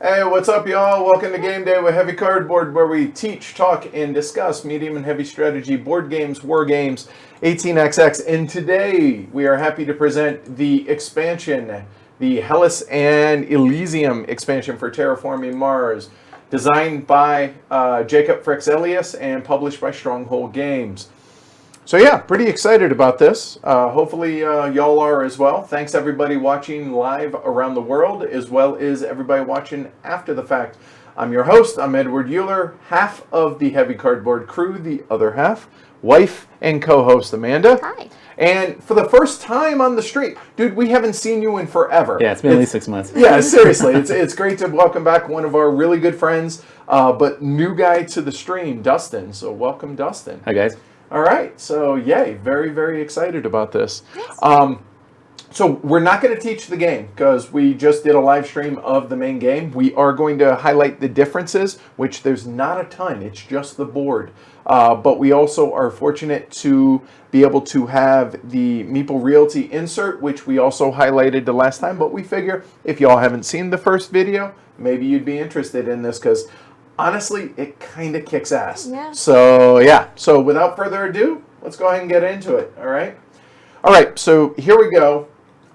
Hey, what's up, y'all? Welcome to Game Day with Heavy Cardboard, where we teach, talk, and discuss medium and heavy strategy, board games, war games, 18xx. And today, we are happy to present the expansion, the Hellas and Elysium expansion for Terraforming Mars, designed by Jacob Frexelius and published by Stronghold Games. So yeah, pretty excited about this. Hopefully y'all are as well. Thanks everybody watching live around the world, as well as everybody watching after the fact. I'm your host, I'm Edward Euler, half of the Heavy Cardboard crew, the other half, wife and co-host Amanda. Hi. And for the first time on the street, dude, we haven't seen you in forever. Yeah, it's been at least 6 months. Yeah, seriously, it's great to welcome back one of our really good friends, but new guy to the stream, Dustin. So welcome, Dustin. Hi, guys. All right, so yay, very, very excited about this. So we're not going to teach the game because we just did a live stream of the main game. We are going to highlight the differences, which there's not a ton. It's just the board. But we also are fortunate to be able to have the Meeple Realty insert, which we also highlighted the last time. But we figure if y'all haven't seen the first video, maybe you'd be interested in this because honestly, it kind of kicks ass. Yeah. So, yeah. So, without further ado, let's go ahead and get into it, all right? All right, so here we go.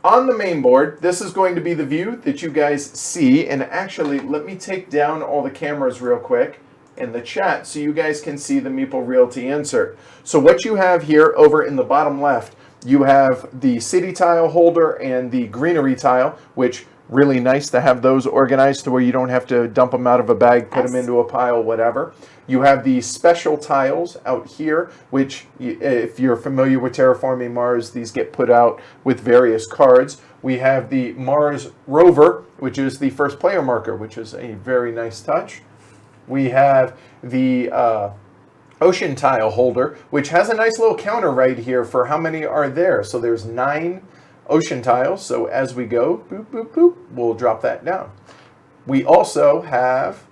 On the main board, this is going to be the view that you guys see. And actually, let me take down all the cameras real quick in the chat so you guys can see the Meeple Realty insert. So, what you have here over in the bottom left, you have the city tile holder and the greenery tile, which really nice to have those organized to where you don't have to dump them out of a bag, put them into a pile, whatever. You have the special tiles out here, which if you're familiar with Terraforming Mars, these get put out with various cards. We have the Mars rover, which is the first player marker, which is a very nice touch. We have the ocean tile holder, which has a nice little counter right here for how many are there. So there's 9 ocean tiles, so as we go, boop, boop, boop, we'll drop that down. We also have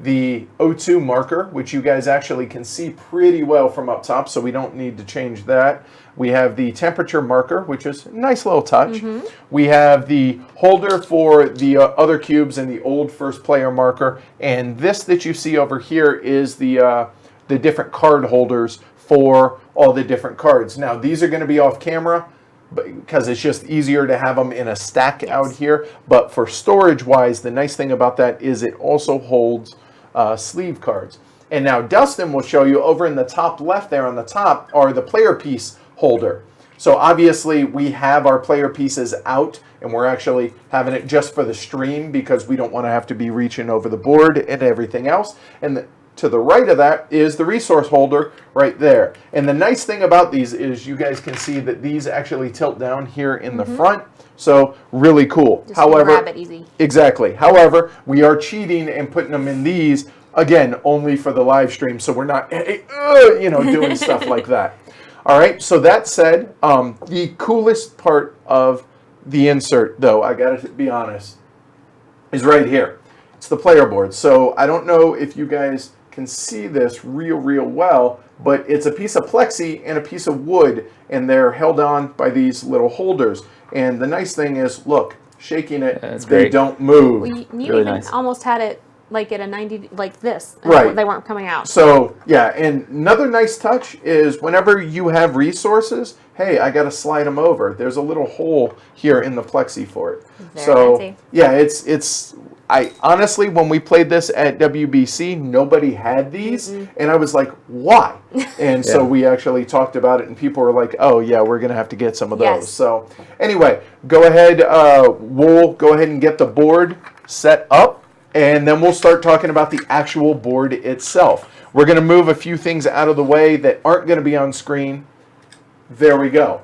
the O2 marker, which you guys actually can see pretty well from up top, so we don't need to change that. We have the temperature marker, which is a nice little touch. We have the holder for the other cubes and the old first player marker, and this that you see over here is the different card holders for all the different cards. Now, these are going to be off camera, because it's just easier to have them in a stack out here. But for storage wise, the nice thing about that is it also holds sleeve cards. And now Dustin will show you over in the top left there on the top are the player piece holder. So obviously we have our player pieces out and we're actually having it just for the stream because we don't want to have to be reaching over the board and everything else. And to the right of that is the resource holder right there. And the nice thing about these is you guys can see that these actually tilt down here in the front. So really cool. Just however, grab it easy. Exactly. However, we are cheating and putting them in these, again, only for the live stream. So we're not, doing stuff like that. All right. So that said, the coolest part of the insert, though, I got to be honest, is right here. It's the player board. So I don't know if you guys can see this real well, but it's a piece of plexi and a piece of wood, and they're held on by these little holders. And the nice thing is, look, shaking it, they don't move. Well, you really even nice. almost had it like at a 90, like this. Right. They weren't coming out. So, yeah, and another nice touch is whenever you have resources, hey, I got to slide them over. There's a little hole here in the plexi for it. Very fancy. Yeah, it's I honestly, when we played this at WBC, nobody had these, and I was like, why? And so we actually talked about it, and people were like, oh, yeah, we're going to have to get some of those. Yes. So anyway, go ahead. We'll go ahead and get the board set up, and then we'll start talking about the actual board itself. We're going to move a few things out of the way that aren't going to be on screen. There we go.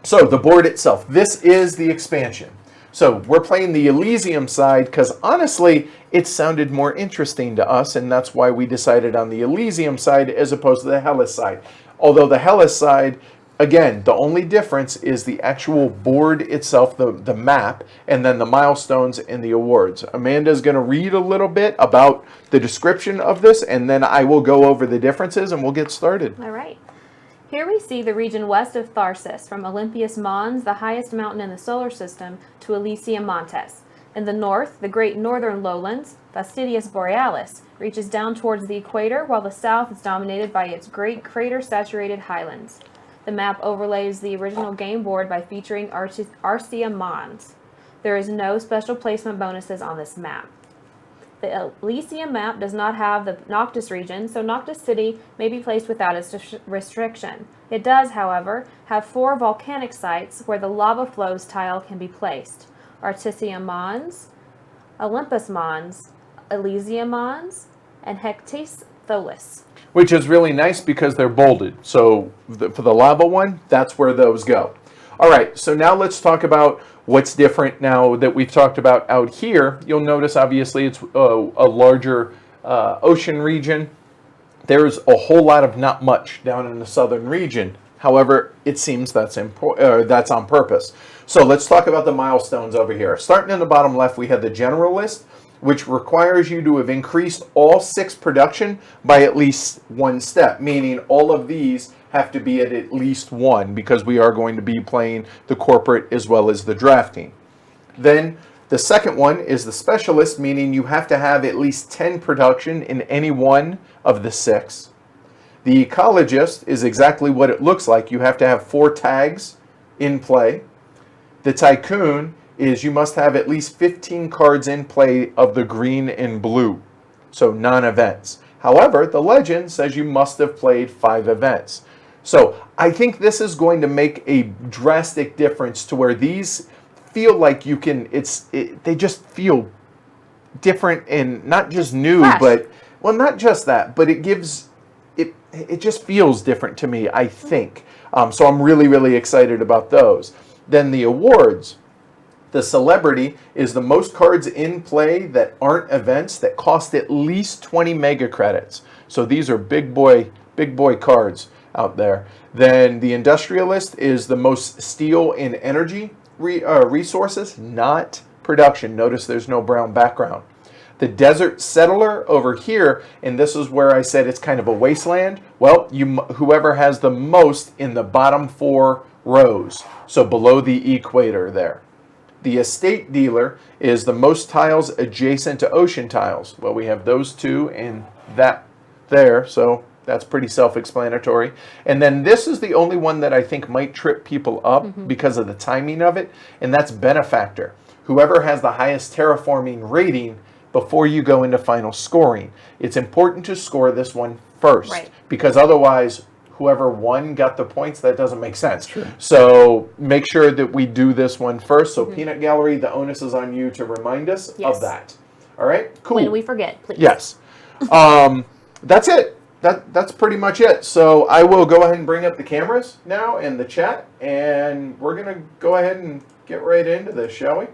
So the board itself, this is the expansion. So we're playing the Elysium side because honestly, it sounded more interesting to us, and that's why we decided on the Elysium side as opposed to the Hellas side. Although the Hellas side, again, the only difference is the actual board itself, the map, and then the milestones and the awards. Amanda's going to read a little bit about the description of this, and then I will go over the differences, and we'll get started. All right. Here we see the region west of Tharsis, from Olympus Mons, the highest mountain in the solar system, to Elysium Montes. In the north, the great northern lowlands, Fastidius Borealis, reaches down towards the equator, while the south is dominated by its great crater-saturated highlands. The map overlays the original game board by featuring Arcia Mons. There is no special placement bonuses on this map. The Elysium map does not have the Noctis region, so Noctis City may be placed without its restriction. It does, however, have 4 volcanic sites where the lava flows tile can be placed. Artisia Mons, Olympus Mons, Elysium Mons, and Hectis Tholis. Which is really nice because they're bolded. So for the lava one, that's where those go. All right, so now let's talk about what's different now that we've talked about out here. You'll notice, obviously, it's a larger ocean region. There's a whole lot of not much down in the southern region. However, it seems that's on purpose. So let's talk about the milestones over here. Starting in the bottom left, we have the general list, which requires you to have increased all 6 production by at least 1 step, meaning all of these have to be at least 1 because we are going to be playing the corporate as well as the drafting. Then the second one is the specialist, meaning you have to have at least 10 production in any one of the 6. The ecologist is exactly what it looks like. You have to have 4 tags in play. The tycoon is you must have at least 15 cards in play of the green and blue, so non-events. However, the legend says you must have played 5 events. So I think this is going to make a drastic difference to where these feel like you can, they just feel different and not just new, Fresh. but, well, not just that, but it gives, it just feels different to me, I think. So I'm really, really excited about those. Then the awards. The celebrity is the most cards in play that aren't events that cost at least 20 mega credits. So these are big boy cards out there. Then the industrialist is the most steel and energy resources, not production. Notice there's no brown background. The desert settler over here, and this is where I said it's kind of a wasteland. Well, whoever has the most in the bottom 4 rows, so below the equator there. The estate dealer is the most tiles adjacent to ocean tiles. Well, we have those 2 and that there, so that's pretty self-explanatory. And then this is the only one that I think might trip people up because of the timing of it, and that's benefactor. Whoever has the highest terraforming rating before you go into final scoring. It's important to score this one first, Right. because otherwise whoever won got the points. That doesn't make sense. True. So make sure that we do this one first. So Peanut Gallery, the onus is on you to remind us of that. All right? Cool. When we forget, please. Yes. That's it. That's pretty much it. So I will go ahead and bring up the cameras now and the chat, and we're going to go ahead and get right into this, shall we?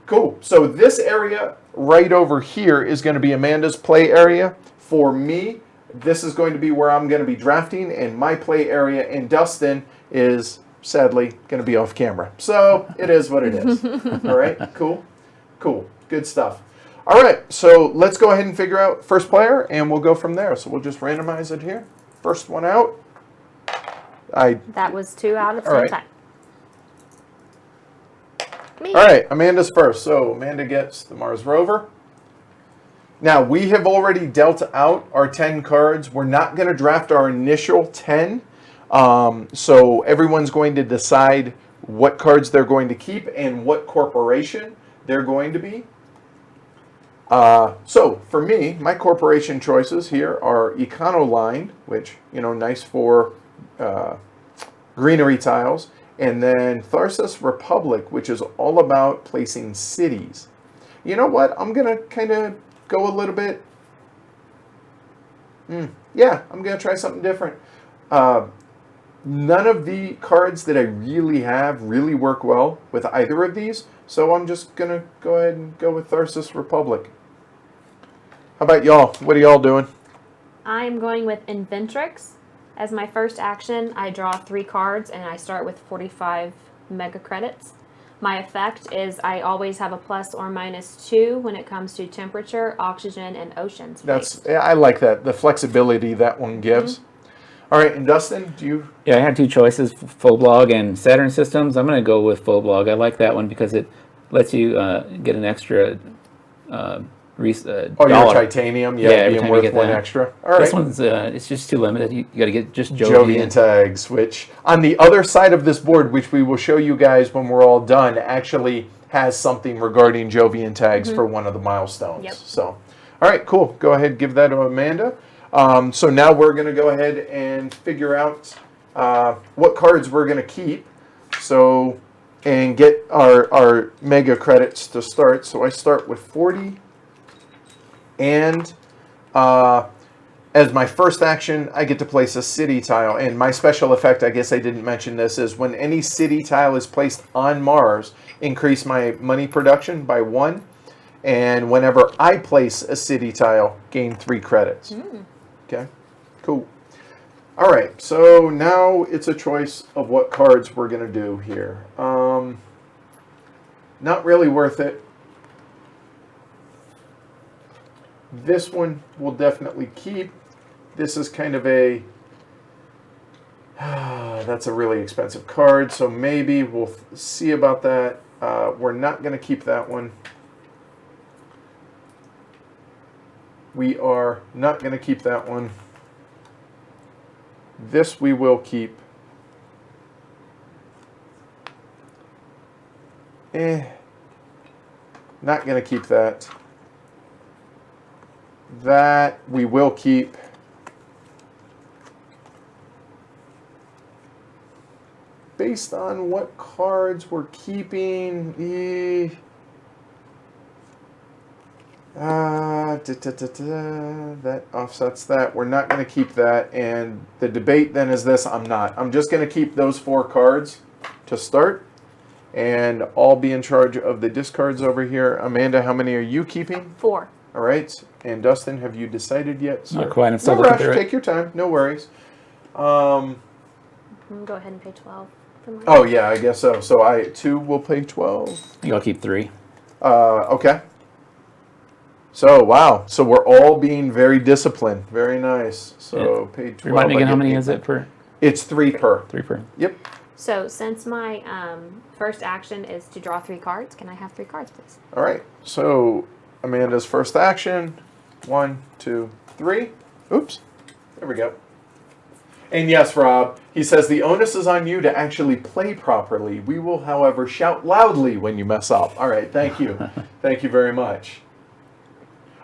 Cool. So this area right over here is going to be Amanda's play area. For me, this is going to be where I'm going to be drafting, and my play area, and Dustin is sadly going to be off camera. So it is what it is. All right? Cool. Cool. Good stuff. All right, so let's go ahead and figure out first player, and we'll go from there. So we'll just randomize it here. First one out. That was 2 out of 10 right. times. Me. All right, Amanda's first. So Amanda gets the Mars rover. Now, we have already dealt out our 10 cards. We're not going to draft our initial 10. So everyone's going to decide what cards they're going to keep and what corporation they're going to be. So for me, my corporation choices here are Econoline, which, nice for greenery tiles. And then Tharsis Republic, which is all about placing cities. You know what? I'm going to kind of go a little bit. Yeah, I'm going to try something different. None of the cards that I really have really work well with either of these. So I'm just going to go ahead and go with Tharsis Republic. How about y'all? What are y'all doing? I'm going with Inventrix. As my first action, I draw 3 cards, and I start with 45 mega credits. My effect is I always have a plus or minus 2 when it comes to temperature, oxygen, and ocean space. I like that, the flexibility that one gives. All right, and Dustin, do you? Yeah, I had 2 choices, Full Blog and Saturn Systems. I'm going to go with Full Blog. I like that one because it lets you get an extra your dollar. titanium, every being time you worth get one that. extra. All right. This one's it's just too limited. You got to get just Jovian tags, which on the other side of this board, which we will show you guys when we're all done, actually has something regarding Jovian tags for one of the milestones. Yep. So, all right, cool. Go ahead, give that to Amanda. So now we're going to go ahead and figure out what cards we're going to keep. So, and get our mega credits to start. So I start with 40. And as my first action, I get to place a city tile. And my special effect, I guess I didn't mention this, is when any city tile is placed on Mars, increase my money production by 1. And whenever I place a city tile, gain 3 credits. Okay, cool. All right, so now it's a choice of what cards we're going to do here. Not really worth it. This one we'll definitely keep. This is kind of a... that's a really expensive card, so maybe we'll see about that. We're not going to keep that one. We are not going to keep that one. This we will keep. Not going to keep that. That we will keep. Based on what cards we're keeping, that offsets that. We're not going to keep that. And the debate then is this: I'm just going to keep those 4 cards to start. And I'll be in charge of the discards over here. Amanda, how many are you keeping? 4. All right. And Dustin, have you decided yet, sir? Not quite. I'm still no looking rush. through Take it. your time. No worries. Go ahead and pay 12 for mine. Oh, yeah, I guess so. So I, 2 will pay 12. I think I'll keep 3. Okay. So, wow. So we're all being very disciplined. Very nice. So pay 12. Remind me again, I how get many 8. is it per? It's 3 per. 3 per. Yep. So since my first action is to draw 3 cards, can I have 3 cards, please? All right. So Amanda's first action. 1, 2, 3. Oops. There we go. And yes, Rob, he says the onus is on you to actually play properly. We will, however, shout loudly when you mess up. All right. Thank you. Thank you very much.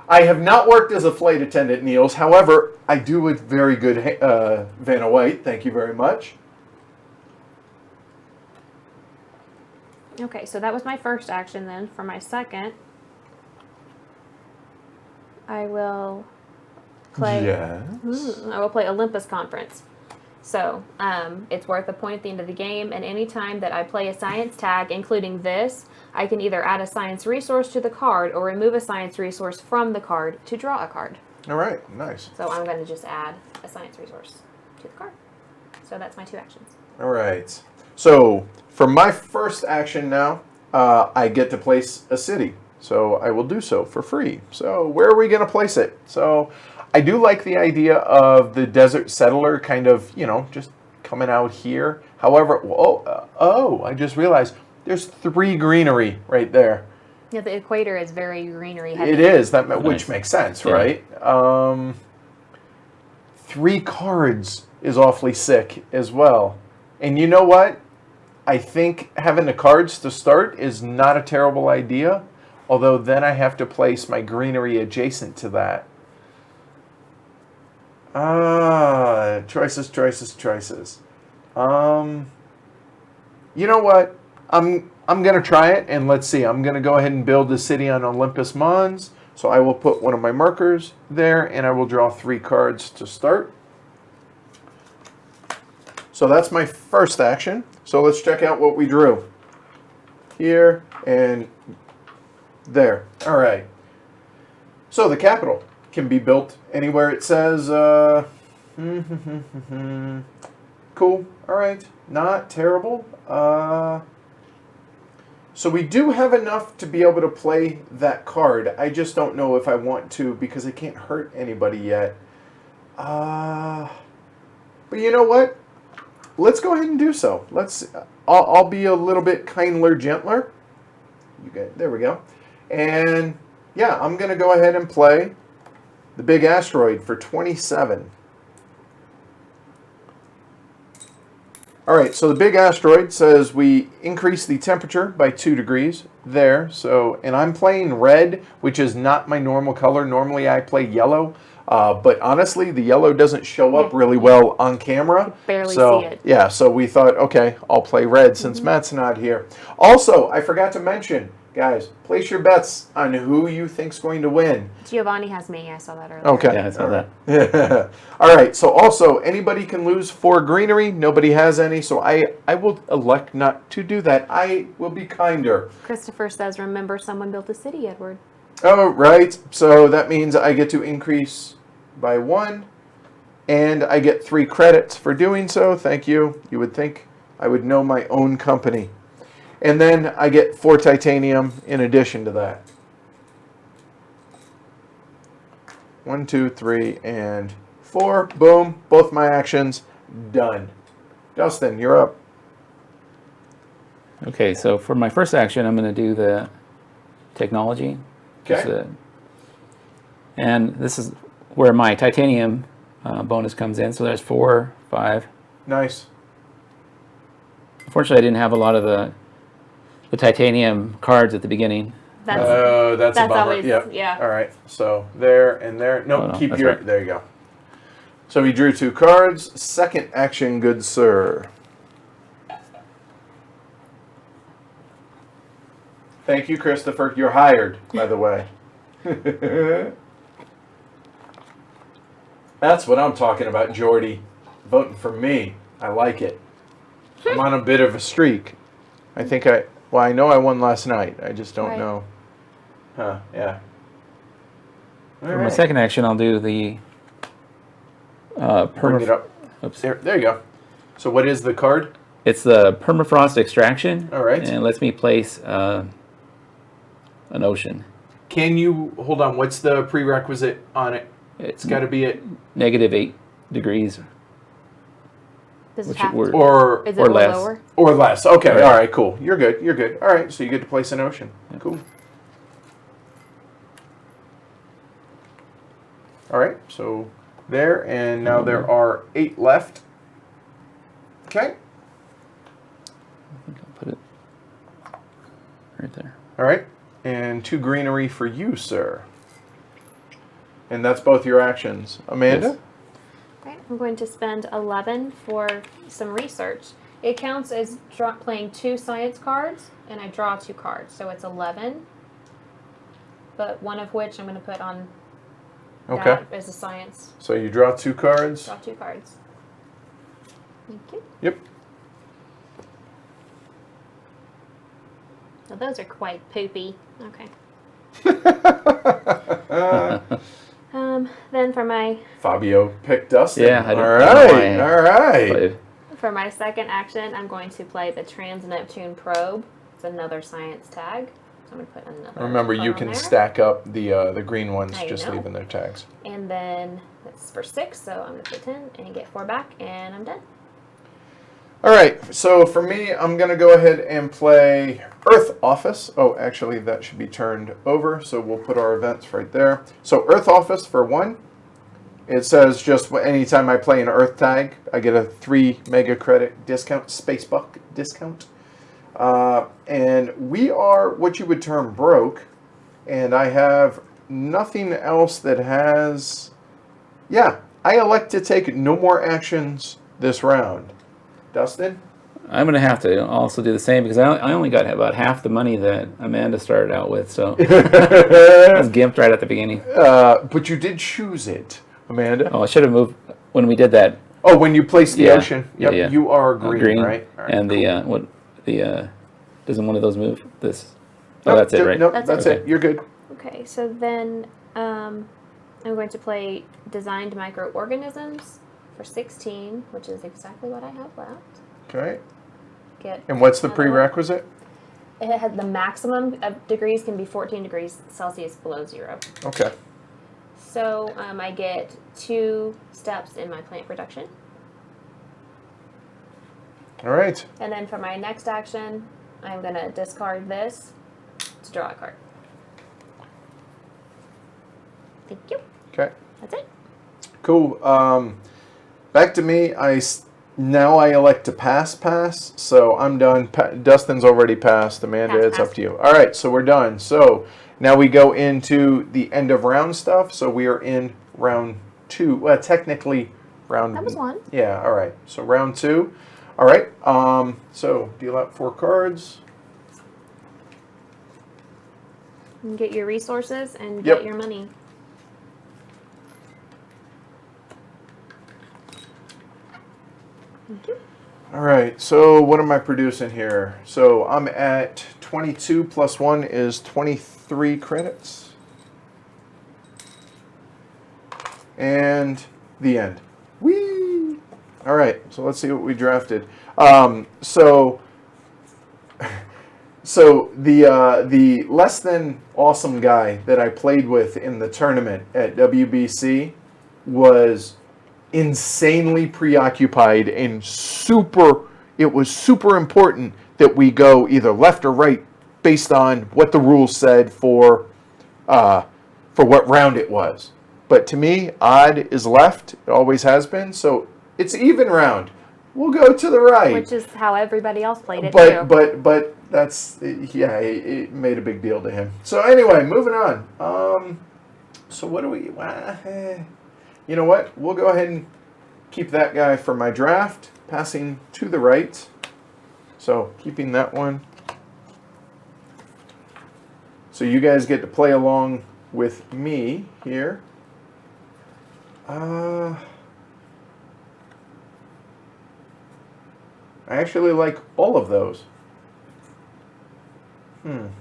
I have not worked as a flight attendant, Niels. However, I do with very good Vanna White. Thank you very much. Okay, so that was my first action then. For my second, I will play... Yes. I will play Olympus Conference. So, it's worth a point at the end of the game, and any time that I play a science tag, including this, I can either add a science resource to the card or remove a science resource from the card to draw a card. All right, nice. So I'm going to just add a science resource to the card. So that's my 2 actions. All right. So for my first action now, I get to place a city. So I will do so for free. So where are we going to place it? So I do like the idea of the desert settler kind of, just coming out here. However, I just realized there's 3 greenery right there. Yeah, the equator is very greenery heavy. It is, Nice. which makes sense, Yeah. right? 3 cards is awfully sick as well. And you know what? I think having the cards to start is not a terrible idea. Although then I have to place my greenery adjacent to that. Choices. You know what? I'm going to try it, and let's see. I'm going to go ahead and build a city on Olympus Mons. So I will put one of my markers there, and I will draw 3 cards to start. So that's my first action. So let's check out what we drew. Here and there. All right. So the capital can be built anywhere it says. Cool. All right. Not terrible. So we do have enough to be able to play that card. I just don't know if I want to because it can't hurt anybody yet. But you know what? Let's go ahead and do so. I'll be a little bit kinder, gentler. You get there we go. And yeah, I'm gonna go ahead and play the big asteroid for 27. All right, so the big asteroid says we increase the temperature by 2 degrees there. So, and I'm playing red, which is not my normal color. Normally I play yellow, but honestly, the yellow doesn't show up really well on camera. Barely So, see it. yeah, so we thought, okay, I'll play red since Matt's not here. Also, I forgot to mention, guys, place your bets on who you think's going to win. Giovanni has me. I saw that earlier. Okay. Yeah, I saw that. that. All right. So also, anybody can lose 4 greenery. Nobody has any. So I will elect not to do that. I will be kinder. Christopher says, remember someone built a city, Edward. Oh, right. So that means I get to increase by 1. And I get 3 credits for doing so. Thank you. You would think I would know my own company. And then I get 4 titanium in addition to that. 1, 2, 3, and 4. Boom. Both my actions done. Dustin, you're up. Okay, so for my first action, I'm going to do the technology. Okay. And this is where my titanium bonus comes in. So there's 4, 5. Nice. Unfortunately, I didn't have a lot of the titanium cards at the beginning. That's a bummer. always, Yep. yeah. All right. So there and there. Nope. Oh, no, keep that's your. right. There you go. So he drew 2 cards. Second action, good sir. Thank you, Christopher. You're hired, by the way. That's what I'm talking about, Jordy. Voting for me. I like it. I'm on a bit of a streak. I think I know I won last night. I just don't know. Huh, yeah. For my second action, I'll do the Bring it up. Oops. There you go. So what is the card? It's the permafrost extraction. All right. And it lets me place an ocean. Can you, hold on, what's the prerequisite on it? It's got to be at... -8 degrees. Does it Which have word? to? Or Is it or less. lower? or less. Okay, Right. all right, cool. You're good, you're good. All right, so you get to place an ocean. Cool. All right, so there, and now there are 8 left. Okay. I think I'll put it right there. All right, and 2 greenery for you, sir. And that's both your actions. Amanda? Yes. Right, I'm going to spend 11 for some research. It counts as playing 2 science cards, and I draw 2 cards, so it's 11. But one of which I'm going to put on that as a science. So you draw 2 cards. Draw 2 cards. Thank you. Yep. Now those are quite poopy. Okay. Then for my Fabio picked Dustin. Yeah, I don't all know right, why. all right. But second action, I'm going to play the Trans-Neptune Probe. It's another science tag. So I'm going to put another. Remember, you card on can there. stack up the green ones, I just know. leaving their tags. And then that's for 6, so I'm going to put 10 and get 4 back, and I'm done. All right, so for me, I'm going to go ahead and play Earth Office. Oh, actually, that should be turned over, so we'll put our events right there. So Earth Office for 1. It says just anytime I play an Earth tag, I get a 3 mega credit discount, space buck discount. And we are what you would term broke, and I have nothing else that has... Yeah, I elect to take no more actions this round. Dustin? I'm going to have to also do the same because I only got about half the money that Amanda started out with. So I was gimped right at the beginning. But you did choose it, Amanda. Oh, I should have moved when we did that. Oh, when you placed the Yeah, ocean. yeah, Yep, yeah. you are green, right? All right, and cool. doesn't one of those move? This. Nope, Oh, that's it, right? Nope, That's that's it. it. You're good. Okay, so then I'm going to play Designed Microorganisms for 16, which is exactly what I have left. Okay. Get And what's the another one. prerequisite? It had the maximum of degrees can be 14 degrees Celsius below 0. Okay. So I get 2 steps in my plant production. All right. And then for my next action, I'm going to discard this to draw a card. Thank you. Okay. That's it. Cool. Back to me. Now I elect to pass. So I'm done. Dustin's already passed. Amanda, it's up to you. All right. So we're done. So now we go into the end of round stuff. So we are in round 2. Well, technically round. That was 1. Yeah. All right. So round 2. All right. So deal out 4 cards. And get your resources and Yep. get your money. Thank you. All right, so what am I producing here? So I'm at 22 plus 1 is 23 credits. And the end. Whee! All right, so let's see what we drafted. So the less than awesome guy that I played with in the tournament at WBC was insanely preoccupied and it was super important that we go either left or right based on what the rules said for what round it was. But to me, odd is left. It always has been. So it's even round. We'll go to the right. Which is how everybody else played it too. But that's, yeah, it made a big deal to him. So anyway, moving on. So what do we, you know what? We'll go ahead and keep that guy for my draft. Passing to the right. So keeping that one. So you guys get to play along with me here. I actually like all of those. And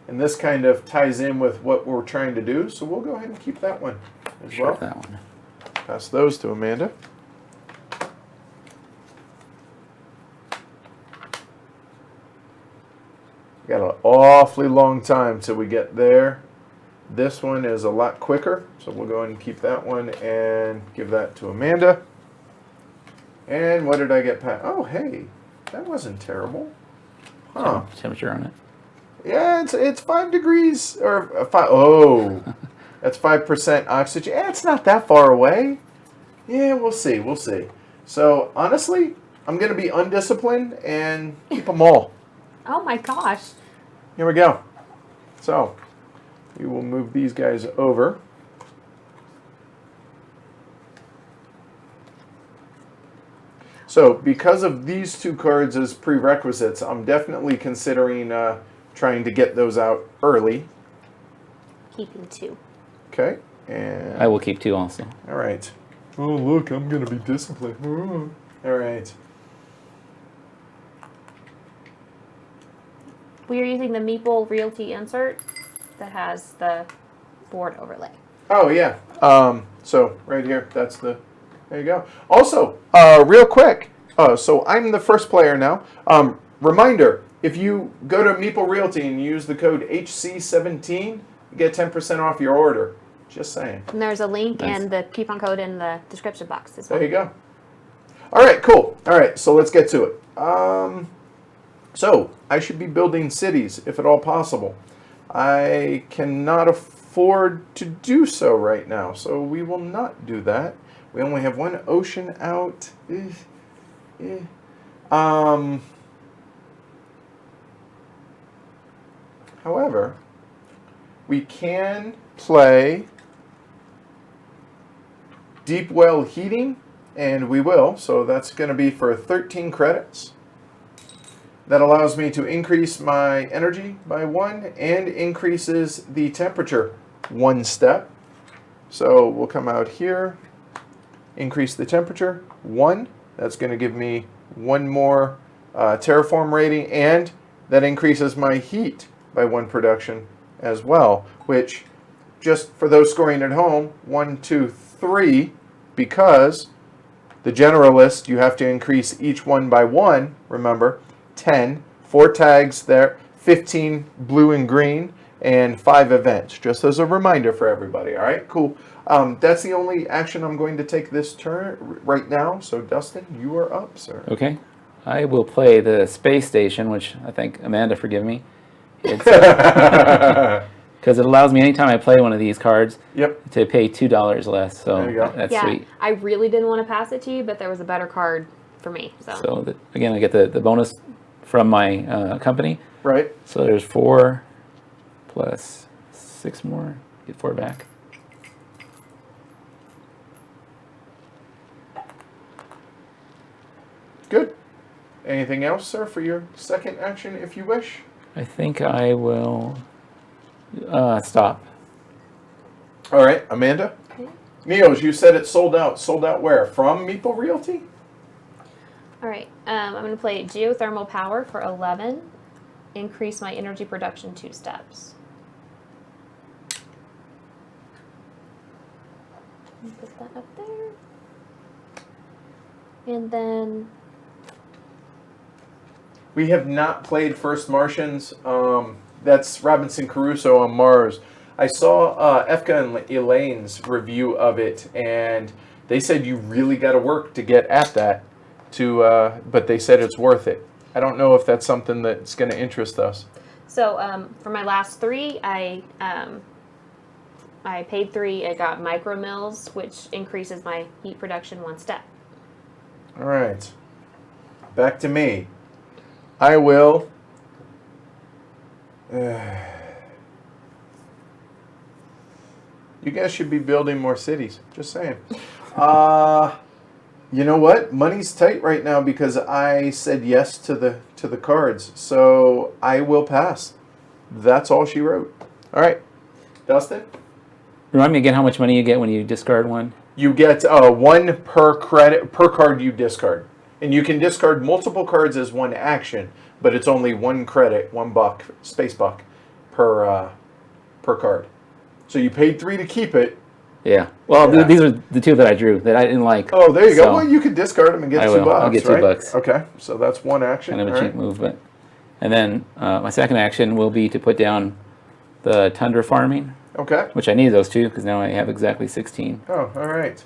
this kind of ties in with what we're trying to do, so we'll go ahead and keep that one as well. That one. Pass those to Amanda. Got an awfully long time till we get there. This one is a lot quicker, so we'll go ahead and keep that one and give that to Amanda. And what did I get past? Oh, hey, that wasn't terrible. Huh. Temperature on it. Yeah, it's 5 degrees or 5. Oh, that's 5% oxygen. Yeah, it's not that far away. Yeah, we'll see. We'll see. So honestly, I'm gonna be undisciplined and keep them all. Oh my gosh. Here we go. So we will move these guys over. So because of these 2 cards as prerequisites, I'm definitely considering trying to get those out early. Keeping 2. Okay. And I will keep 2 also. all right. Oh, look, I'm going to be disciplined. Ooh. All right. We are using the Meeple Realty insert that has the board overlay. Oh, yeah. So right here, that's the, there you go. Also, real quick, so I'm the first player now. Reminder, if you go to Meeple Realty and use the code HC17, you get 10% off your order. Just saying. And there's a link Nice. and the coupon code in the description box as well. There you go. All right, cool. All right, so let's get to it. So I should be building cities if at all possible. I cannot afford to do so right now, so we will not do that. We only have 1 ocean out. However, we can play deep well heating, and we will. So that's going to be for 13 credits. That allows me to increase my energy by 1 and increases the temperature 1 step. So we'll come out here, increase the temperature 1. That's going to give me 1 more terraform rating, and that increases my heat by 1 production as well, which, just for those scoring at home, 1, 2, 3, because the generalist, you have to increase each one by 1, remember, 10, 4 tags there, 15 blue and green, and 5 events, just as a reminder for everybody. All right, cool. That's the only action I'm going to take this turn right now. So Dustin, you are up, sir. Okay. I will play the space station, which I think, Amanda, forgive me, It's because it allows me anytime I play one of these cards Yep. to pay $2 less. So There you go. that's Yeah, sweet. I really didn't want to pass it to you, but there was a better card for me. So again, I get the bonus from my company. Right. So there's 4 plus 6 more. Get 4 back. Good. Anything else, sir, for your second action, if you wish? I think I will stop. All right, Amanda. Okay. Neos, you said it sold out. Sold out where? From Meeple Realty? All right. I'm going to play Geothermal Power for 11. Increase my energy production 2 steps. Put that up there. And then We have not played First Martians. That's Robinson Crusoe on Mars. I saw Efka and Elaine's review of it, and they said you really got to work to get at that. But they said it's worth it. I don't know if that's something that's going to interest us. So for my last 3, I paid 3. I got micro mills, which increases my heat production 1 step. All right. Back to me. I will. You guys should be building more cities. Just saying. You know what? Money's tight right now because I said yes to the cards. So I will pass. That's all she wrote. All right. Dustin? Remind me again how much money you get when you discard one. You get 1 per card you discard. And you can discard multiple cards as one action, but it's only 1 credit, $1 space buck per card. So you paid 3 to keep it. Yeah. Well, Yeah. these are the 2 that I drew that I didn't like. Oh, there you go. So Well, you could discard them and get I $2. will. I'll get right? $2. Okay, so that's 1 action. Kind of a All cheap right. move, but and then my second action will be to put down the tundra farming, Okay. which I need those 2 because now I have exactly 16. Oh, all right.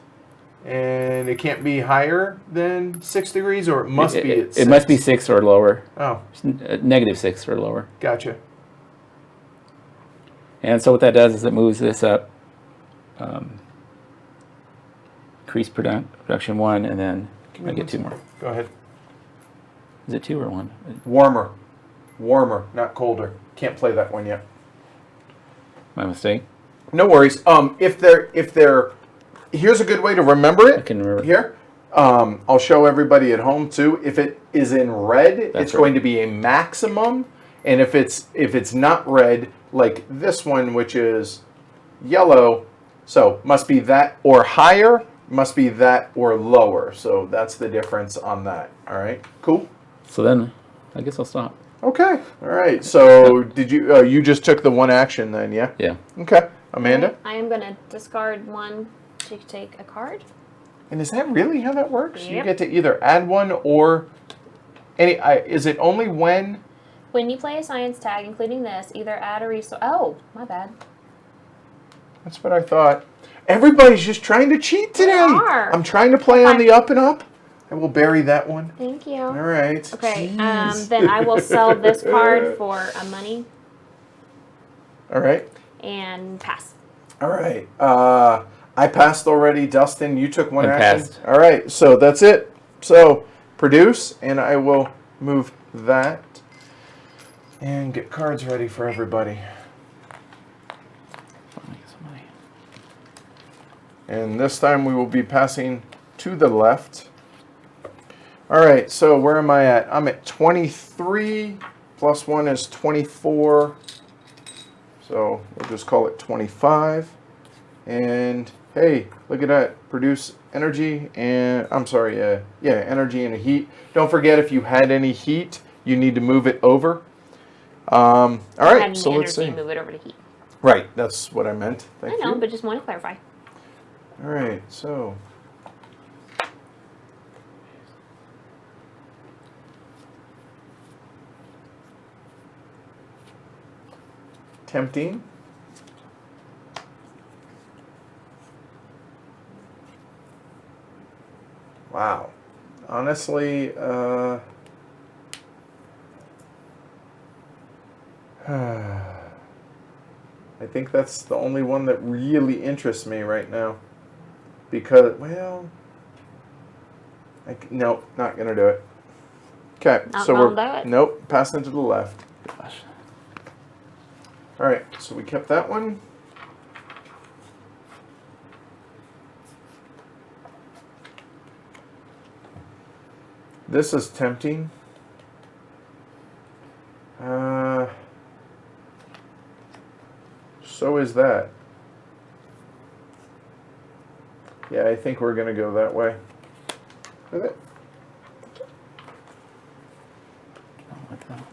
And it can't be higher than 6 degrees, or it must be at 6? It must be 6 or lower. Oh, Negative 6 or lower. gotcha. And so what that does is it moves this up. Increase production 1, and then I get 2 more. Go ahead. Is it 2 or 1? Warmer, not colder. Can't play that one yet. My mistake. No worries. If they're, here's a good way to remember it. I can remember. Here. I'll show everybody at home too. If it is in red, it's right. going to be a maximum, and if it's not red, like this one, which is yellow, so must be that or higher, must be that or lower. So that's the difference on that. All right. Cool. So then, I guess I'll stop. Okay. All right. So did you? You just took the 1 action then, yeah? Yeah. Okay. Amanda. I am going to discard 1 to take a card. And is that really how that works? You Yep. get to either add 1 or any. Is it only when? When you play a science tag, including this, either add a resource. Oh, my bad. That's what I thought. Everybody's just trying to cheat today. are. I'm trying to play on Okay. the up and up. I will bury that one. Thank you. All right. Okay, Jeez. then I will sell this card for money All right. and pass. All right. I passed already. Dustin, you took 1 I action. passed. All right. So that's it. So produce, and I will move that and get cards ready for everybody. And this time we will be passing to the left. All right, so where am I at? I'm at 23, plus 1 is 24. So we'll just call it 25. And hey, look at that. Produce energy and, I'm sorry, energy and a heat. Don't forget, if you had any heat, you need to move it over. All right, so let's see. Move it over to heat. Right, that's what I meant. Thank I know, you. but just want to clarify. All right, so tempting. Wow. Honestly, I think that's the only one that really interests me right now. Because, well, no, not going to do it. Okay, Not so gonna we're, do it. nope, passing to the left. Gosh. All right, so we kept that one. This is tempting. So is that. Yeah, I think we're going to go that way. With it. Oh, what the hell?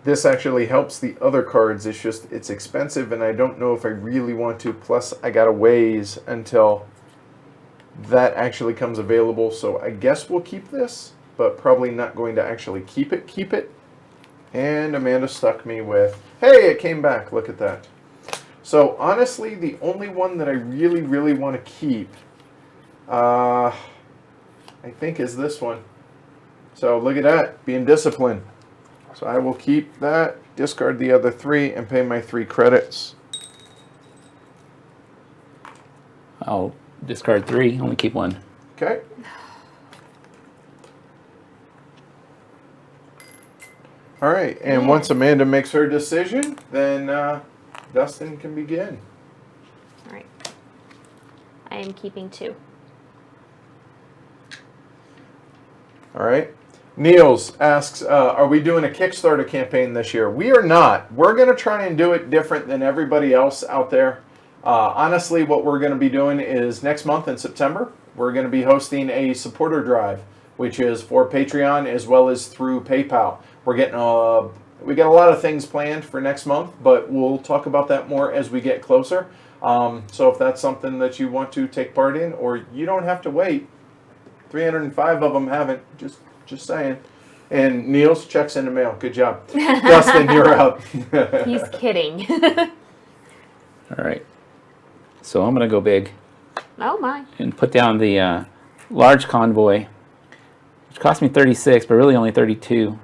This actually helps the other cards. It's just, it's expensive and I don't know if I really want to. Plus, I got to ways until that actually comes available. So I guess we'll keep this, but probably not going to actually keep it. And Amanda stuck me with, hey, it came back. Look at that. So honestly, the only one that I really, really want to keep, I think is this one. So look at that, being disciplined. So I will keep that, discard the other 3, and pay my 3 credits. I'll discard 3, only keep 1. Okay. All right, and Yeah. once Amanda makes her decision, then Dustin can begin. All right. I am keeping 2. All right. Niels asks, are we doing a Kickstarter campaign this year? We are not. We're going to try and do it different than everybody else out there. Honestly, what we're going to be doing is next month in September, we're going to be hosting a supporter drive, which is for Patreon as well as through PayPal. We're getting we got a lot of things planned for next month, but we'll talk about that more as we get closer. So if that's something that you want to take part in, or you don't have to wait, 305 of them haven't, just saying. And Niels, checks in the mail. Good job. Dustin, you're up. He's kidding. All right. So I'm going to go big Oh my. and put down the large convoy, which cost me 36, but really only 32.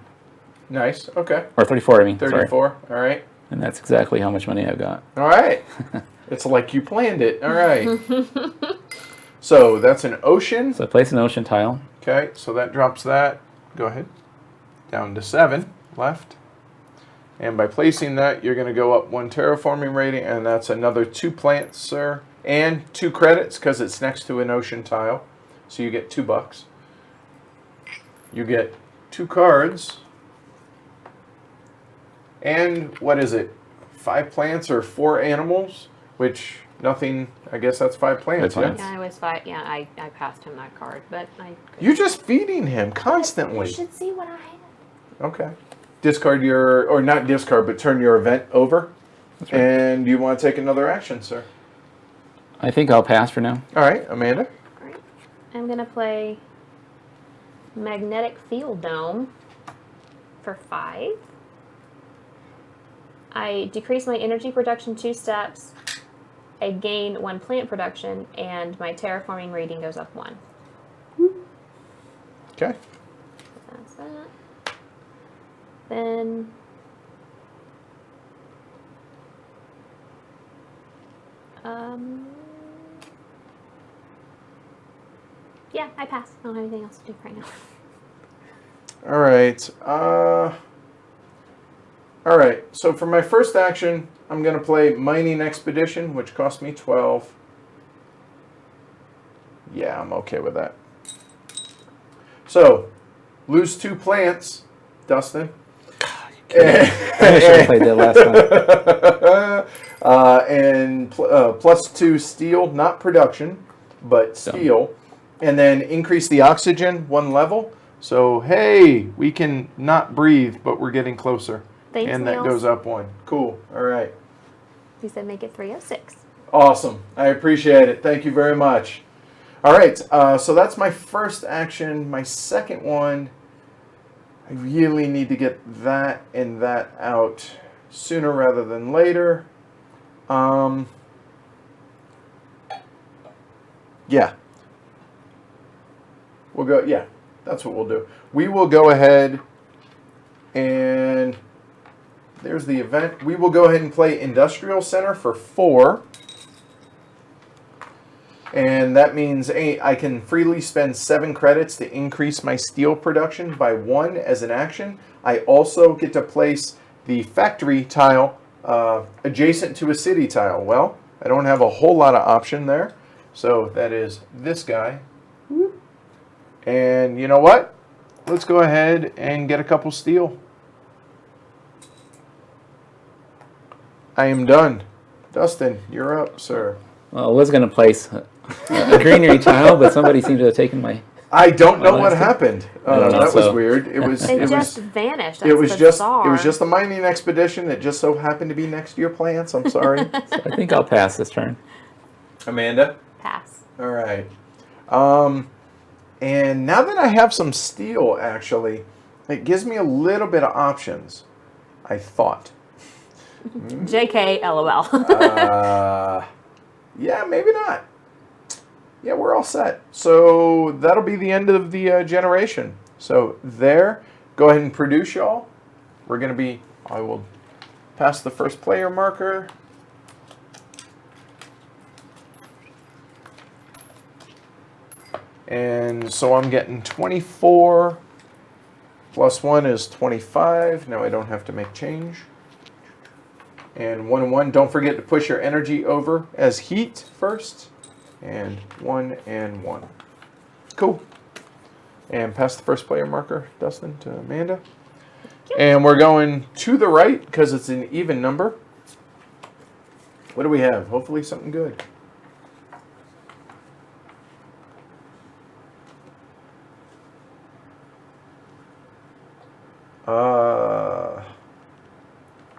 Nice. Okay. Or 34, I mean. 34. Sorry. All right. And that's exactly how much money I've got. All right. It's like you planned it. All right. So that's an ocean. So I place an ocean tile. Okay. So that drops that. Go ahead. Down to 7 left. And by placing that, you're going to go up 1 terraforming rating, and that's another 2 plants, sir, and 2 credits because it's next to an ocean tile. So you get $2. You get 2 cards. And what is it? 5 plants or 4 animals? Which nothing. I guess that's 5 plants. 5 plants. Yeah, I was 5. Yeah, I passed him that card, but I. You're just feeding him constantly. You should see what I have. Okay. Discard your, or not discard, but turn your event over. That's right. And you want to take another action, sir. I think I'll pass for now. All right, Amanda. All right. I'm gonna play Magnetic Field Dome for 5. I decrease my energy production 2 steps. I gain 1 plant production, and my terraforming rating goes up 1. Okay. That's that. Then yeah, I pass. I don't have anything else to do right now. All right. All right. So for my first action, I'm going to play Mining Expedition, which cost me 12. Yeah, I'm okay with that. So, lose 2 plants, Dustin. I should have played that last time. And plus 2 steel, not production, but steel. And then increase the oxygen 1 level. So, hey, we can not breathe, but we're getting closer. Thanks, and that Niels. goes up 1. Cool. All right. He said make it 306. Awesome. I appreciate it. Thank you very much. All right. So that's my first action. My second one, I really need to get that and that out sooner rather than later. Yeah. We'll go, yeah, that's what we'll do. We will go ahead and there's the event. We will go ahead and play Industrial Center for 4. And that means I can freely spend 7 credits to increase my steel production by 1 as an action. I also get to place the factory tile adjacent to a city tile. Well, I don't have a whole lot of option there. So that is this guy. And you know what? Let's go ahead and get a couple steel. I am done. Dustin, you're up, sir. Well, I was going to place a greenery tile, but somebody seemed to have taken my... I don't know what happened. That was weird. It just vanished. It was just the mining expedition that just so happened to be next to your plants. I'm sorry. So I think I'll pass this turn. Amanda? Pass. All right. And now that I have some steel, actually, it gives me a little bit of options, I thought. JK, LOL. Yeah, maybe not. Yeah, we're all set. So that'll be the end of the generation. So there, go ahead and produce, y'all. We're going to be, I will pass the first player marker. And so I'm getting 24 plus 1 is 25. Now I don't have to make change. And 1 and 1. Don't forget to push your energy over as heat first. And 1 and 1. Cool. And pass the first player marker, Dustin, to Amanda. And we're going to the right because it's an even number. What do we have? Hopefully something good.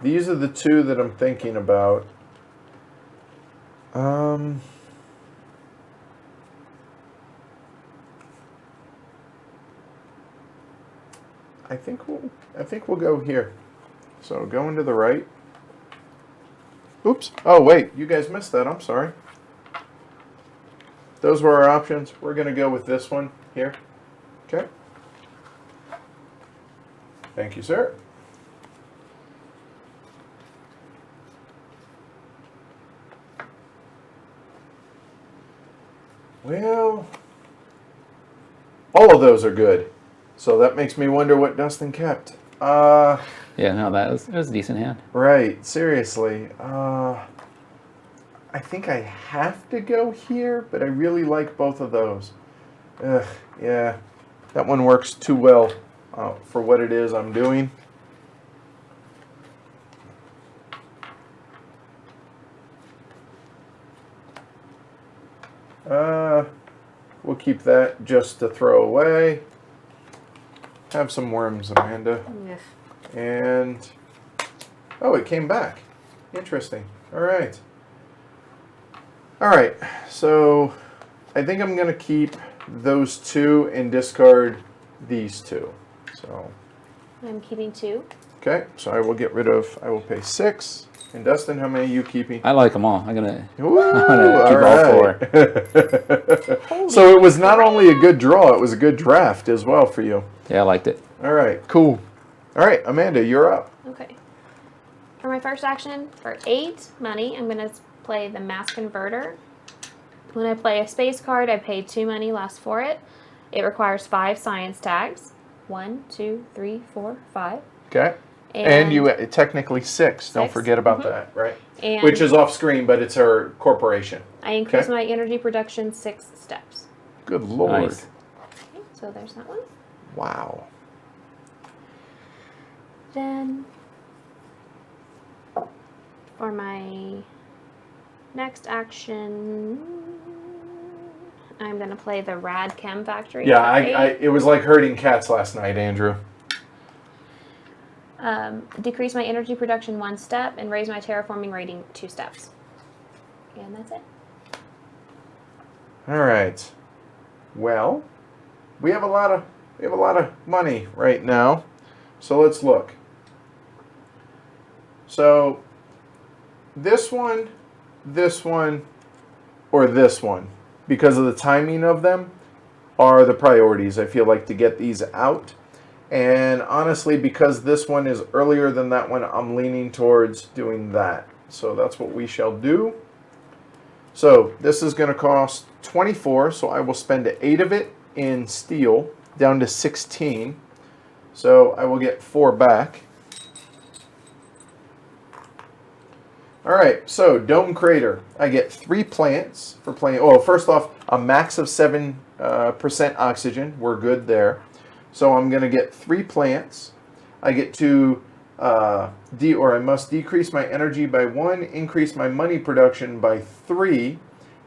These are the 2 that I'm thinking about. I think we'll go here. So going to the right. Oops. Oh wait, you guys missed that. I'm sorry. Those were our options. We're going to go with this one here. Okay. Thank you, sir. Well, all of those are good. So that makes me wonder what Dustin kept. Yeah, no, it was a decent hand. Right, seriously. I think I have to go here, but I really like both of those. Yeah, that one works too well for what it is I'm doing. We'll keep that just to throw away. Have some worms, Amanda. Yes. And, oh, it came back. Interesting. All right. All right, so I think I'm going to keep those 2 and discard these 2. So I'm keeping 2. okay, so I will pay 6. And Dustin, how many are you keeping? I like them all. I'm gonna keep all 4. So it was not only a good draw, it was a good draft as well for you. Yeah, I liked it. All right, cool. All right, Amanda, you're up. Okay. For my first action, for 8 money, I'm going to play the Mass Converter. When I play a space card, I pay 2 money less for it. It requires 5 science tags. 1, 2, 3, 4, 5. Okay. And you technically 6. Don't forget about that, right? And which is off screen, but it's her corporation. I increase my energy production 6 steps. Good Lord. Nice. Okay, so there's that one. Wow. Then for my next action, I'm going to play the Rad Chem Factory. Yeah, it was like herding cats last night, Andrew. Decrease my energy production 1 step and raise my terraforming rating 2 steps. And that's it. All right. Well, we have a lot of money right now. So let's look. So this one, or this one, because of the timing of them, are the priorities. I feel like to get these out. And honestly, because this one is earlier than that one, I'm leaning towards doing that. So that's what we shall do. So this is going to cost 24, so I will spend 8 of it in steel, down to 16. So I will get 4 back. All right, so Dome Crater. I get 3 plants for playing. Oh, first off, a max of 7% oxygen. We're good there. So I'm going to get 3 plants. I get to I must decrease my energy by 1, increase my money production by 3,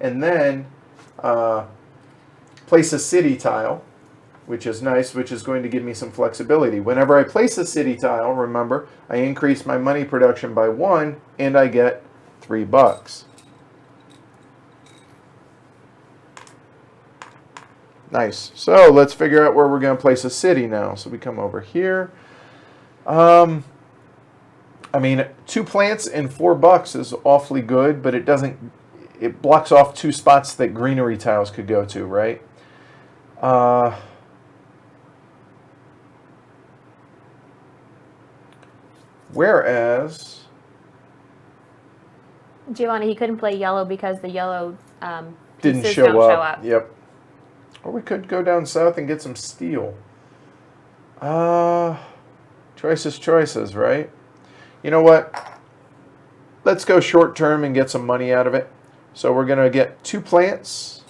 and then place a city tile, which is nice, which is going to give me some flexibility. Whenever I place a city tile, remember, I increase my money production by 1, and I get $3. Nice. So let's figure out where we're going to place a city now. So we come over here. I mean, 2 plants and $4 is awfully good, but it blocks off 2 spots that greenery tiles could go to, right? Whereas Giovanni, he couldn't play yellow because the yellow didn't pieces show don't up. show up. Yep. Or we could go down south and get some steel. Choices, right? You know what? Let's go short term and get some money out of it. So we're going to get 2 plants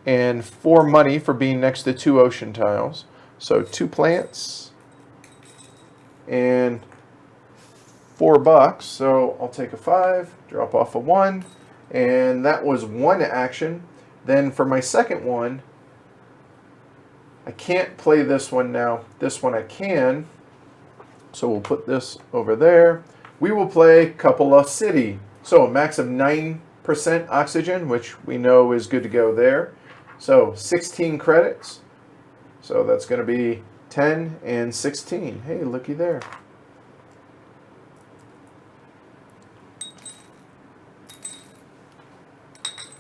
and 4 money for being next to 2 ocean tiles. So 2 plants and $4. So I'll take a 5, drop off a 1, and that was 1 action. Then for my second one, I can't play this one now. This one I can. So we'll put this over there. We will play Couple of City. So a max of 9% oxygen, which we know is good to go there. So 16 credits. So that's going to be 10 and 16. Hey, looky there.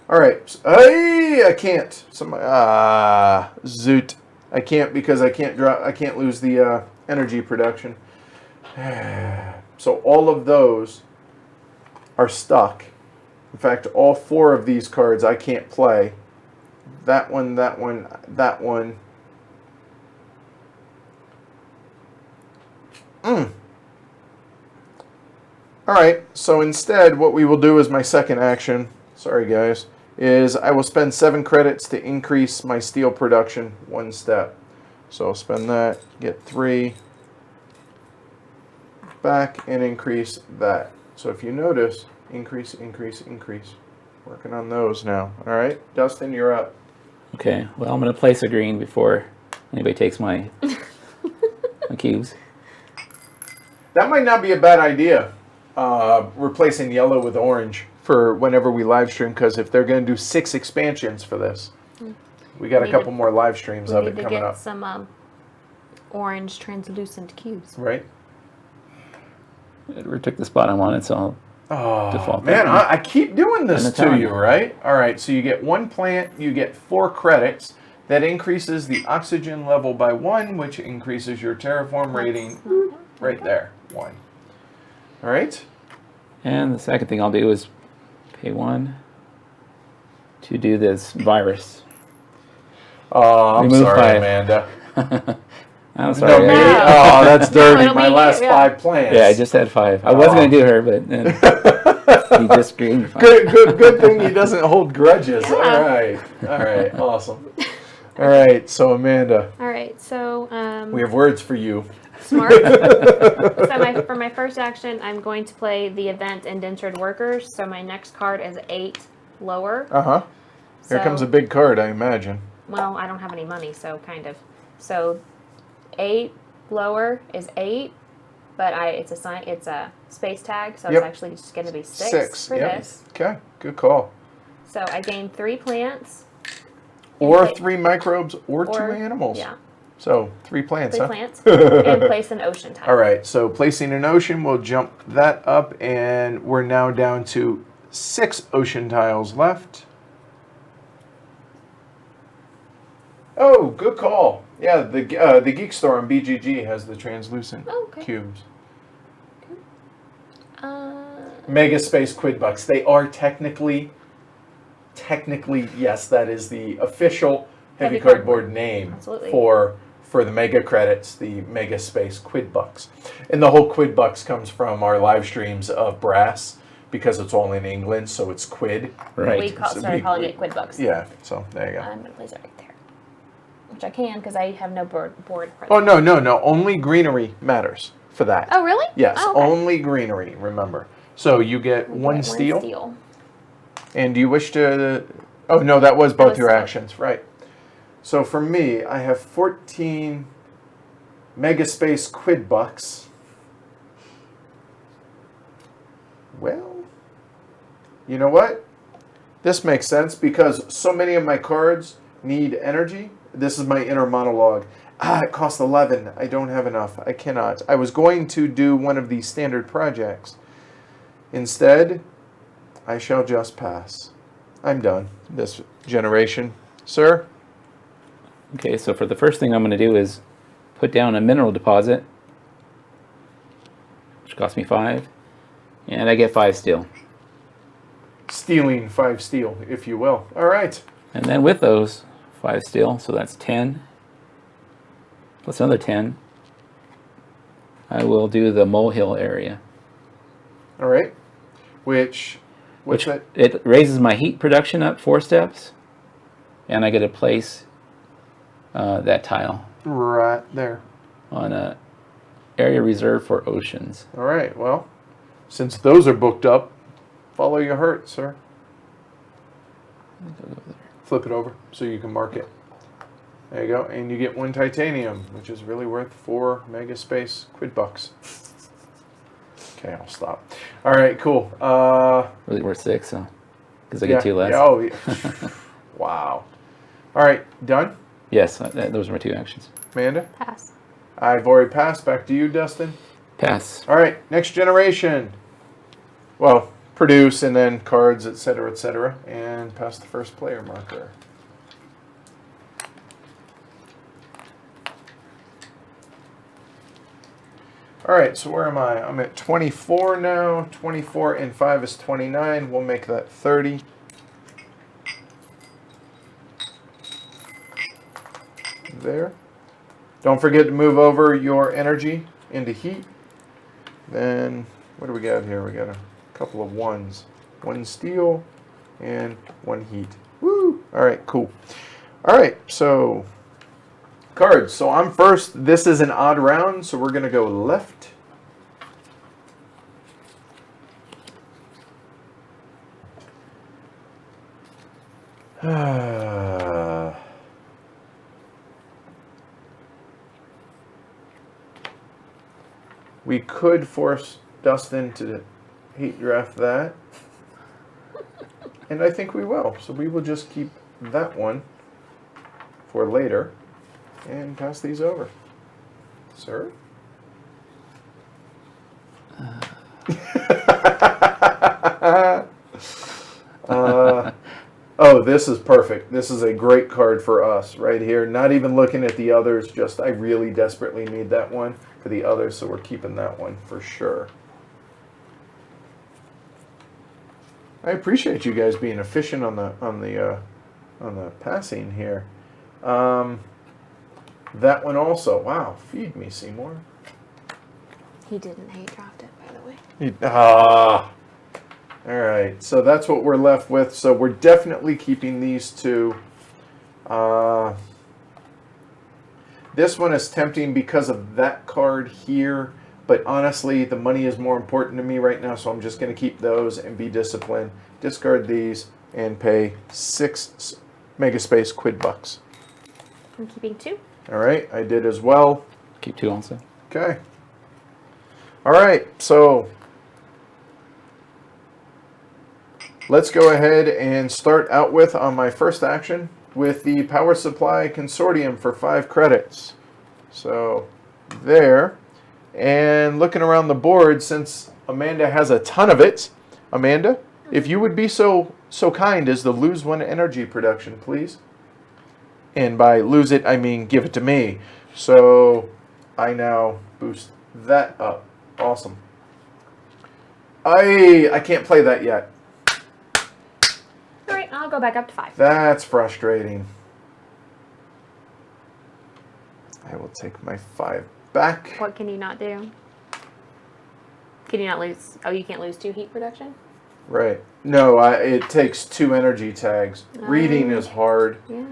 All right. Hey, I can't. Zoot. I can't because I can't lose the energy production. So all of those are stuck. In fact, all 4 of these cards I can't play. That one, that one, that one. All right, so instead what we will do as my second action, sorry guys, is I will spend 7 credits to increase my steel production 1 step. So I'll spend that, get 3 back, and increase that. So if you notice, increase. Working on those now. All right, Dustin, you're up. Okay, well, I'm going to place a green before anybody takes my, my cubes. That might not be a bad idea, replacing yellow with orange for whenever we live stream, because if they're going to do 6 expansions for this, we got a couple more live streams of it coming up. We need to get some orange translucent cubes. Right? Edward took the spot I'm on it, so I'll default. Man, I keep doing this to you, right? All right, so you get 1 plant, you get 4 credits. That increases the oxygen level by 1, which increases your terraform rating right there, 1. All right? And the second thing I'll do is pay 1 to do this virus. Oh, I'm Remove sorry, 5. Amanda. I'm sorry. No, me? No. Oh, that's dirty. No, My last 5 plants. Yeah, I just had 5. I was going to do her, but then he just screamed me 5. Good thing he doesn't hold grudges. Yeah. All right, awesome. All right, so Amanda, All right, so we have words for you. smart. So for my first action, I'm going to play the event Indentured Workers. So my next card is 8 lower. Uh-huh. Here comes a big card, I imagine. Well, I don't have any money, so kind of. So 8 lower is 8, but it's a space tag, so Yep. it's actually just going to be 6 for this. Okay, good call. So I gain 3 plants. Or 3 microbes or 2 animals. Yeah, So 3 plants, 3 huh? plants, and place an ocean tile. All right, so placing an ocean, we'll jump that up, and we're now down to 6 ocean tiles left. Oh, good call. Yeah, the Geek Store on BGG has the translucent Oh, okay. cubes. Uh, Mega Space Quid Bucks. They are technically, yes, that is the official heavy Heavy cardboard name Absolutely. for the mega credits, the Mega Space Quid Bucks. And the whole Quid Bucks comes from our live streams of Brass because it's all in England, so it's Quid. Right. we started calling it Quid Bucks. Yeah, so there you go. I'm going to place it right there. Which I can because I have no board for Oh, that. no. Only greenery matters for that. Oh, really? Yes, Oh, okay. only greenery, remember. So you get We one get steel. And do you wish to... Oh, no, that was both was your steel. actions, right. So for me, I have 14 Mega Space Quid Bucks. Well, you know what? This makes sense because so many of my cards need energy. This is my inner monologue. It costs 11. I don't have enough. I cannot. I was going to do one of these standard projects. Instead, I shall just pass. I'm done this generation. Sir? Okay, so for the first thing I'm going to do is put down a mineral deposit, which costs me 5, and I get 5 steel. Stealing 5 steel, if you will. All right. And then with those 5 steel, so that's 10, plus another 10, I will do the molehill area. All right. What's that? It raises my heat production up 4 steps, and I get to place that tile Right there. on a area reserved for oceans. All right. Well, since those are booked up, follow your heart, sir. Flip it over so you can mark it. There you go. And you get 1 titanium, which is really worth 4 Mega Space Quid Bucks. Okay, I'll stop. All right, cool. Really worth 6, so because I get 2 less. Yeah, oh, yeah. Wow. All right, done? Yes, those are my 2 actions. Amanda? Pass. I've already passed. Back to you, Dustin. Pass. All right, next generation. Well, produce and then cards, etc., and pass the first player marker. All right, so where am I? I'm at 24 now. 24 and 5 is 29. We'll make that 30. There. Don't forget to move over your energy into heat. Then, what do we got here? We got a couple of 1s. 1 steel and 1 heat. Woo! All right, cool. All right, so cards. So I'm first. This is an odd round, so we're going to go left. We could force Dustin to heat draft that. And I think we will. So we will just keep that one for later and pass these over. Sir? Oh, this is perfect. This is a great card for us right here. Not even looking at the others, just I really desperately need that one for the others, so we're keeping that one for sure. I appreciate you guys being efficient on the passing here. That one also. Wow, feed me, Seymour. He didn't hate draft it, by the way. All right, so that's what we're left with. So we're definitely keeping these 2. This one is tempting because of that card here, but honestly, the money is more important to me right now, so I'm just going to keep those and be disciplined. Discard these and pay 6 Mega Space Quid Bucks. I'm keeping 2. All right, I did as well. Keep 2 also. Okay. All right, so let's go ahead and start out with on my first action with the Power Supply Consortium for 5 credits. So there. And looking around the board, since Amanda has a ton of it, Amanda, if you would be so kind as to lose 1 energy production, please. And by lose it, I mean give it to me. So I now boost that up. Awesome. I can't play that yet. All right, I'll go back up to 5. That's frustrating. I will take my 5 back. What can you not do? Can you not lose? Oh, you can't lose 2 heat production? Right. No, it takes 2 energy tags. Reading is hard. Yeah.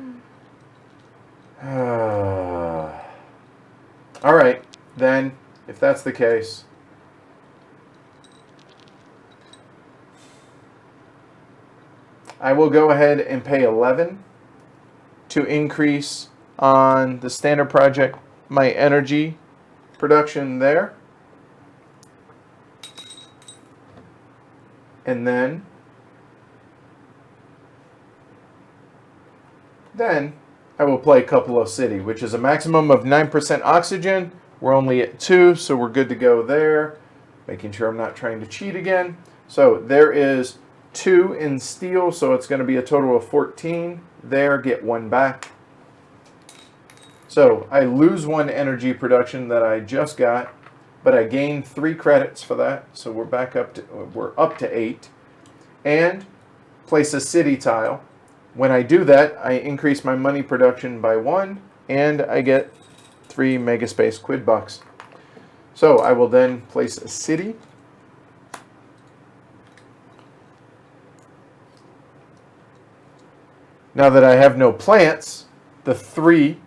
All right, then, if that's the case. I will go ahead and pay 11 to increase on the standard project my energy production there. And then I will play Cupola City, which is a maximum of 9% oxygen. We're only at 2, so we're good to go there. Making sure I'm not trying to cheat again. So there is 2 in steel, so it's going to be a total of 14. There, get 1 back. So I lose 1 energy production that I just got, but I gained 3 credits for that. So we're up to 8. And place a city tile. When I do that, I increase my money production by 1, and I get 3 megaspace quid bucks. So I will then place a city. Now that I have no plants, the 3,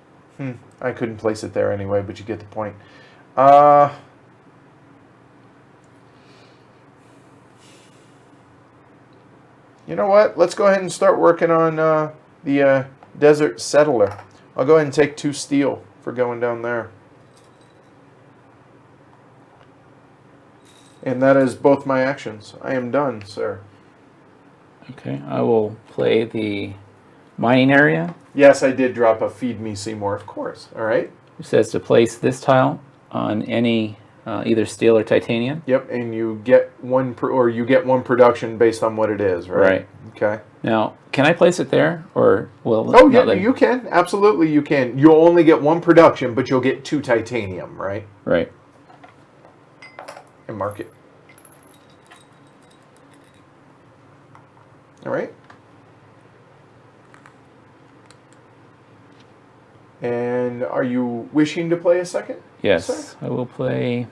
I couldn't place it there anyway, but you get the point. You know what? Let's go ahead and start working on the Desert Settler. I'll go ahead and take 2 steel for going down there. And that is both my actions. I am done, sir. Okay, I will play the mining area. Yes, I did drop a Feed Me Seymour, of course. All right. It says to place this tile on any either steel or titanium. Yep, and you get one production based on what it is, right? Right. Okay. Now, can I place it there, or will? Oh yeah, you can. Absolutely, you can. You'll only get 1 production, but you'll get 2 titanium, right? Right. And mark it. All right. And are you wishing to play a second? Yes, sir? I will play.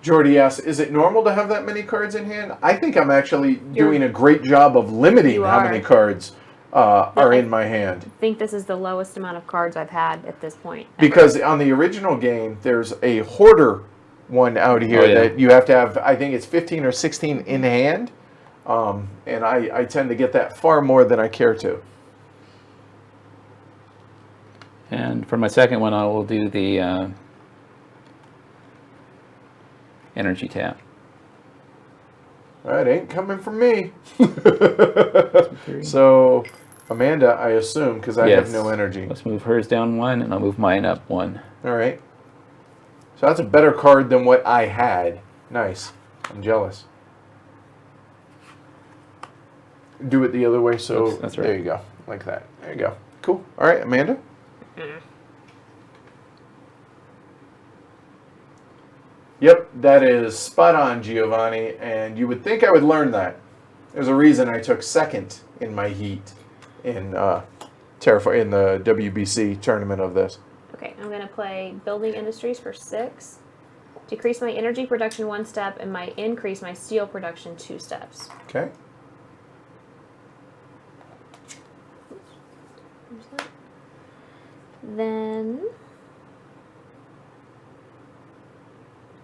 Jordy asks, is it normal to have that many cards in hand? I think I'm actually doing a great job of limiting how many cards are in my hand. I think this is the lowest amount of cards I've had at this point. Because on the original game, there's a hoarder one out here that you have to have, I think it's 15 or 16 in hand. And I tend to get that far more than I care to. And for my second one, I will do the energy tap. That ain't coming from me. So, Amanda, I assume, because I have no energy. Let's move hers down 1, and I'll move mine up 1. All right. So that's a better card than what I had. Nice. I'm jealous. Do it the other way, so that's right. There you go. Like that. There you go. Cool. All right, Amanda. Yep, that is spot on, Giovanni, and you would think I would learn that. There's a reason I took second in my heat in the WBC tournament of this. Okay, I'm going to play Building Industries for 6. Decrease my energy production 1 step and increase my steel production 2 steps. Okay. Then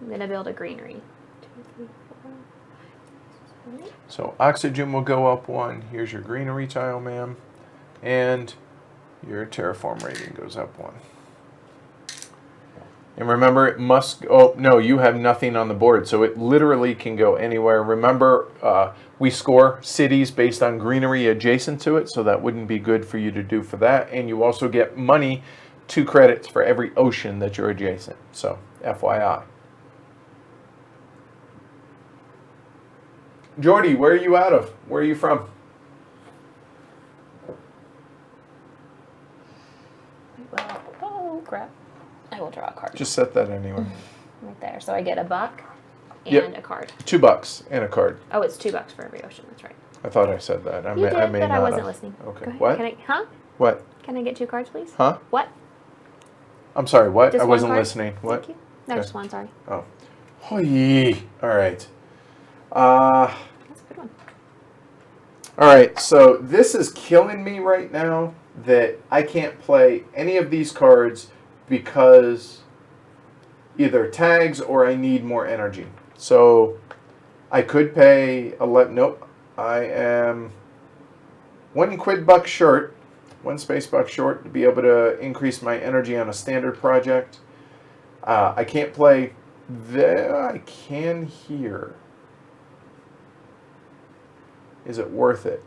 I'm going to build a greenery. 2, 3, 4, 5, 6, 7, 8. So oxygen will go up 1. Here's your greenery tile, ma'am. And your terraform rating goes up 1. And remember, it must... Oh, no, you have nothing on the board, so it literally can go anywhere. Remember, we score cities based on greenery adjacent to it, so that wouldn't be good for you to do for that. And you also get money, 2 credits for every ocean that you're adjacent. So, FYI. Jordy, where are you out of? Where are you from? scrap. I will draw a card. Just set that anywhere. Right there. So I get a buck and Yep. a card. $2 and a card. Oh, it's $2 for every ocean. That's right. I thought I said that. You did, I may but not I wasn't have. listening. Okay. Go ahead. What? Can I, huh? What? Can I get 2 cards, please? Huh? What? I'm sorry. What? Just I one wasn't card? listening. What? Thank you. No, Okay. just one, sorry. Oh. Hoi. All right. That's a good one. All right. So this is killing me right now that I can't play any of these cards because either tags or I need more energy. So I could pay 11. Nope. I am $1 short, 1 space buck short to be able to increase my energy on a standard project. I can't play there. I can here. Is it worth it?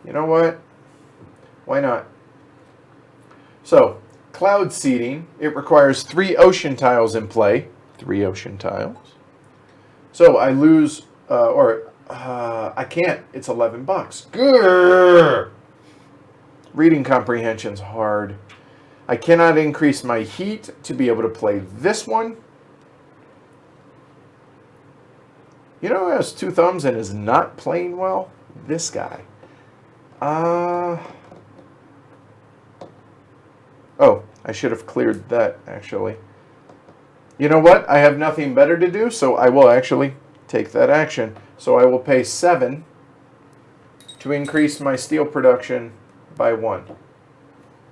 You know what? Why not? So, cloud seeding. It requires 3 ocean tiles in play. 3 ocean tiles. So I lose, I can't. It's $11. Grrr. Reading comprehension's hard. I cannot increase my heat to be able to play this one. You know who has 2 thumbs and is not playing well? This guy. Oh, I should have cleared that, actually. You know what? I have nothing better to do, so I will actually take that action. So I will pay 7 to increase my steel production by 1.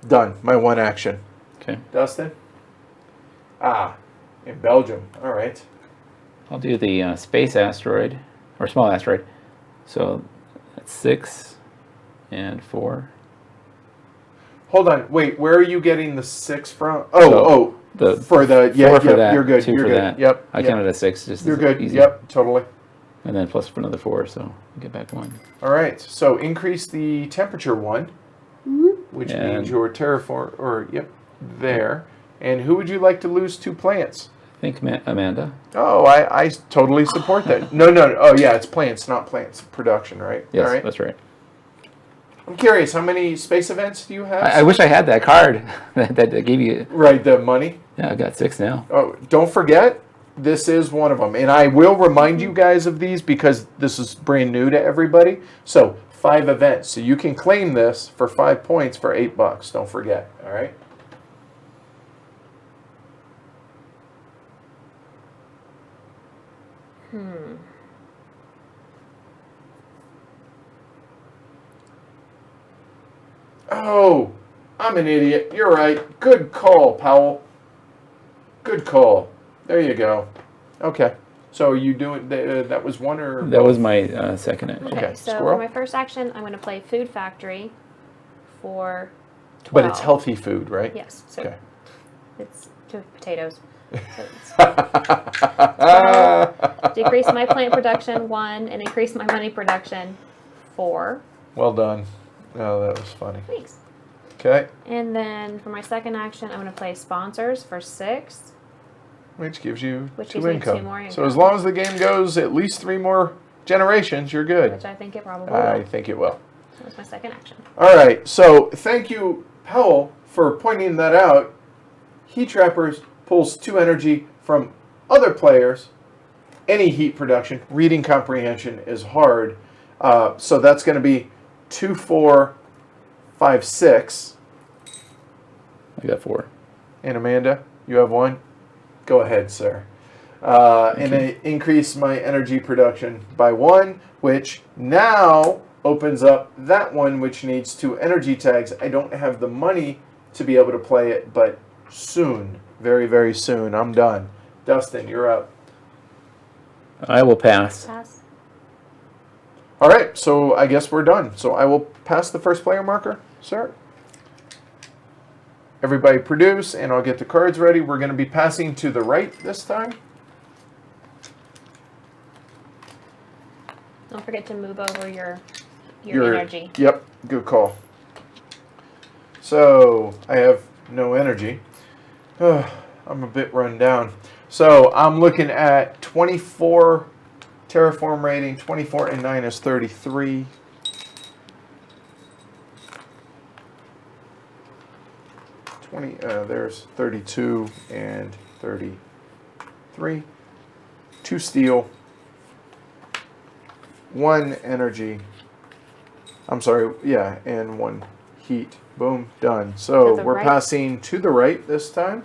Done. My 1 action. Okay. Dustin? In Belgium. All right. I'll do the space asteroid, or small asteroid. So that's 6 and 4. Hold on. Wait, where are you getting the 6 from? So For the... Yeah, 4 for yep, that, you're good. 2 You're for good. that. Yep. I yep. counted a 6. Just You're good. Easy. Yep, totally. And then plus for another 4, so you get back 1. All right. So increase the temperature 1, which And- means your terraform... Or, yep, there. And who would you like to lose 2 plants? I think Amanda. Oh, I totally support that. No. Oh, yeah, it's plants, not plants. Production, right? Yes, All right. that's right. I'm curious, how many space events do you have? I wish I had that card that gave you. Right, the money. Yeah, I got 6 now. Oh, don't forget, this is one of them. And I will remind you guys of these because this is brand new to everybody. So, 5 events. So you can claim this for 5 points for $8. Don't forget, all right? Oh, I'm an idiot. You're right. Good call, Powell. Good call. There you go. Okay. So are you doing, that was 1 or? That was my second action. Okay, So squirrel. for my first action, I'm going to play Food Factory for 12. But it's healthy food, right? Yes. So Okay. it's 2 potatoes. So it's 12. Decrease my plant production 1 and increase my money production 4. Well done. Oh, that was funny. Thanks. Okay. And then for my second action, I'm going to play Sponsors for 6. Which gives you Which 2 gives me income. 2 more So as income. long as the game goes at least 3 more generations, you're good. Which I think it probably I will. think it will. That was my second action. All right. So thank you, Powell, for pointing that out. Heat Trappers pulls 2 energy from other players. Any heat production, reading comprehension is hard. So that's going to be 2, 4, 5, 6. I got 4. And Amanda, you have 1. Go ahead, sir. And I increase my energy production by 1, which now opens up that one which needs 2 energy tags. I don't have the money to be able to play it, but soon, very, very soon, I'm done. Dustin, you're up. I will pass. Pass. All right, so I guess we're done. So I will pass the first player marker, sir. Everybody produce, and I'll get the cards ready. We're going to be passing to the right this time. Don't forget to move over your energy. Yep, good call. So I have no energy. I'm a bit run down. So I'm looking at 24 terraform rating. 24 and 9 is 33. 20, there's 32 and 33. 2 steel, 1 energy. I'm sorry, yeah, and 1 heat. Boom, done. So To the we're right? passing to the right this time.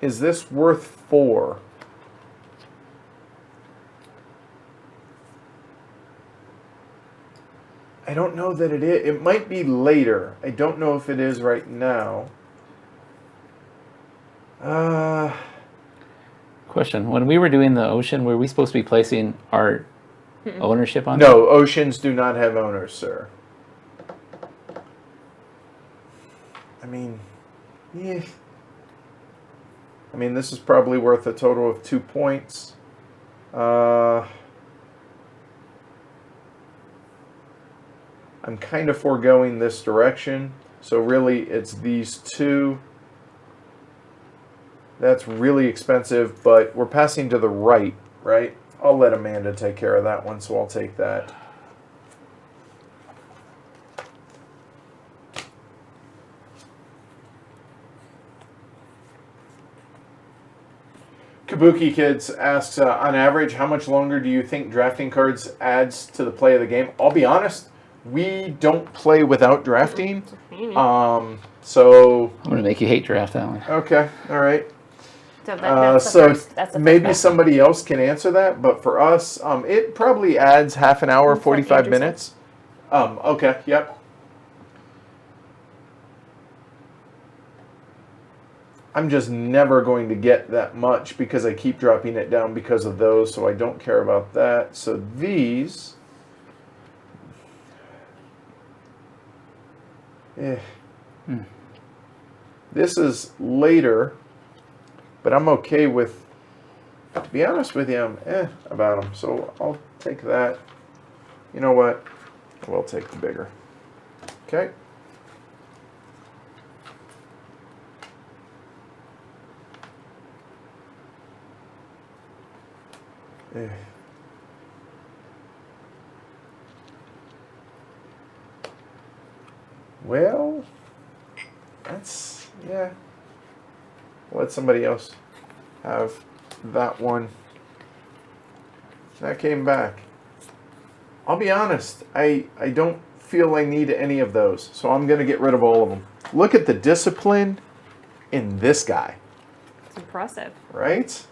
Is this worth 4? I don't know that it is. It might be later. I don't know if it is right now. Question: when we were doing the ocean, were we supposed to be placing our ownership on it? No, oceans do not have owners, sir. I mean, yeah. I mean, this is probably worth a total of 2 points. I'm kind of foregoing this direction. So really, it's these 2. That's really expensive, but we're passing to the right, right? I'll let Amanda take care of that one, so I'll take that. Kabuki Kids asks, on average, how much longer do you think drafting cards adds to the play of the game? I'll be honest, we don't play without drafting. So I'm gonna make you hate draft that one. okay, all right. So that's the first. That's the maybe first somebody else can answer that, but for us, it probably adds half an hour, Looks like 45 Andrew said. minutes. Okay, yep. I'm just never going to get that much because I keep dropping it down because of those, so I don't care about that. So these... This is later, but I'm okay with... To be honest with you, I'm about them. So I'll take that. You know what? We'll take the bigger. Okay. Well, that's, yeah. Let somebody else have that one. That came back. I'll be honest, I don't feel I need any of those, so I'm going to get rid of all of them. Look at the discipline in this guy, It's impressive. right?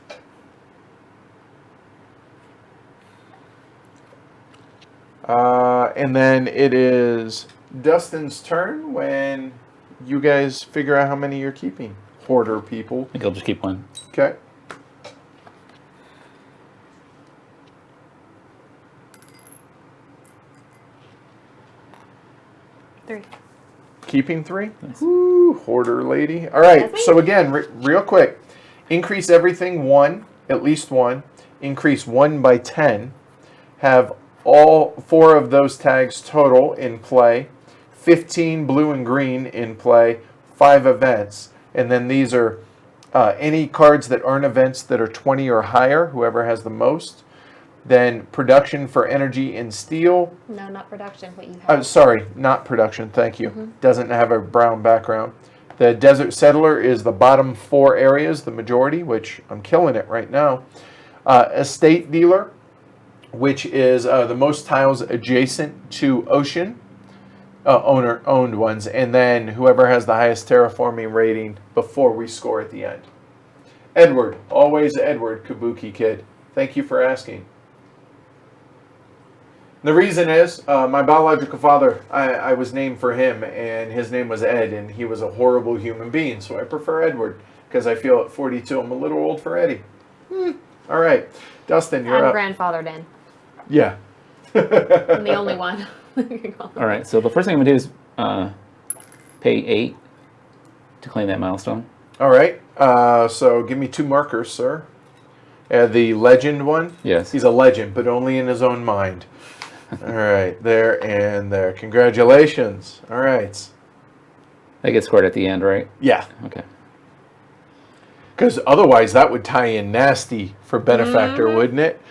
And then it is Dustin's turn when you guys figure out how many you're keeping. Hoarder people. I think I'll just keep one. Okay. Three. Keeping 3? Nice. Ooh, hoarder lady. All right, That's me. so again, real quick. Increase everything 1, at least 1. Increase 1 by 10. Have all 4 of those tags total in play. 15 blue and green in play. 5 events. And then these are any cards that earn events that are 20 or higher, whoever has the most. Then production for energy and steel. No, not production. What you have. Sorry, not production, thank you. Doesn't have a brown background. The Desert Settler is the bottom 4 areas, the majority, which I'm killing it right now. Estate Dealer, which is the most tiles adjacent to ocean, owner-owned ones. And then whoever has the highest terraforming rating before we score at the end. Edward, always Edward, Kabuki Kid. Thank you for asking. The reason is, my biological father, I was named for him, and his name was Ed, and he was a horrible human being, so I prefer Edward, because I feel at 42 I'm a little old for Eddie. All right. Dustin, you're I'm up. grandfathered in. Yeah. I'm the only one. All right, so the first thing I'm gonna do is pay 8 to claim that milestone. All right. So give me 2 markers, sir. The legend one? Yes. He's a legend, but only in his own mind. All right. There and there. Congratulations. All right. That gets scored at the end, right? Yeah. Okay. Because otherwise that would tie in nasty for Benefactor, wouldn't it?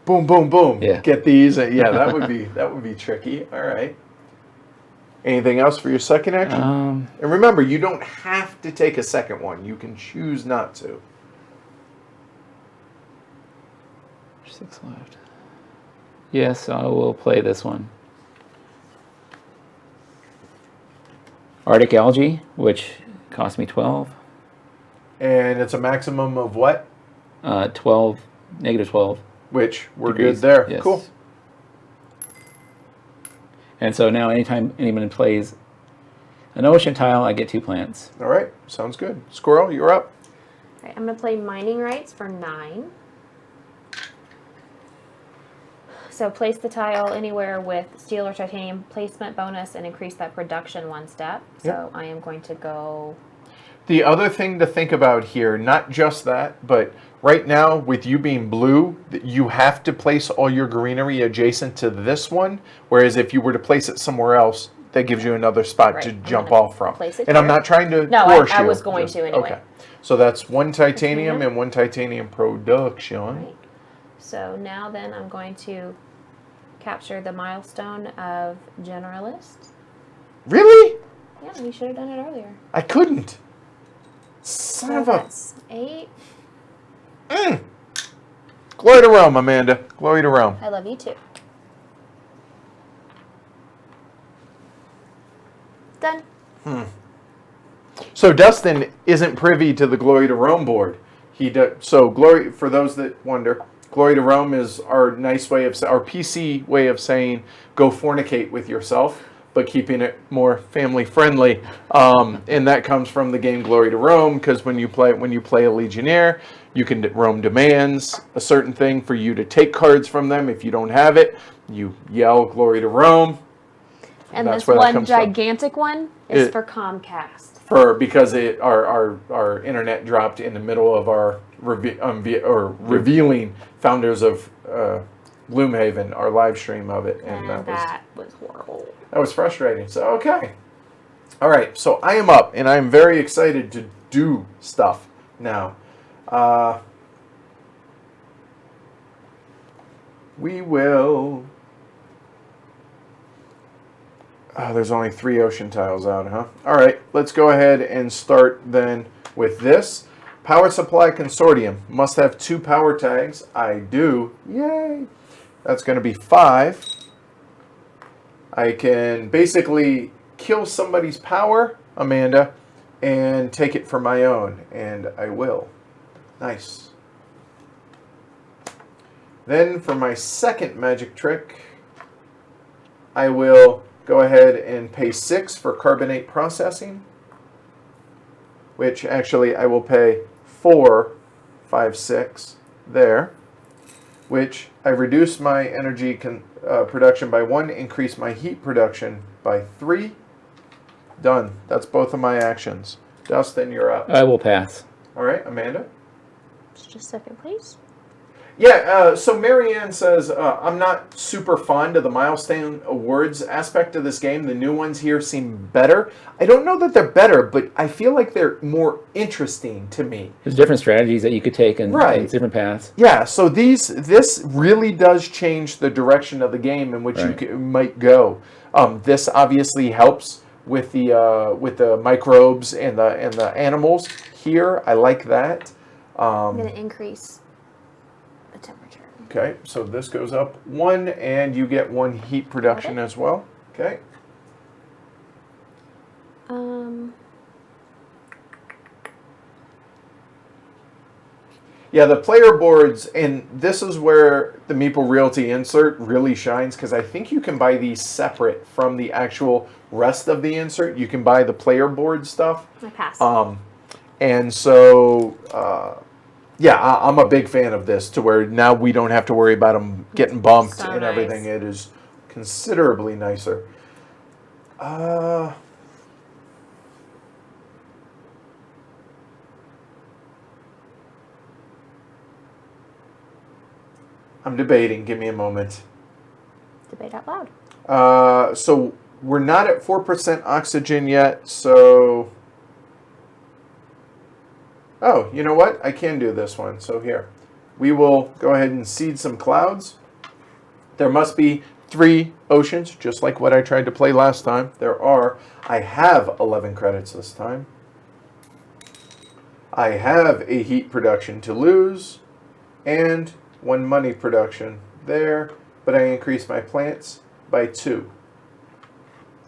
boom, boom, boom. Yeah. Get these. Yeah, that would be tricky. All right. Anything else for your second action? And remember, you don't have to take a second one. You can choose not to. 6 left. Yes, I will play this one. Arctic algae, which cost me 12. And it's a maximum of what? 12, negative 12. Which we're degrees. good there. Yes. Cool. And so now anytime anyone plays an ocean tile, I get 2 plants. All right. Sounds good. Squirrel, you're up. All right, I'm going to play mining rights for 9. So place the tile anywhere with steel or titanium placement bonus and increase that production 1 step. So I am going to go... The other thing to think about here, not just that, but right now with you being blue, you have to place all your greenery adjacent to this one, whereas if you were to place it somewhere else, that gives you another spot Right. to I'm jump gonna off from. place it And I'm here. not trying to No, force you. I was going to anyway. Okay. So that's 1 titanium Titanium. and 1 titanium production. Right. So now then I'm going to capture the milestone of Generalist. Really? Yeah, you should have done it earlier. I couldn't. Son So of a... that's 8. Glory to Rome, Amanda. Glory to Rome. I love you too. Done. So Dustin isn't privy to the Glory to Rome board. So Glory, for those that wonder, Glory to Rome is our nice way of, our PC way of saying go fornicate with yourself, but keeping it more family friendly. And that comes from the game Glory to Rome, because when you play a Legionnaire, Rome demands a certain thing for you to take cards from them. If you don't have it, you yell Glory to Rome. And That's this where that one comes from. gigantic one is It- for Comcast. Because our internet dropped in the middle of our revealing founders of Gloomhaven, our live stream of it, and that was horrible. that was frustrating. So okay, all right. So I am up, and I am very excited to do stuff now. We will. There's only 3 ocean tiles out, huh? All right, let's go ahead and start then with this. Power Supply Consortium. Must have 2 power tags. I do. Yay. That's going to be 5. I can basically kill somebody's power, Amanda, and take it for my own. And I will. Nice. Then for my second magic trick, I will go ahead and pay 6 for carbonate processing, which actually I will pay 4, 5, 6 there, which I reduce my energy production by 1, increase my heat production by 3. Done. That's both of my actions. Dustin, you're up. I will pass. All right, Amanda? Just a second, please. Yeah, so Marianne says, I'm not super fond of the milestone awards aspect of this game. The new ones here seem better. I don't know that they're better, but I feel like they're more interesting to me. There's different strategies that you could take and different paths. Yeah, so this really does change the direction of the game in which you might go. This obviously helps with the microbes and the animals here. I like that. I'm going to increase the temperature. Okay, so this goes up 1, and you get 1 heat production as well. Okay. Yeah, the player boards, and this is where the Meeple Realty insert really shines, because I think you can buy these separate from the actual rest of the insert. You can buy the player board stuff. I pass. And so, yeah, I'm a big fan of this, to where now we don't have to worry about them getting bumped So and nice. everything. It is considerably nicer. I'm debating. Give me a moment. Debate out loud. So we're not at 4% oxygen yet, so... Oh, you know what? I can do this one. So here. we will go ahead and seed some clouds. There must be 3 oceans, just like what I tried to play last time. I have 11 credits this time. I have a heat production to lose and 1 money production there, but I increased my plants by 2.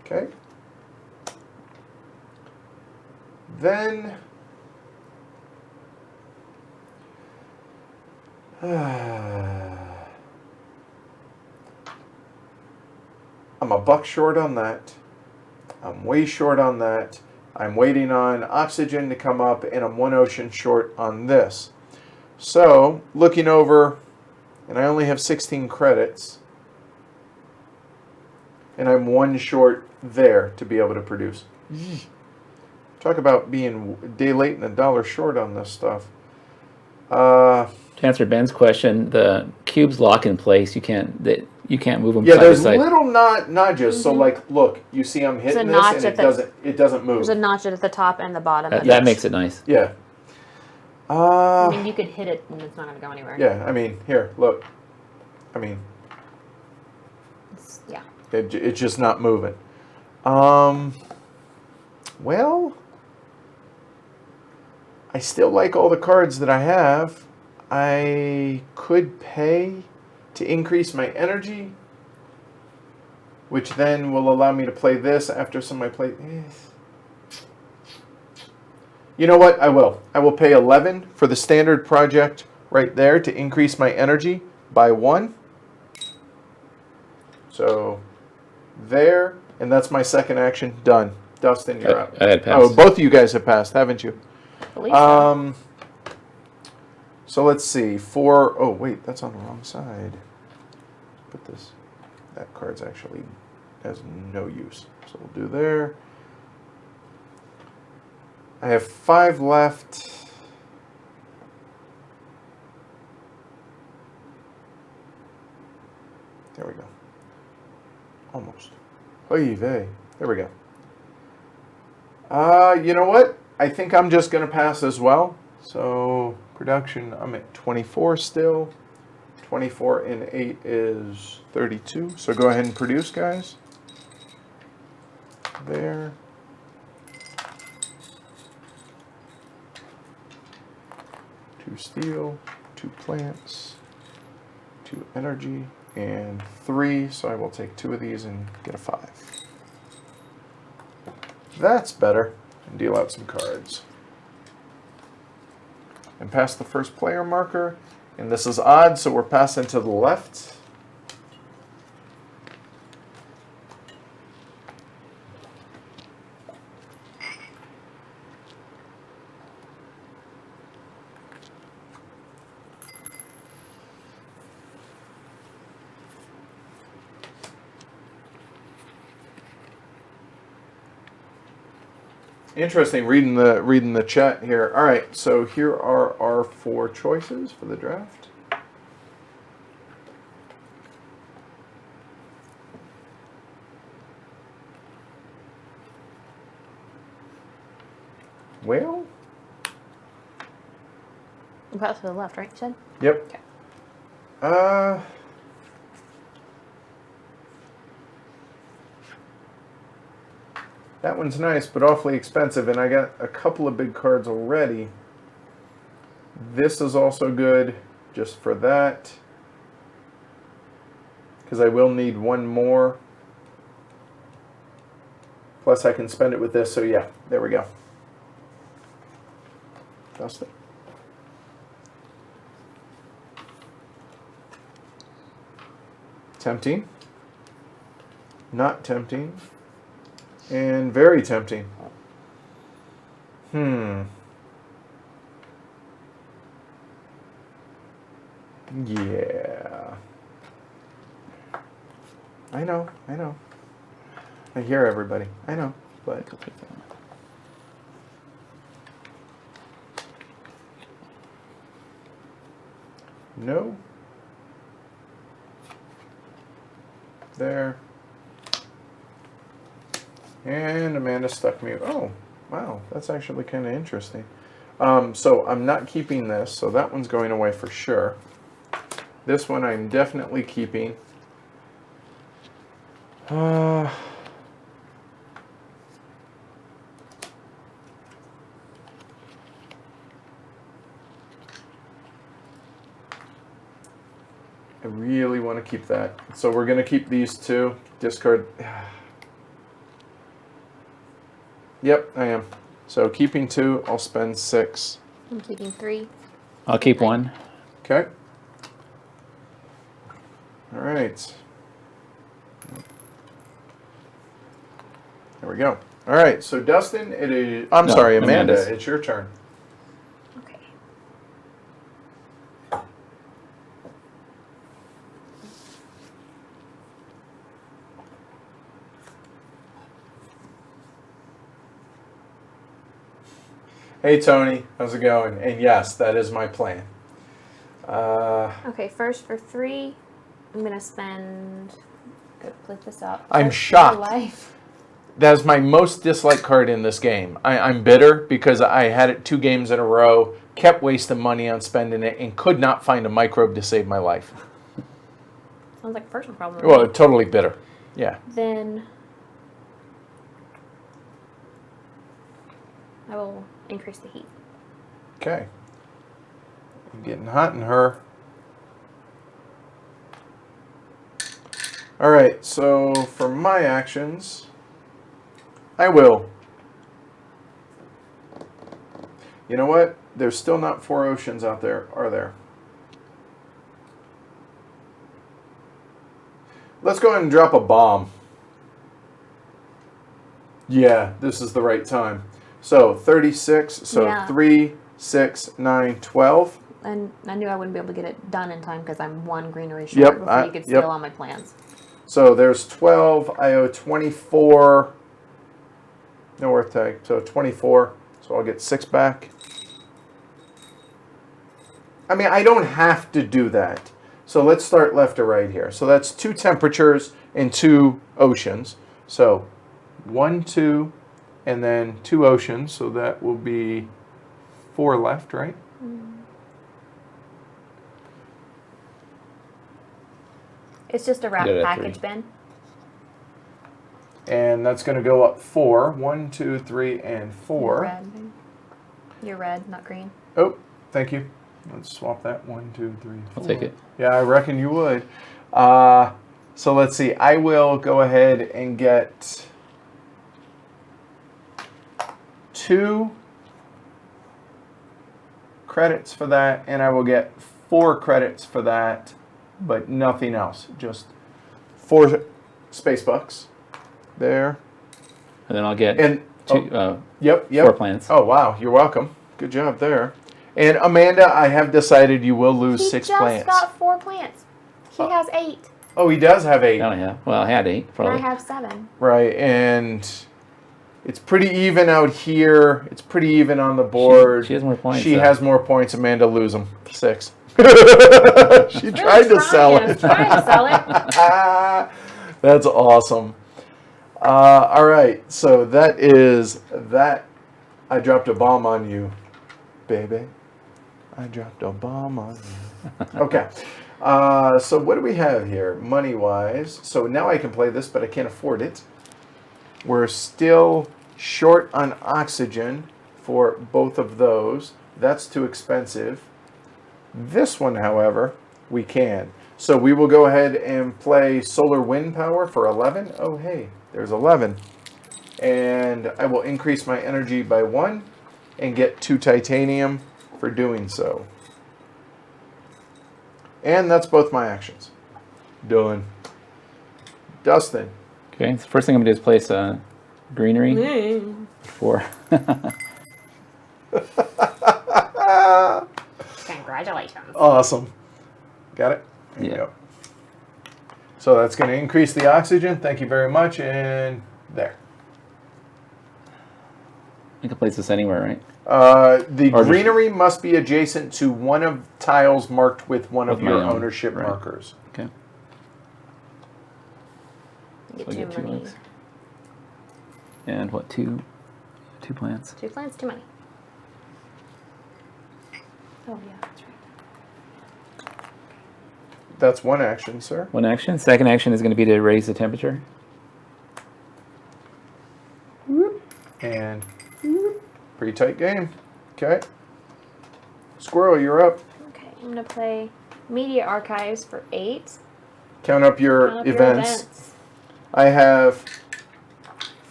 Okay. Then I'm a buck short on that. I'm way short on that. I'm waiting on oxygen to come up, and I'm 1 ocean short on this. So, looking over, and I only have 16 credits, and I'm 1 short there to be able to produce. Talk about being a day late and a dollar short on this stuff. To answer Ben's question, the cubes lock in place. You can't move them. Yeah, side to there's side. little nudges. So, like, look, you see, I'm hitting this, and it doesn't move. There's a notch at the top and the bottom. That makes it nice. Yeah. I mean, you could hit it, and it's not going to go anywhere. Yeah, I mean, here, look. I mean, yeah. It's just not moving. Well, I still like all the cards that I have. I could pay to increase my energy, which then will allow me to play this after some of my play. You know what? I will. I will pay 11 for the standard project right there to increase my energy by 1. So there, and that's my second action done. Dustin, you're up. I had passed. Oh, both of you guys have passed, haven't you? I believe so. So let's see. 4. Oh, wait, that's on the wrong side. Put this. That card's actually has no use. So we'll do there. I have 5 left. There we go. Almost. Oy vey. There we go. You know what? I think I'm just going to pass as well. So production, I'm at 24 still. 24 and 8 is 32. So go ahead and produce, guys. There. Two steel, 2 plants, 2 energy, and 3. So I will take 2 of these and get a 5. That's better. And deal out some cards. And pass the first player marker. And this is odd, so we're passing to the left. Interesting, reading the chat here. All right, so here are our 4 choices for the draft. Well, About to the left, right, you said? yep. Okay. That one's nice, but awfully expensive, and I got a couple of big cards already. This is also good just for that, because I will need 1 more. Plus I can spend it with this, so yeah, there we go. Dustin. Tempting. Not tempting. And very tempting. Yeah. I know. I hear everybody. I know, but no. There. And Amanda stuck me. Oh, wow. That's actually kind of interesting. So I'm not keeping this, so that one's going away for sure. This one I'm definitely keeping. I really want to keep that. So we're going to keep these two. Discard. Yep, I am. So keeping 2, I'll spend 6. I'm keeping 3. I'll keep 1. Okay. All right. There we go. All right, so Dustin, it is. I'm No, sorry, Amanda, Amanda's. it's your turn. Okay. Hey Tony, how's it going? And yes, that is my plan. Okay, first for 3, I'm gonna spend. Go flip this up. I'm That's shocked. my life. That is my most disliked card in this game. I'm bitter because I had it 2 games in a row, kept wasting money on spending it, and could not find a microbe to save my life. Sounds like a personal problem. to Well, me. totally bitter. Yeah. Then I will increase the heat. Okay. I'm getting hot in her. All right, so for my actions, I will. You know what? There's still not 4 oceans out there, are there? Let's go ahead and drop a bomb. Yeah, this is the right time. So 36, so Yeah. 3, 6, 9, 12. And I knew I wouldn't be able to get it done in time because I'm 1 greenery short Yep, before you could yep. steal all my plans. So there's 12. I owe 24. No worth tag. So 24. So I'll get 6 back. I mean, I don't have to do that. So let's start left to right here. So that's 2 temperatures and 2 oceans. So 1, 2, and then 2 oceans. So that will be 4 left, right? It's just a wrap You did it at package, 3. Ben. And that's going to go up 4. 1, 2, 3, and 4. Red. You're red, not green. Oh, thank you. Let's swap that. 1, 2, 3, 4. I'll take it. Yeah, I reckon you would. So let's see. I will go ahead and get 2 credits for that, and I will get 4 credits for that, but nothing else. Just 4 space bucks there. And then I'll get And 2, yep. 4 plants. Oh wow, you're welcome. Good job there. And Amanda, I have decided you will lose He 6 just plants. got 4 plants. He Oh. has 8. Oh, he does have 8. Oh, yeah. Well, I had 8, And probably. I have 7. Right, and it's pretty even out here. It's pretty even on the board. She has more points. She so. has more points. Amanda lose them. 6. She tried to sell I was it. trying to sell it. That's awesome. All right, so that is that. I dropped a bomb on you, baby. I dropped a bomb on you. Okay. So what do we have here, money-wise? So now I can play this, but I can't afford it. We're still short on oxygen for both of those. That's too expensive. This one, however, we can. So we will go ahead and play solar wind power for 11. Oh, hey, there's 11. And I will increase my energy by 1 and get 2 titanium for doing so. And that's both my actions. Done. Dustin. Okay, so first thing I'm going to do is place a greenery. 4. Congratulations. Awesome. Got it? There you Yeah. go. So that's going to increase the oxygen. Thank you very much. And there. I can place this anywhere, right? The Or just- greenery must be adjacent to one of tiles marked with one of With my your own, ownership right. markers. Okay. Get So I too get 2 many. ones. And what, 2 plants? 2 plants, too many. Oh, yeah, that's right. That's one action, sir. One action. Second action is going to be to raise the temperature. And pretty tight game. Okay. Squirrel, you're up. Okay, I'm going to play Media Archives for 8. Count up your Count up your events. I have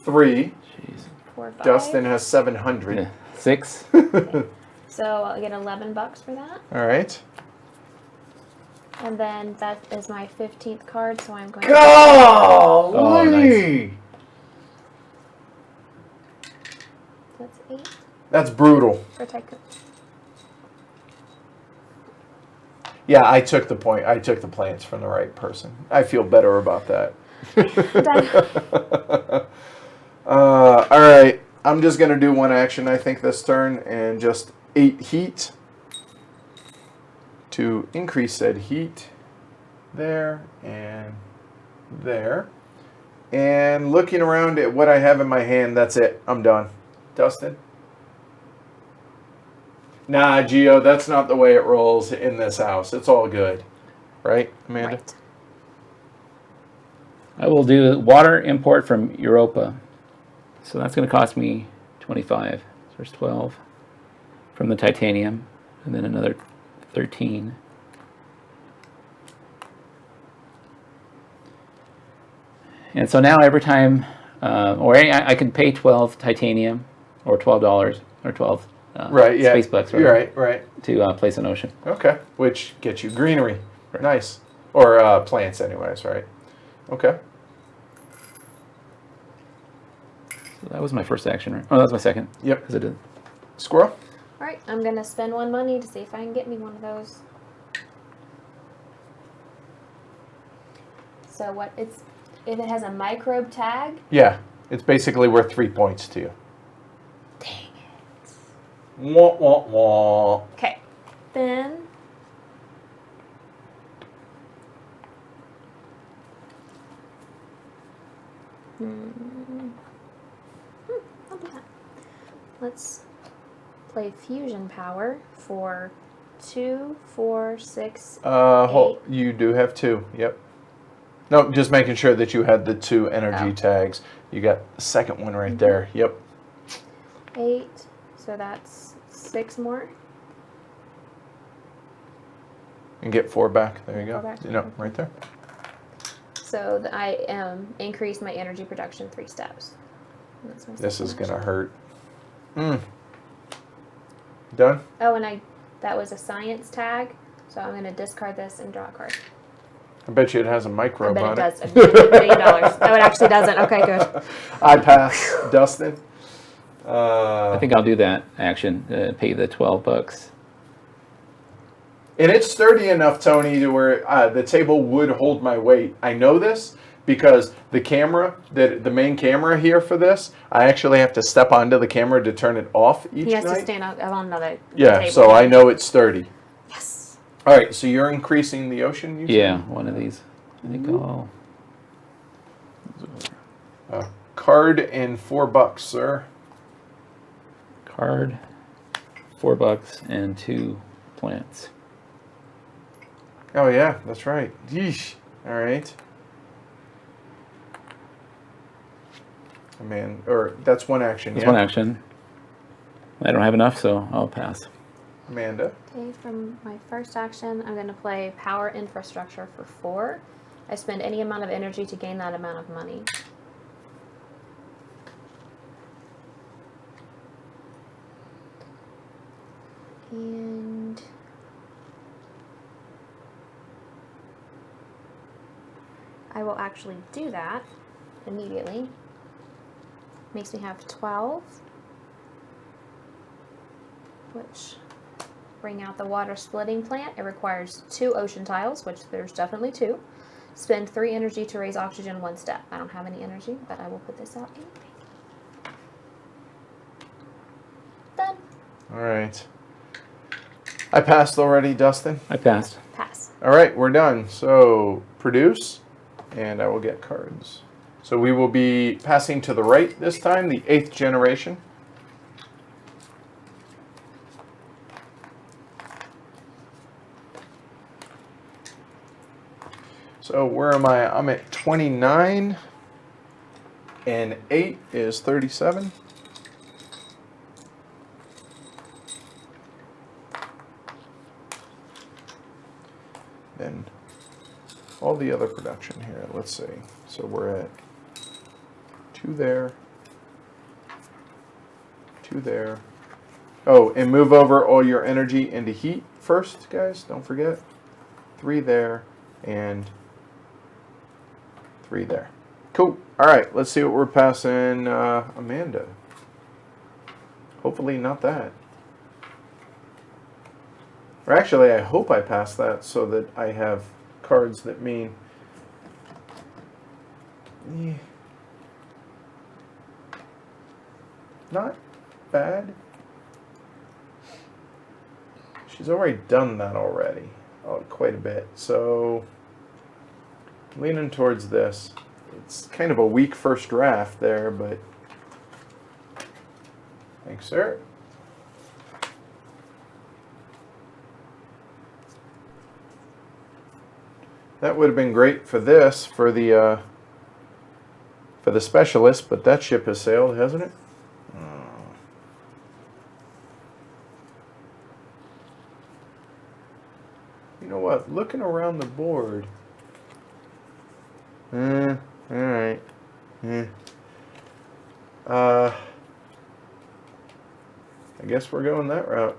3. Jeez. 4, 5. Dustin has 700. Yeah. 6. So I'll get $11 for that. All right. And then that is my 15th card, so I'm going Golly! Oh, nice. That's 8 That's brutal. for Tycoon. Yeah, I took the point. I took the plants from the right person. I feel better about that. Done. All right. I'm just going to do one action, I think, this turn, and just 8 heat to increase said heat there and there. And looking around at what I have in my hand, that's it. I'm done. Dustin? Nah, Gio, that's not the way it rolls in this house. It's all good. Right, Amanda? Right. I will do water import from Europa. So that's going to cost me 25. So there's 12 from the titanium, and then another 13. And so now every time, I can pay 12 titanium, or $12, or 12 Right, yeah. space bucks, You're right, right. to place an ocean. Okay, which gets you greenery. Right. Nice. Or plants anyways, right? Okay. So that was my first action, right? Oh, that was my second. Yep. Because I did. Squirrel? Alright, I'm going to spend 1 money to see if I can get me one of those. So what it's, if it has a microbe tag, Yeah. It's basically worth 3 points to you. dang it. Wah, wah, wah. Okay, then I'll do that. Let's play fusion power for 2, 4, 6. You do have 2. Yep. No, just making sure that you had the 2 energy Oh. tags. You got the second one right there. Yep. 8, so that's 6 more. And get 4 back. There you go. 4 back. You know, right there. So I increase my energy production 3 steps. And that's my This second is going to action. hurt. Done? Oh, and that was a science tag, so I'm going to discard this and draw a card. I bet you it has a I microbe bet on it does. $1 million. No, it actually doesn't. Okay, good. I pass. Dustin? I think I'll do that action. Pay the $12. And it's sturdy enough, Tony, to where the table would hold my weight. I know this because the camera, the main camera here for this, I actually have to step onto the camera to turn it off each He has night. to stand on another Yeah, table. so I know it's sturdy. Yes. All right, so you're increasing the ocean, you said? Yeah, one of these. I think I'll. Card and $4, sir. Card, $4, and 2 plants. Oh, yeah, that's right. Yeesh. All right. Man, or that's one action, That's yeah? one action. I don't have enough, so I'll pass. Amanda? Okay, from my first action, I'm going to play Power Infrastructure for 4. I spend any amount of energy to gain that amount of money. And I will actually do that immediately. Makes me have 12, which bring out the water splitting plant. It requires 2 ocean tiles, which there's definitely 2. Spend 3 energy to raise oxygen 1 step. I don't have any energy, but I will put this out anyway. Done. All right. I passed already, Dustin. I passed. Pass. All right, we're done. So produce, and I will get cards. So we will be passing to the right this time, the 8th generation. So where am I? I'm at 29, and 8 is 37. Then all the other production here, let's see. So we're at 2 there, 2 there. Oh, and move over all your energy into heat first, guys. Don't forget. 3 there, and 3 there. Cool. All right, let's see what we're passing Amanda. Hopefully not that. Or actually, I hope I pass that so that I have cards that mean... Not bad. She's already done that already. Oh, quite a bit. So, leaning towards this. It's kind of a weak first draft there, but... Thanks, sir. That would have been great for this, for the specialist, but that ship has sailed, hasn't it? You know what? Looking around the board. All right. I guess we're going that route.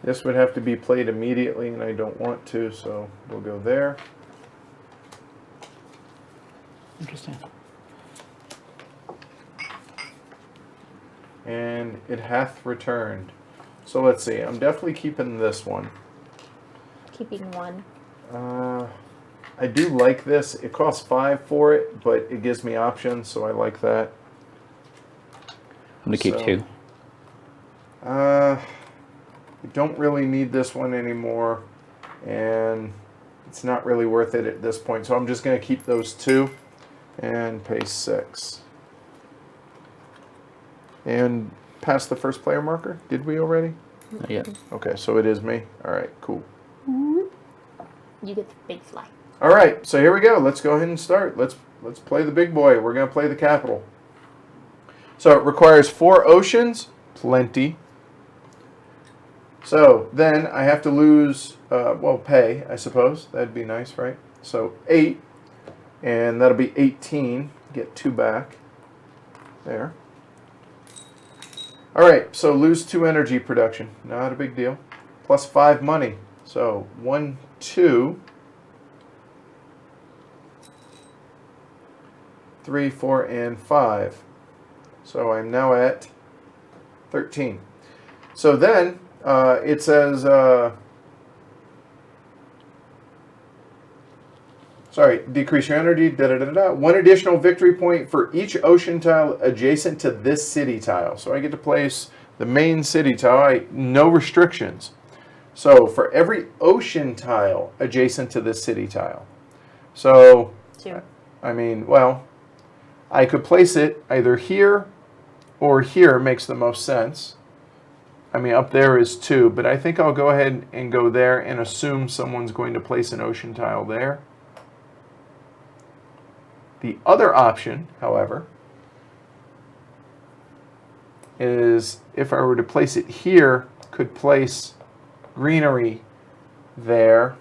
This would have to be played immediately, and I don't want to, so we'll go there. Interesting. And it hath returned. So let's see. I'm definitely keeping this one. Keeping 1. I do like this. It costs 5 for it, but it gives me options, so I like that. I'm going to keep 2. I don't really need this one anymore, and it's not really worth it at this point. So I'm just going to keep those 2 and pay 6. And pass the first player marker. Did we already? Not yet. Okay, so it is me. All right, cool. You get the big fly. All right, so here we go. Let's go ahead and start. Let's play the big boy. We're going to play the capital. So it requires 4 oceans. Plenty. So then I have to lose, pay, I suppose. That'd be nice, right? So 8, and that'll be 18. Get 2 back. There. All right, so lose 2 energy production. Not a big deal. Plus 5 money. So 1, 2, 3, 4, and 5. So I'm now at 13. So then... it says, decrease your energy, da-da-da-da. 1 additional victory point for each ocean tile adjacent to this city tile. So I get to place the main city tile, no restrictions. So for every ocean tile adjacent to this city tile. So, 2. I mean, well, I could place it either here or here, makes the most sense. I mean, up there is 2, but I think I'll go ahead and go there and assume someone's going to place an ocean tile there. The other option, however, is if I were to place it here, could place greenery there.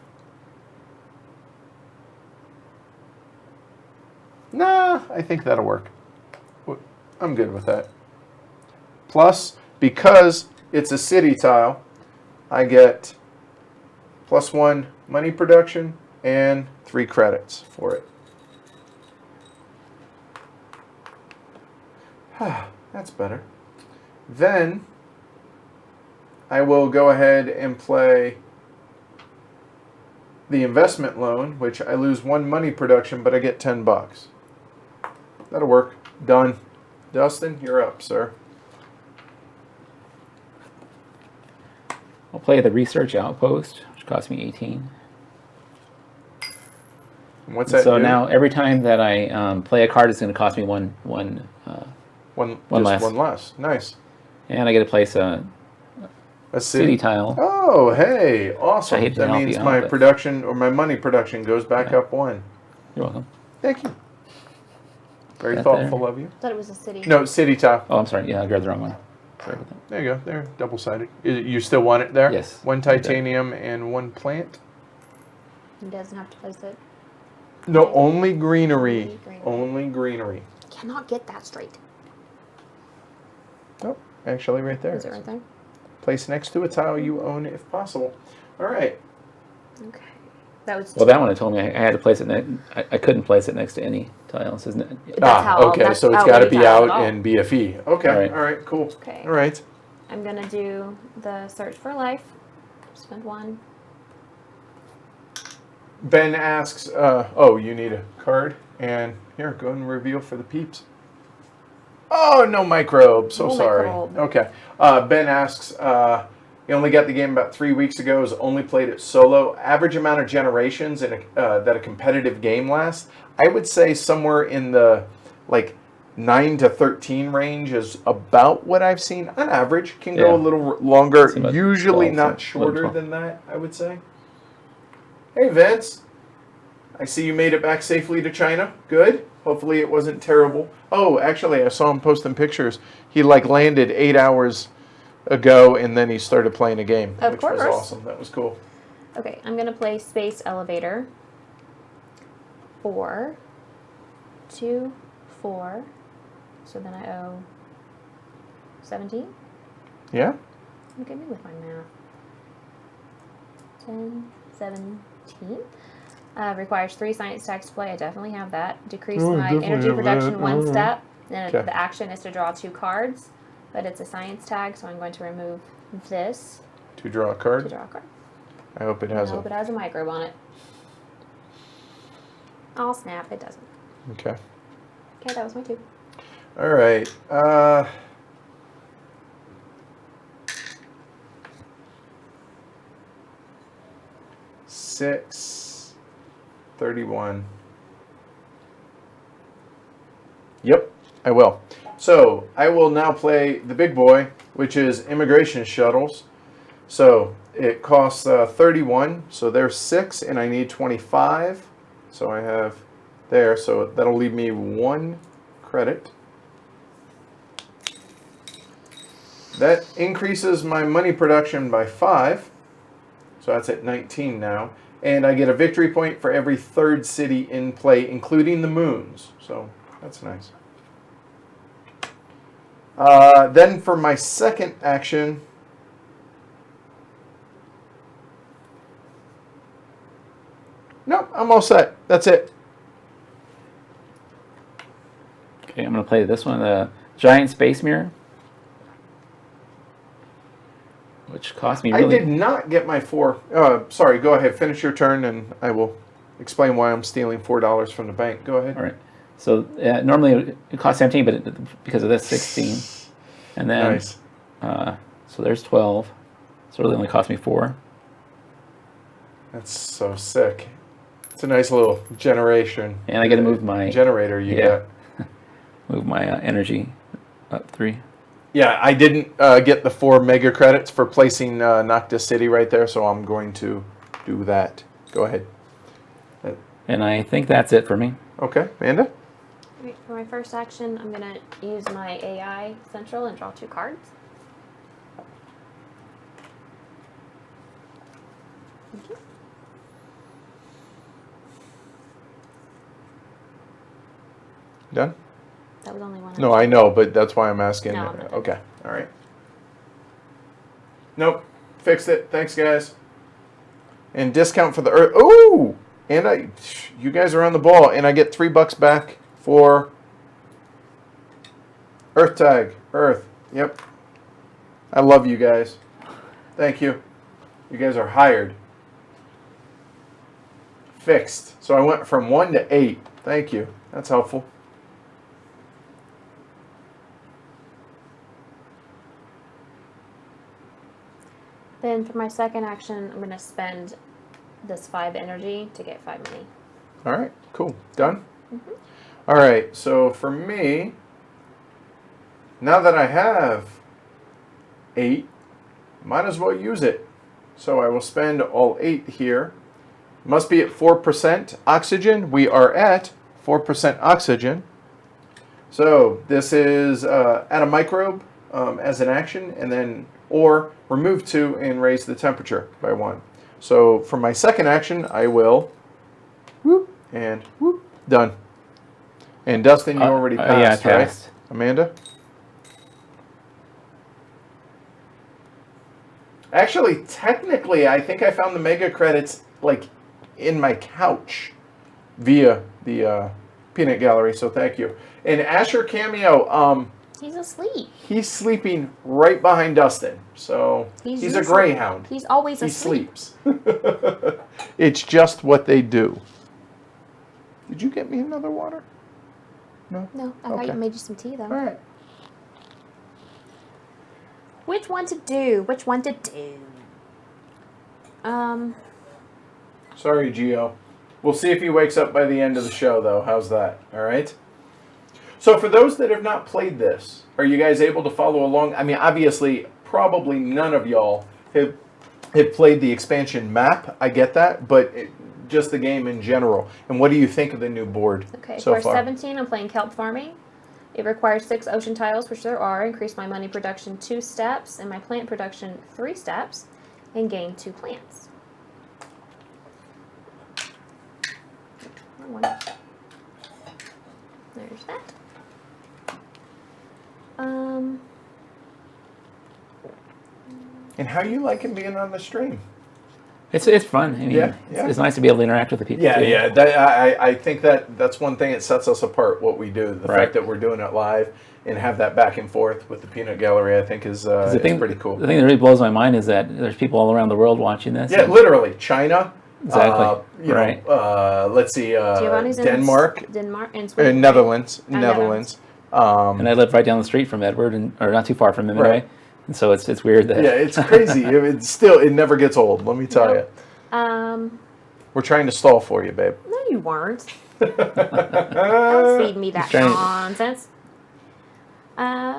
Nah, I think that'll work. I'm good with that. Plus, because it's a city tile, I get +1 money production and 3 credits for it. That's better. Then I will go ahead and play the investment loan, which I lose 1 money production, but I get $10. That'll work. Done. Dustin, you're up, sir. I'll play the research outpost, which cost me 18. What's that So do? now every time that I play a card, it's going to cost me one One less. one less. Nice. and I get to place a city tile. Oh, hey, awesome. hate to That help means you out, my but- production or my money production goes back Yeah. up one. You're welcome. Thank you. Very That thoughtful there? of you. I thought it was a city. No, city tile. Oh, I'm sorry. Yeah, I grabbed the wrong one. Sorry about that. There you go. There, double-sided. You still want it there? Yes. One titanium and one plant. He doesn't have to place it. No, only greenery. Only greenery. Only greenery. Cannot get that straight. Oh, actually, right there. Is it right there? Place next to a tile you own, if possible. All right. Okay. That was. Well, that one it told me I had to place it. I couldn't place it next to any tiles, isn't it? Okay. that's So it's how got to any be tile out at all. and be a fee. Okay. All right. Cool. Okay. All right. I'm gonna do the search for life. Spend one. Ben asks, oh, you need a card? And here, go and reveal for the peeps. Oh, no microbe. So No sorry. microbe. Okay. Ben asks, he only got the game about 3 weeks ago, has only played it solo. Average amount of generations that a competitive game lasts, I would say somewhere in the, 9 to 13 range is about what I've seen. On average, can go a Yeah. little longer, It's about usually 12, not 12. shorter than that, I would say. Hey, Vince. I see you made it back safely to China. Good. Hopefully it wasn't terrible. Oh, actually, I saw him posting pictures. He landed 8 hours ago, and then he started playing a game, Of which was course. awesome. That was cool. Okay, I'm gonna play Space Elevator. 4, 2, 4. So then I owe 17. Yeah. Look at me with my math. 10, 17. Requires 3 science tags to play. I definitely have that. Decrease Oh, I my definitely energy have production that. 1 step. Then Okay. the action is to draw 2 cards, but it's a science tag, so I'm going to remove this To draw a to card. draw a card. I hope it I has hope a. it has a microbe on it. Oh snap! It doesn't. Okay. Okay, that was my 2. All right. 6:31. Yep, I will. So I will now play the big boy, which is immigration shuttles. So it costs 31. So there's 6, and I need 25. So I have there. So that'll leave me 1 credit. That increases my money production by 5. So that's at 19 now. And I get a victory point for every 3rd city in play, including the moons. So that's nice. Then for my second action, nope, I'm all set. That's it. Okay, I'm going to play this one, the Giant Space Mirror, which cost me I really... did not get my 4. Sorry, go ahead. Finish your turn, and I will explain why I'm stealing $4 from the bank. Go ahead. All right. So normally it costs 17, but because of this, 16. And then, Nice. So there's 12. So it really only cost me 4. That's so sick. It's a nice little generation. And I get to move my... generator you Yeah. got. Move my energy up 3. Yeah, I didn't get the 4 mega credits for placing Noctis City right there, so I'm going to do that. Go ahead. And I think that's it for me. Okay, Amanda? Right, for my first action, I'm gonna use my AI Central and draw 2 cards. Thank you. Done? That was only one. No, I know, but that's why I'm asking. No, I'm not done. Okay, all right. Nope, fixed it. Thanks, guys. And discount for the Earth. Ooh! And you guys are on the ball, and I get $3 back for Earth tag. Earth. Yep. I love you guys. Thank you. You guys are hired. Fixed. So I went from 1 to 8. Thank you. That's helpful. Then for my second action, I'm gonna spend this 5 energy to get 5 money. All right, cool. Done? All right, so for me, now that I have 8, might as well use it. So I will spend all 8 here. Must be at 4% oxygen. We are at 4% oxygen. So this is add a microbe as an action, and then or remove 2 and raise the temperature by 1. So for my second action, I will whoop and whoop, done. And Dustin, you already passed, yeah, I right? passed. Amanda? Actually, technically, I think I found the mega credits like in my couch via the peanut gallery. So thank you. And Asher Cameo, He's asleep. he's sleeping right behind Dustin. So he's a usually- greyhound. He's always He asleep. sleeps. It's just what they do. Did you get me another water? No. No, I thought Okay. you made you some tea though. All right. Which one to do? Which one to do? Sorry, Gio. We'll see if he wakes up by the end of the show, though. How's that? All right? So for those that have not played this, are you guys able to follow along? I mean, obviously, probably none of y'all have played the expansion map. I get that, but just the game in general. And what do you think of the new board Okay, so for far? 17, I'm playing kelp farming. It requires 6 ocean tiles, which there are. Increase my money production 2 steps and my plant production 3 steps, and gain 2 plants. Wrong one. There's that. And how you liking being on the stream? It's fun. I mean, Yeah, yeah. It's nice to be able to interact with the people. Yeah, too. yeah. I think that's one thing that sets us apart. What we do, the Right. fact that we're doing it live and have that back and forth with the peanut gallery, I think is pretty cool. The thing that really blows my mind is that there's people all around the world watching this. Yeah, literally China. Exactly. You Right. know, let's see, Giovanni's Denmark, in Denmark and Sweden. Netherlands, Oh, Netherlands. And I live right down the street from Edward, or not too far from him Right. anyway. And so it's weird that. Yeah, it's crazy. It never gets old. Let me tell Nope. you. We're trying to stall for you, babe. No, you weren't. Don't feed me that trying- nonsense. I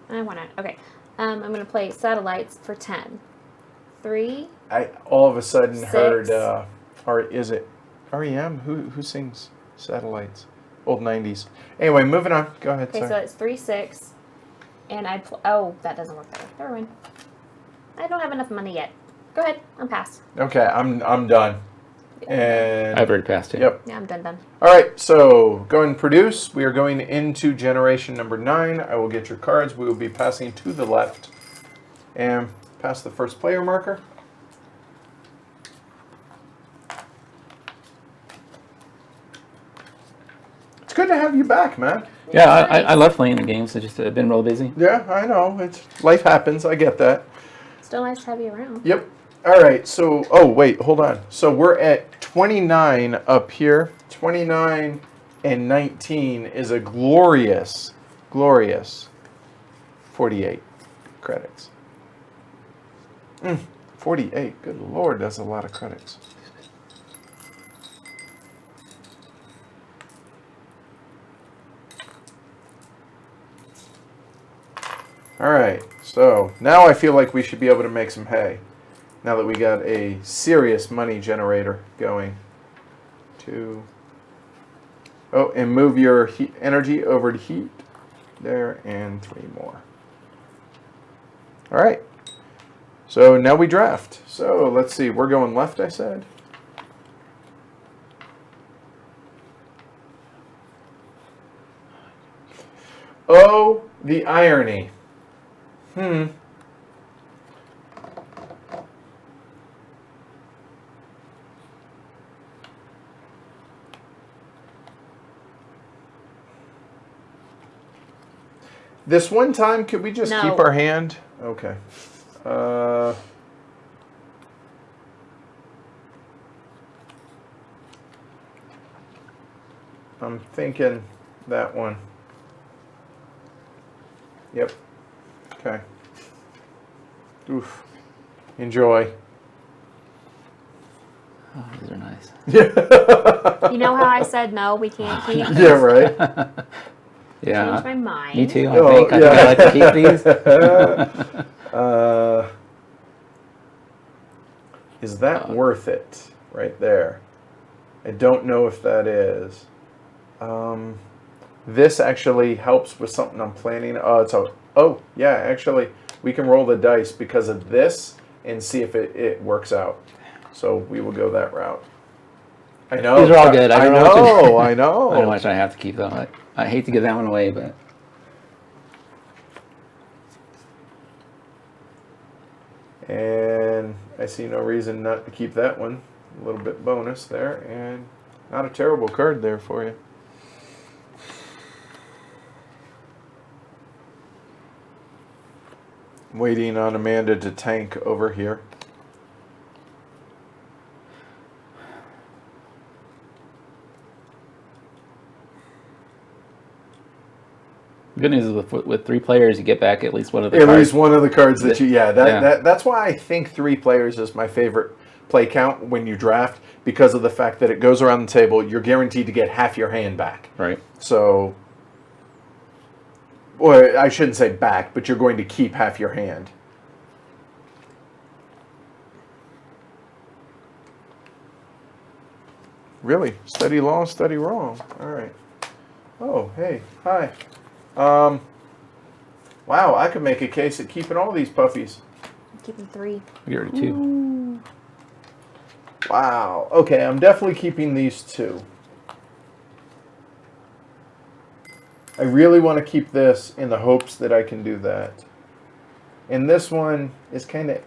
want to. Okay. I'm going to play satellites for 10. 3. I all of a sudden 6. heard, or is it REM? Who sings Satellites? Old 90s. Anyway, moving on. Go ahead, Okay, so sorry. it's 3, 6. And oh, that doesn't work there. Never mind. I don't have enough money yet. Go ahead. I'm past. Okay, I'm done. And I've already passed it. yep. Yeah, I'm done. All right, so go and produce. We are going into generation number 9. I will get your cards. We will be passing to the left and pass the first player marker. It's good to have you back, man. Yeah, Nice. I love playing the games. It's just I've been real busy. Yeah, I know. It's life happens. I get that. Still nice to have you around. Yep. All right. So, oh wait, hold on. So we're at 29 up here. 29 and 19 is a glorious 48 credits. 48. Good Lord, that's a lot of credits. All right. So now I feel like we should be able to make some hay. Now that we got a serious money generator going. 2. Oh, and move your heat energy over to heat. There, and 3 more. All right. So now we draft. So let's see. We're going left, I said. Oh, the irony. This one time, could we just No. keep our hand? Okay. I'm thinking that one. Yep. Okay. Oof. Enjoy. Oh, these are nice. You know how I said no, we can't keep these? Yeah, right. Yeah. Changed my mind. Me too. Oh, I think I'd like to keep these. Is that worth it? Right there. I don't know if that is. This actually helps with something I'm planning. Oh, yeah, actually, we can roll the dice because of this and see if it works out. So we will go that route. I know. These are all good. I know. I know. I don't know how much I have to keep though. I hate to give that one away, but And I see no reason not to keep that one. A little bit bonus there, and not a terrible card there for you. Waiting on Amanda to tank over here. good news is with 3 players, you get back at least one of the At cards. least one of the cards that you, Yeah. that's why I think 3 players is my favorite play count when you draft, because of the fact that it goes around the table, you're guaranteed to get half your hand back. Right. So, or I shouldn't say back, but you're going to keep half your hand. Really? Steady long, steady wrong. All right. Oh, hey. Hi. Wow, I could make a case of keeping all these puppies. I'm keeping 3. We already 2. Ooh. Wow. Okay, I'm definitely keeping these 2. I really want to keep this in the hopes that I can do that. And this one is kind of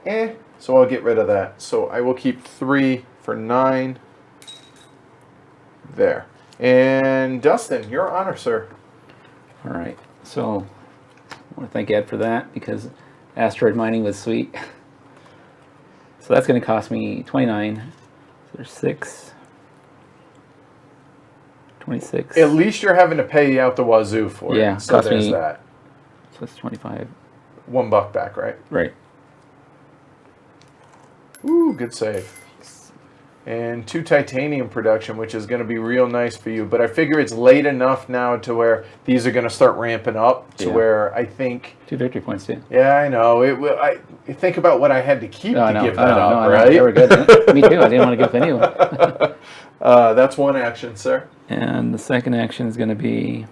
so I'll get rid of that. So I will keep 3 for 9. There. And Dustin, your honor, sir. All right. So I want to thank Ed for that because asteroid mining was sweet. So that's going to cost me 29. So there's 6. 26. At least you're having to pay out the wazoo for it. Yeah, So cost there's me- that. So it's 25. $1 back, right? Right. Ooh, good save. And 2 titanium production, which is going to be real nice for you. But I figure it's late enough now to where these are going to start ramping up to Yeah. where I think. 2 victory points too. Yeah, I know. It will. I think about what I had to keep to give that up, I know. right? They were good. Me too. I didn't want to give anyone. That's one action, sir. And the second action is going to be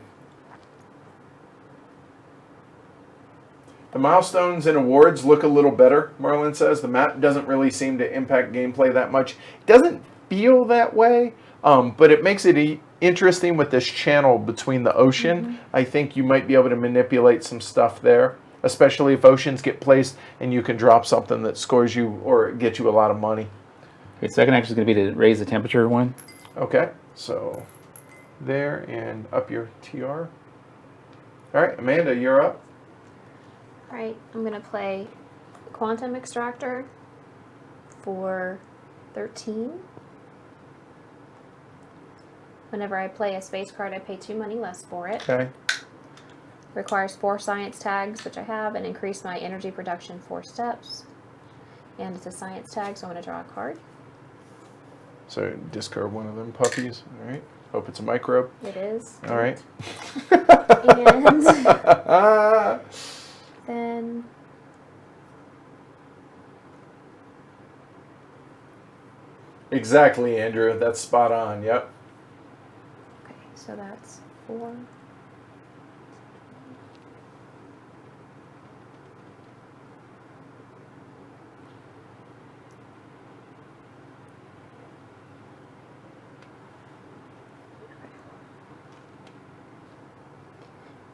The milestones and awards look a little better, Marlon says. The map doesn't really seem to impact gameplay that much. It doesn't feel that way, but it makes it interesting with this channel between the ocean. Mm-hmm. I think you might be able to manipulate some stuff there, especially if oceans get placed and you can drop something that scores you or get you a lot of money. okay, second action is going to be to raise the temperature 1. Okay, so there and up your TR. All right, Amanda, you're up. Right, I'm going to play Quantum Extractor for 13. Whenever I play a space card, I pay 2 money less for it. Okay. Requires 4 science tags, which I have, and increase my energy production 4 steps. And it's a science tag, so I'm going to draw a card. So discard one of them puppies. All right. Hope it's a microbe. It is. All right. And then Exactly, Andrew. That's spot on. Yep. okay, so that's 4.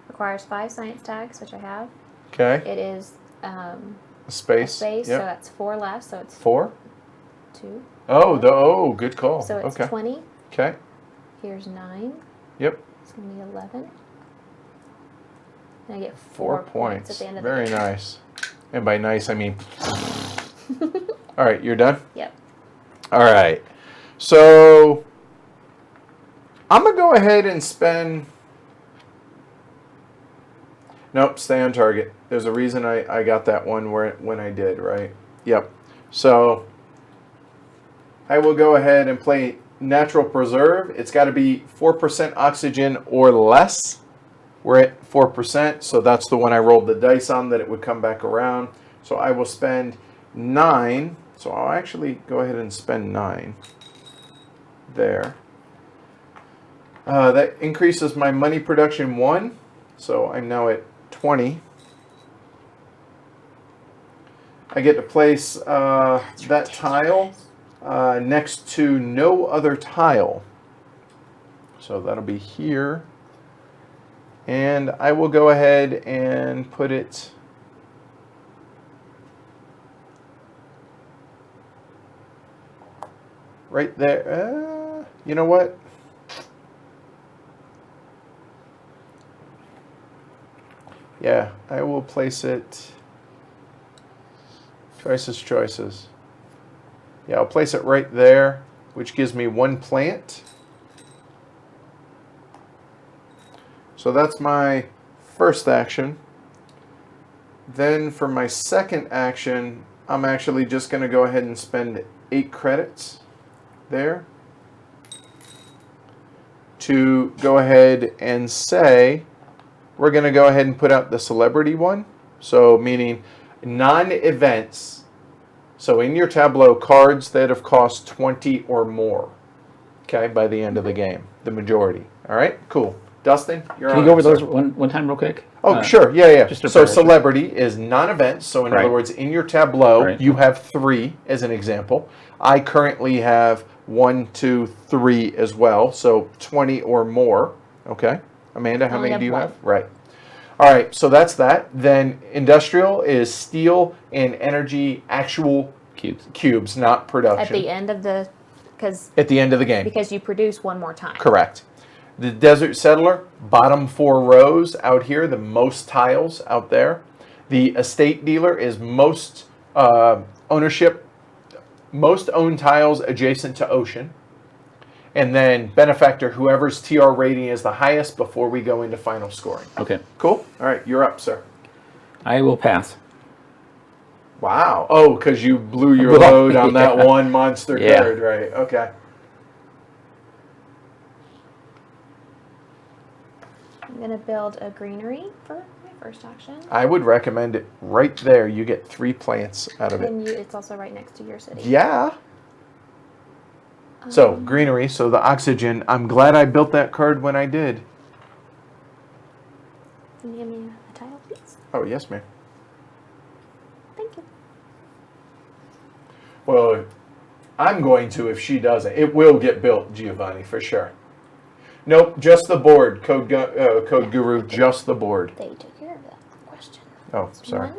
Requires 5 science tags, which I have. Okay. It is A a space. space, Yep. so that's 4 less, so it's 4. 2. Oh, good call. So it's okay. 20. Okay. Here's 9. Yep. It's going to be 11. And I get 4 points at the end of Very the game. nice. And by nice, I mean. All right, you're done? Yep. All right. So I'm going to go ahead and spend. Nope, stay on target. There's a reason I got that one when I did, right? Yep. So I will go ahead and play Natural Preserve. It's got to be 4% oxygen or less. We're at 4%, so that's the one I rolled the dice on that it would come back around. So I will spend 9. So I'll actually go ahead and spend 9 there. That increases my money production 1. So I'm now at 20. I get to place that tile next to no other tile. So that'll be here. And I will go ahead and put it right there. You know what? Yeah, I will place it. Choices. Yeah, I'll place it right there, which gives me 1 plant. So that's my first action. Then for my second action, I'm actually just going to go ahead and spend 8 credits there to go ahead and say we're going to go ahead and put out the celebrity one. So meaning non-events. So in your tableau, cards that have cost 20 or more. Okay, by the end of the game, the majority. All right, cool. Dustin, you're on. Can you go over those one time real quick? Oh, sure. Yeah. Just So celebrity is non-events. So in Right. other words, in your tableau, Right. you have 3 as an example. I currently have 1, 2, 3 as well. So 20 or more. Okay. Amanda, how Only many do you have have? Right. All right. So that's that. Then industrial is steel and energy actual cubes, not production. At the end of the, At the end of the game. because you produce one more time. Correct. The desert settler, bottom 4 rows out here, the most tiles out there. The estate dealer is most ownership, most owned tiles adjacent to ocean. And then benefactor, whoever's TR rating is the highest before we go into final scoring. Okay. Cool. All right, you're up, sir. I will pass. Wow. Oh, because you blew your load on that one monster card, right? Okay. I'm going to build a greenery for my first action. I would recommend it right there. You get 3 plants out of it. And it's also right next to your city. Yeah. So, greenery, so the oxygen. I'm glad I built that card when I did. Can you give me a title, please? Oh, yes, ma'am. Thank you. Well, I'm going to if she doesn't. It will get built, Giovanni, for sure. Nope, just the board, Code Guru, just the board. They took care of that question. Oh, That's sorry. 1.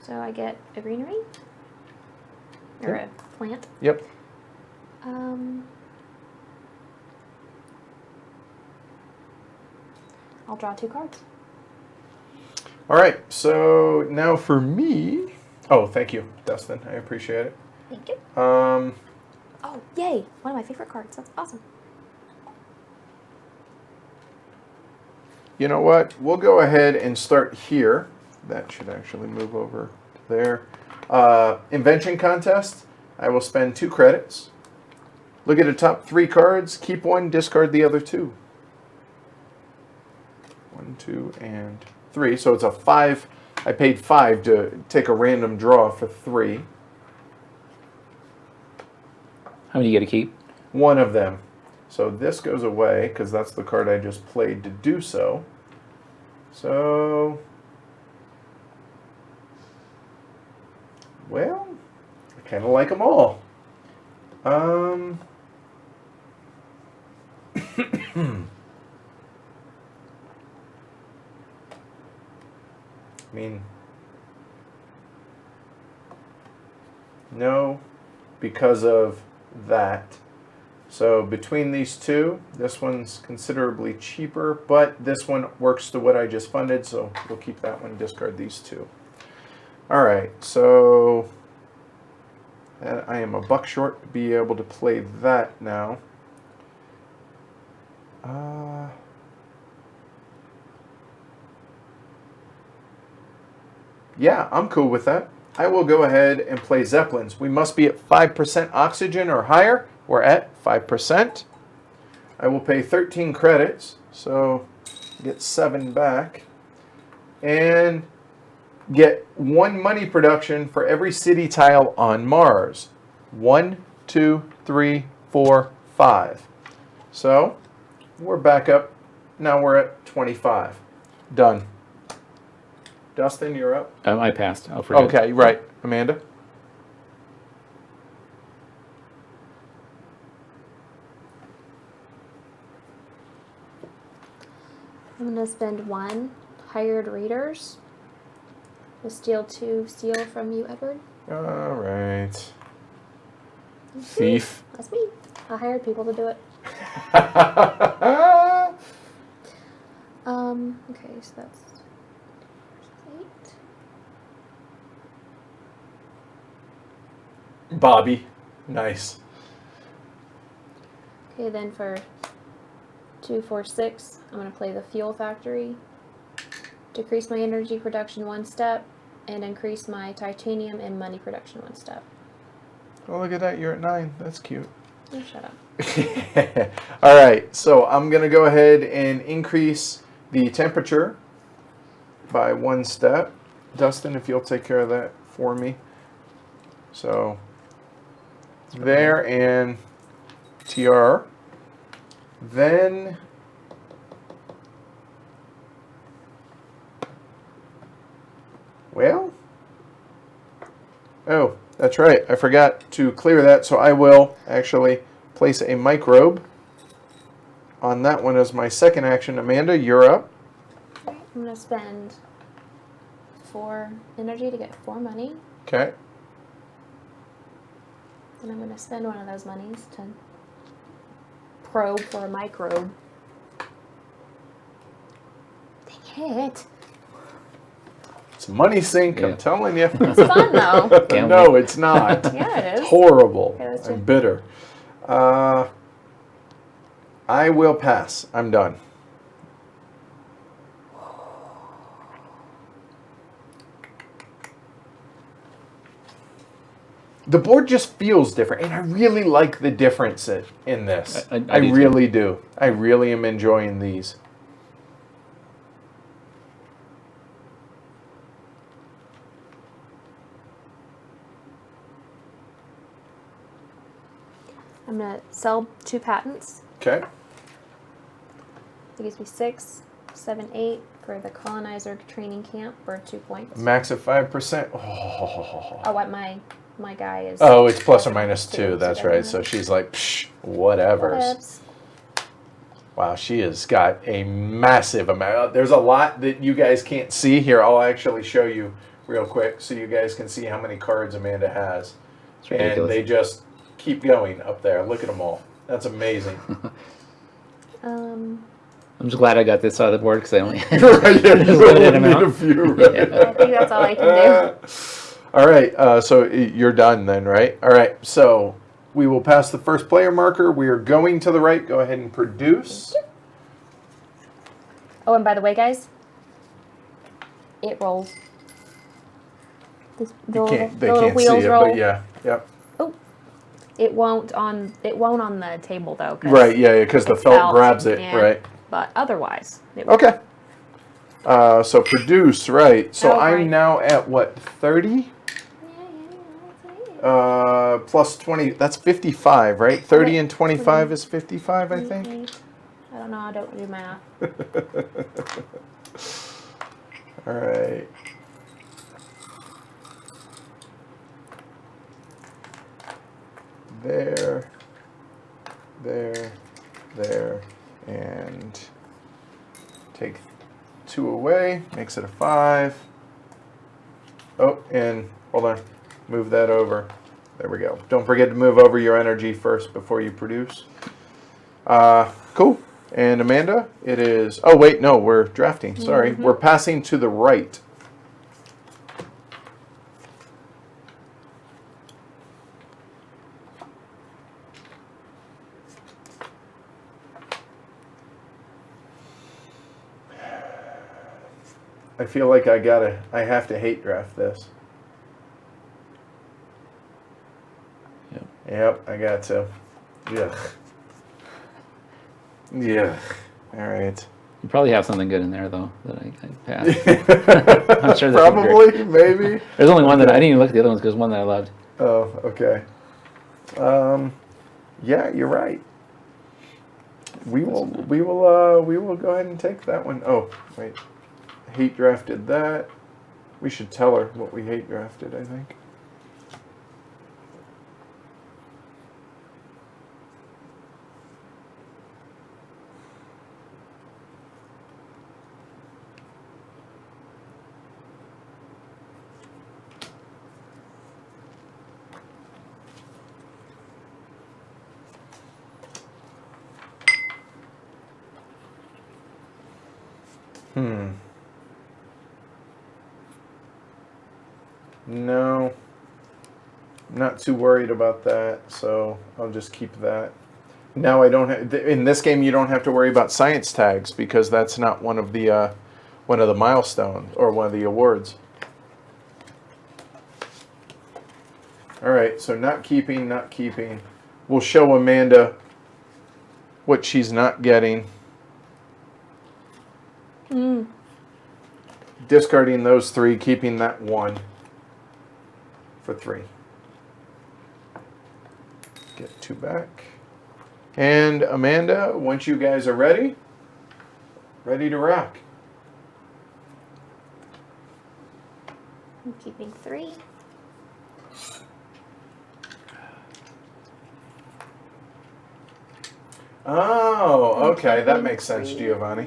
So I get a greenery? Or a plant? Yep. I'll draw 2 cards. All right, so now for me. Oh, thank you, Dustin. I appreciate it. Thank you. Um, Oh, yay! One of my favorite cards. That's awesome. You know what? We'll go ahead and start here. That should actually move over to there. Invention contest. I will spend 2 credits. Look at the top 3 cards. Keep 1, discard the other 2. 1, 2, and 3. So it's a 5. I paid 5 to take a random draw for 3. How many you get to keep? 1 of them. So this goes away because that's the card I just played to do so. So, well, I kind of like them all. I mean, no, because of that. So between these 2, this one's considerably cheaper, but this one works to what I just funded, so we'll keep that one, discard these 2. All right, so I am a buck short to be able to play that now. Yeah, I'm cool with that. I will go ahead and play Zeppelins. We must be at 5% oxygen or higher. We're at 5%. I will pay 13 credits, so get 7 back. And get 1 money production for every city tile on Mars. 1, 2, 3, 4, 5. So we're back up. Now we're at 25. Done. Dustin, you're up. I passed. I'll forget. Okay, right. Amanda? I'm going to spend 1 hired readers. We'll steal 2 steel from you, Edward. All right. Thief. That's me. I hired people to do it. Okay, so that's 8. Bobby. Nice. Okay, then for 2, 4, 6, I'm going to play the Fuel Factory. Decrease my energy production 1 step, and increase my titanium and money production 1 step. Oh, look at that. You're at 9. That's cute. Oh, shut up. All right. So I'm going to go ahead and increase the temperature by 1 step. Dustin, if you'll take care of that for me. So there and TR. Then well, oh, that's right. I forgot to clear that, so I will actually place a microbe on that one as my second action. Amanda, you're up. I'm going to spend 4 energy to get 4 money. Okay. And I'm going to spend one of those monies to probe for a microbe. Dang it. It's a money sink, Yeah. I'm telling you. It's fun, though. Can't No, wait. it's not. Yeah, it It's is. horrible. Okay, let's I'm do- bitter. I will pass. I'm done. The board just feels different, and I really like the difference in this. I I do too. really do. I really am enjoying these. I'm going to sell 2 patents. Okay. It gives me 6, 7, 8 for the colonizer training camp for 2 points. Max at 5%. Oh. Oh, what my guy is. Oh, it's plus or minus 2. so That's doesn't right. matter. So she's like, psh, whatever. Whoops. Wow, she has got a massive amount. There's a lot that you guys can't see here. I'll actually show you real quick so you guys can see how many cards Amanda has. It's And ridiculous. they just keep going up there. Look at them all. That's amazing. Um, I'm just glad I got this out of the board because I only had Right, yeah, you limited only need amount. a few, right? I think that's all I can do. All right, so you're done then, right? All right, so we will pass the first player marker. We are going to the right. Go ahead and produce. Oh, and by the way, guys, it rolls. The They little can't see wheels it, roll. but yeah, yep. Oh, it won't on the table though. 'Cause Right, yeah, because the it's felt grabs it, and- right? But otherwise, it will. Okay. So produce, right? So Oh, I'm right. now at what, 30? Plus 20. That's 55, right? 30 Okay. and 25 is 55, I think. I don't know. I don't do math. All right. There, and take 2 away, makes it a 5. Oh, and hold on, move that over. There we go. Don't forget to move over your energy first before you produce. Cool. And Amanda, it is, oh wait, no, we're drafting, sorry. We're passing to the right. I feel like I have to hate draft this. Yep, I got to. Yeah. Yeah. All right. You probably have something good in there though that I passed. I'm sure there's something great. Probably, maybe. There's only one that I didn't even look at the other ones because there's one that I loved. Oh, okay. Yeah, you're right. We will go ahead and take that one. Oh, wait. Hate drafted that. We should tell her what we hate drafted, I think. No, not too worried about that, so I'll just keep that. Now I don't have, in this game you don't have to worry about science tags because that's not one of the milestones or one of the awards. All right, so not keeping. We'll show Amanda what she's not getting. Discarding those 3, keeping that 1 for 3. Get 2 back. And Amanda, once you guys are ready to rock. I'm keeping 3. Oh, okay, that makes sense, Giovanni.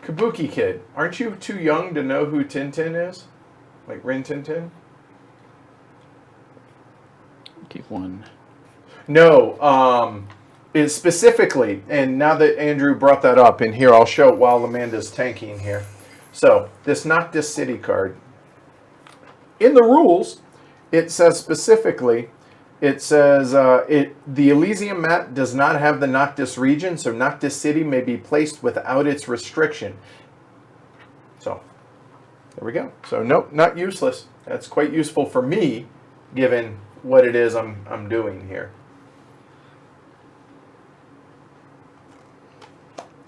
Kabuki Kid, aren't you too young to know who Tintin is? Like Rin Tin Tin? Keep 1. No, it's specifically, and now that Andrew brought that up, and here I'll show it while Amanda's tanking here. So, this Noctis City card. In the rules, it says specifically, it says the Elysium map does not have the Noctis region, so Noctis City may be placed without its restriction. So, there we go. So, nope, not useless. That's quite useful for me, given what it is I'm doing here.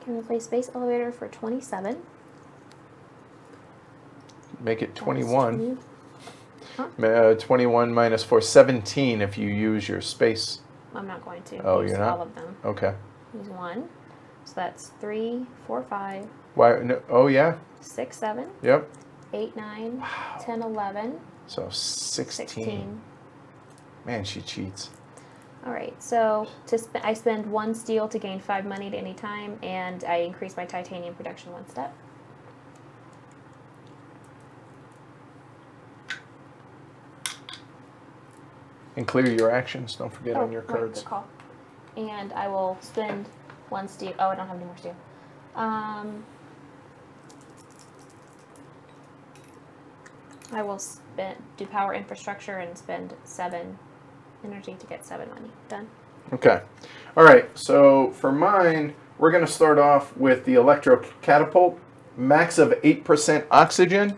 Can replace space elevator for 27. Make it 21. Huh? 21 minus 4, 17 if you use your space. I'm not going to Oh, use you're not? all of them. Okay. Use 1. So that's 3, 4, 5, Why? No, oh, yeah. 6, 7, Yep. 8, 9, Wow. 10, 11, So 16. Man, she cheats. All right, so I spend 1 steel to gain 5 money at any time, and I increase my titanium production 1 step. And clear your actions. Don't forget on your right, cards. good call. And I will spend 1 steel. Oh, I don't have any more steel. I will do power infrastructure and spend 7 energy to get 7 money. Done. Okay. All right. So for mine, we're going to start off with the electro catapult. Max of 8% oxygen.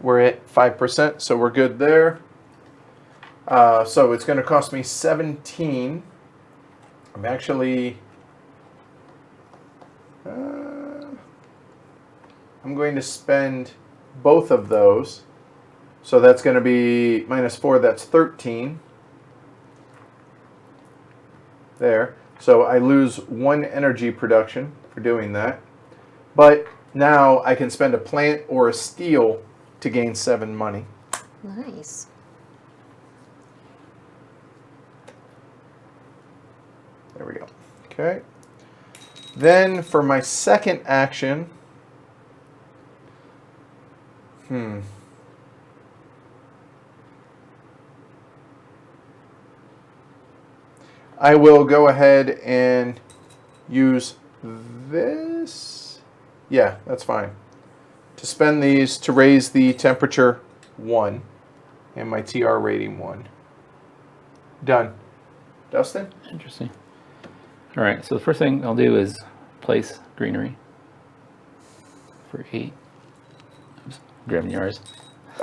We're at 5%, so we're good there. So it's going to cost me 17. I'm actually... I'm going to spend both of those. So that's going to be minus 4, that's 13. There. So I lose 1 energy production for doing that. But now I can spend a plant or a steel to gain 7 money. Nice. There we go. Okay. Then for my second action, I will go ahead and use this. Yeah, that's fine. To spend these to raise the temperature 1 and my TR rating 1. Done. Dustin? Interesting. All right, so the first thing I'll do is place greenery for 8. Oops, grabbing yours.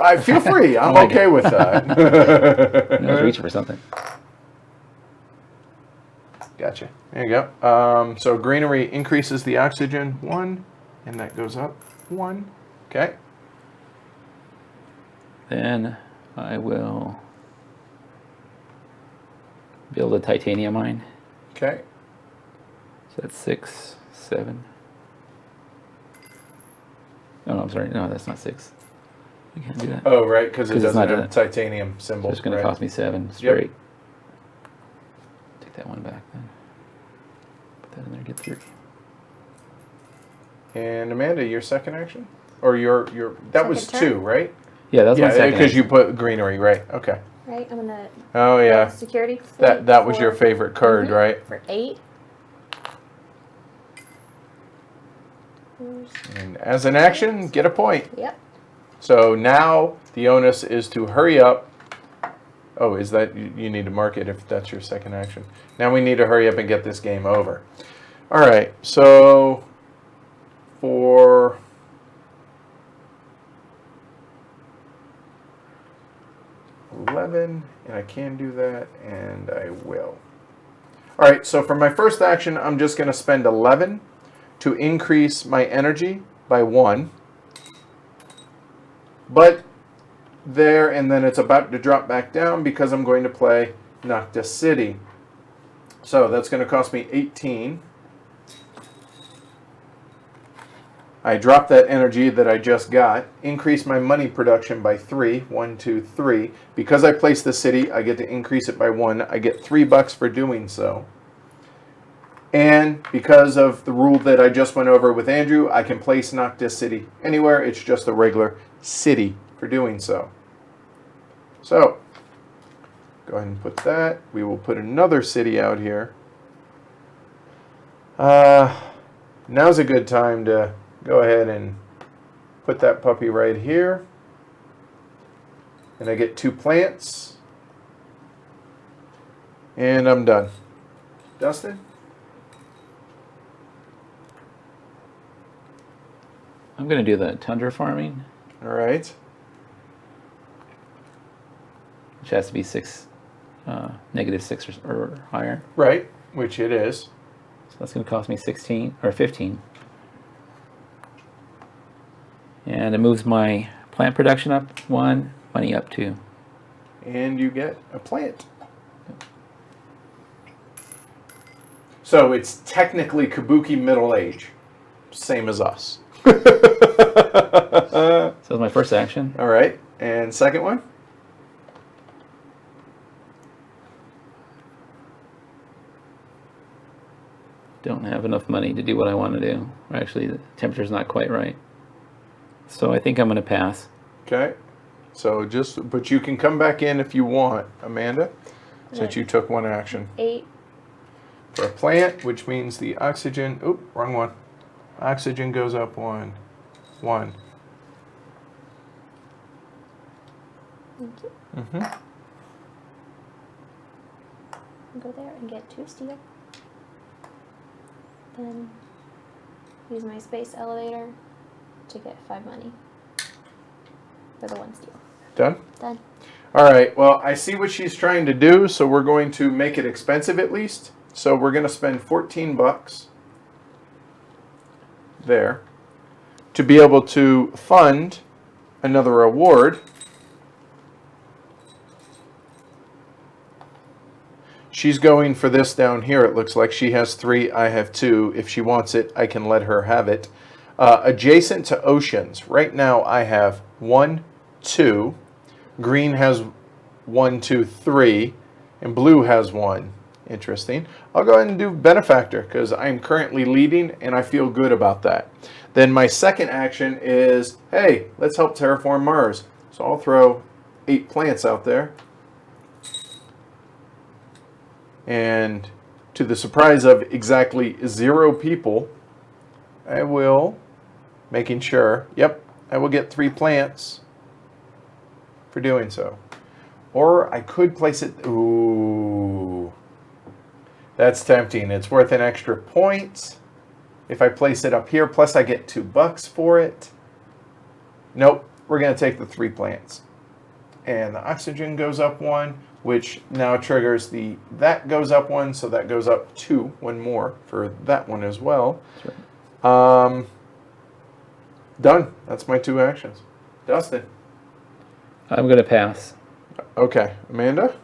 I feel free. I'm like okay it. with I was that. reaching for something. Gotcha. There you go. So greenery increases the oxygen 1, and that goes up 1. Okay. Then I will build a titanium mine. Okay. So that's 6, 7. Oh, no, I'm sorry. No, that's not 6. We can't do that. Oh, right, because it 'Cause it's doesn't not have gonna- titanium symbol. So it's going to cost me 7 Yep. straight. Take that one back then. Put that in there, get 3. And Amanda, your second action? Or your that was Second turn? 2, right? Yeah, that's my second. because you action. put greenery, right? Okay. Right, I'm gonna Oh yeah, security that was your for- favorite card, Mhm. right? for 8. And as an action, get a point. Yep. So now the onus is to hurry up. Oh, is that you need to mark it if that's your second action. Now we need to hurry up and get this game over. All right, so for $11, and I can do that, and I will. All right, so for my first action, I'm just going to spend 11 to increase my energy by 1. But there, and then it's about to drop back down because I'm going to play Noctis City. So that's going to cost me 18. I drop that energy that I just got, increase my money production by 3. 1, 2, 3. Because I placed the city, I get to increase it by 1. I get $3 for doing so. And because of the rule that I just went over with Andrew, I can place Noctis City anywhere. It's just a regular city for doing so. So, go ahead and put that. We will put another city out here. Now's a good time to go ahead and put that puppy right here. And I get 2 plants. And I'm done. Dustin? I'm going to do the tundra farming, All right. which has to be 6, -6 or higher. Right, which it is. So that's going to cost me 16 or 15. And it moves my plant production up 1, money up 2. And you get a plant. So it's technically Kabuki Middle Age. Same as us. So that's my first action. All right. And second one? Don't have enough money to do what I want to do. Or actually, the temperature's not quite right. So I think I'm going to pass. Okay. So but you can come back in if you want, Amanda, since you took one action. 8. For a plant, which means the oxygen, wrong one. Oxygen goes up 1. Thank you. Go there and get 2 steel. Then use my space elevator to get 5 money for the 1 steel. Done? Done. All right. Well, I see what she's trying to do, so we're going to make it expensive at least. So we're going to spend $14 there to be able to fund another award. She's going for this down here. It looks like she has 3. I have 2. If she wants it, I can let her have it. Adjacent to oceans. Right now I have 1, 2. Green has 1, 2, 3. And blue has 1. Interesting. I'll go ahead and do benefactor because I'm currently leading and I feel good about that. Then my second action is, hey, let's help terraform Mars. So I'll throw 8 plants out there. And to the surprise of exactly 0 people, I will, making sure, yep, I will get 3 plants for doing so. Or I could place it, ooh, that's tempting. It's worth an extra point if I place it up here, plus I get $2 for it. Nope, we're going to take the 3 plants. And the oxygen goes up 1, which now triggers that goes up 1, so that goes up 2, 1 more for that one as well. That's right. Done. That's my 2 actions. Dustin. I'm going to pass. Okay. Amanda?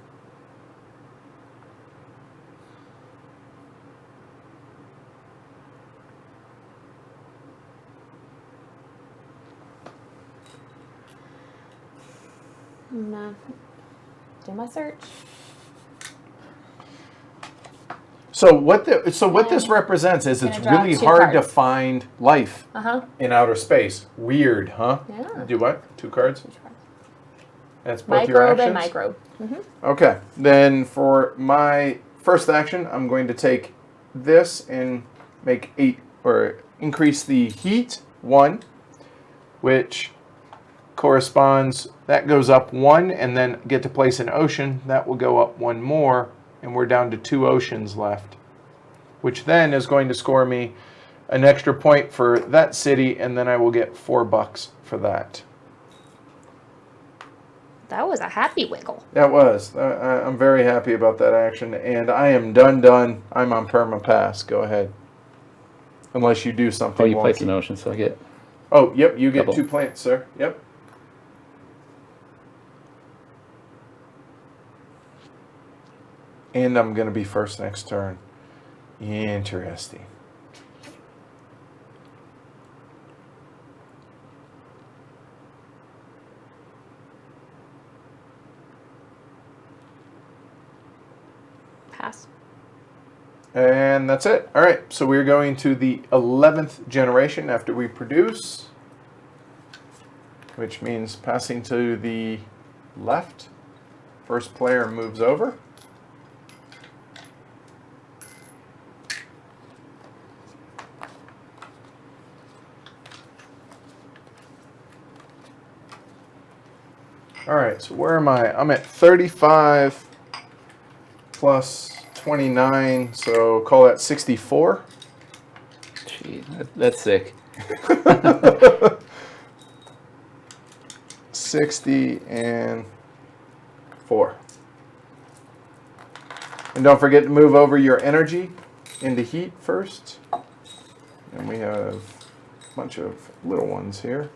No. Do my search. So what this represents is it's Gonna draw really 2 hard to cards. find life Uh-huh. in outer space. Weird, huh? Yeah. Do what? 2 cards? That's both your Microbe actions? and microbe. Mm-hmm. Okay. Then for my first action, I'm going to take this and make 8 or increase the heat 1, which corresponds, that goes up 1, and then get to place an ocean. That will go up 1 more, and we're down to 2 oceans left, which then is going to score me an extra point for that city, and then I will get $4 for that. That was a happy wiggle. That was. I'm very happy about that action, and I am done. I'm on perma pass. Go ahead. Unless you do something Oh, you place wonky. an ocean, so I get... Oh, yep, you get Double. 2 plants, sir. Yep. And I'm going to be first next turn. Interesting. Pass. And that's it. All right, so we're going to the 11th generation after we produce, which means passing to the left. First player moves over. All right, so where am I? I'm at 35 plus 29, so call that 64. Gee, that's sick. 60 and 4. And don't forget to move over your energy into heat first. And we have a bunch of little ones here.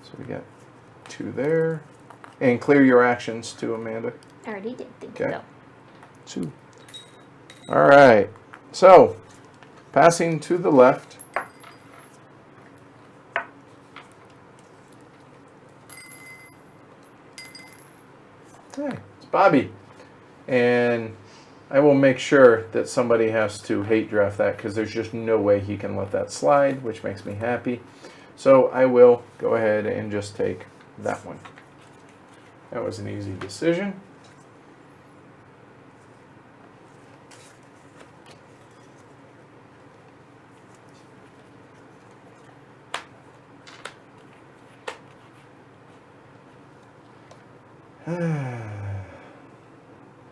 So we got 2 there. And clear your actions too, Amanda. I already did. Thank Okay. you. 2. All right. So, passing to the left. Hey, it's Bobby. And I will make sure that somebody has to hate draft that because there's just no way he can let that slide, which makes me happy. So I will go ahead and just take that one. That was an easy decision.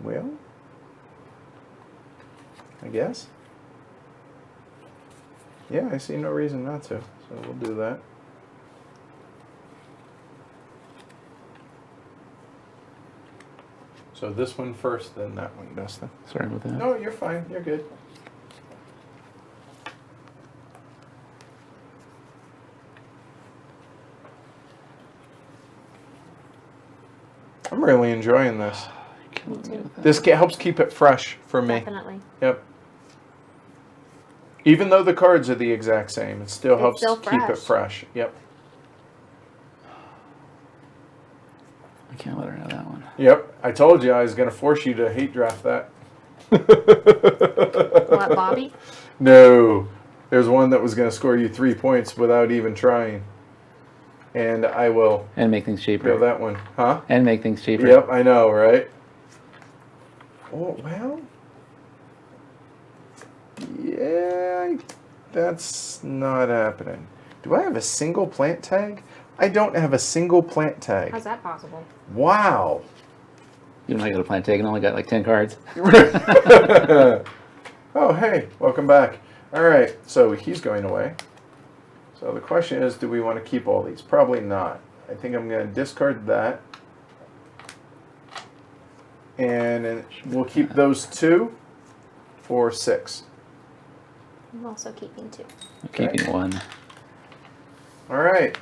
Well, I guess. Yeah, I see no reason not to, so we'll do that. So this one first, then that one, Dustin. Sorry about that. No, you're fine. You're good. I'm really enjoying this. Me too. This helps keep it fresh for me. Definitely. Yep. Even though the cards are the exact same, it still It's helps still keep it fresh. Yep. I can't let her have that one. Yep. I told you I was going to force you to hate draft that. What, Bobby? No. There's one that was going to score you 3 points without even trying. And I will And make things go cheaper. that one. Huh? And make things cheaper. Yep, I know, right? Oh, well. Yeah, that's not happening. Do I have a single plant tag? I don't have a single plant tag. How's that possible? Wow. You don't get a plant tag and only got like 10 cards. Oh, hey, welcome back. All right, so he's going away. So the question is, do we want to keep all these? Probably not. I think I'm going to discard that. And then we'll keep those 2 for 6. I'm also keeping 2. I'm keeping 1. All right.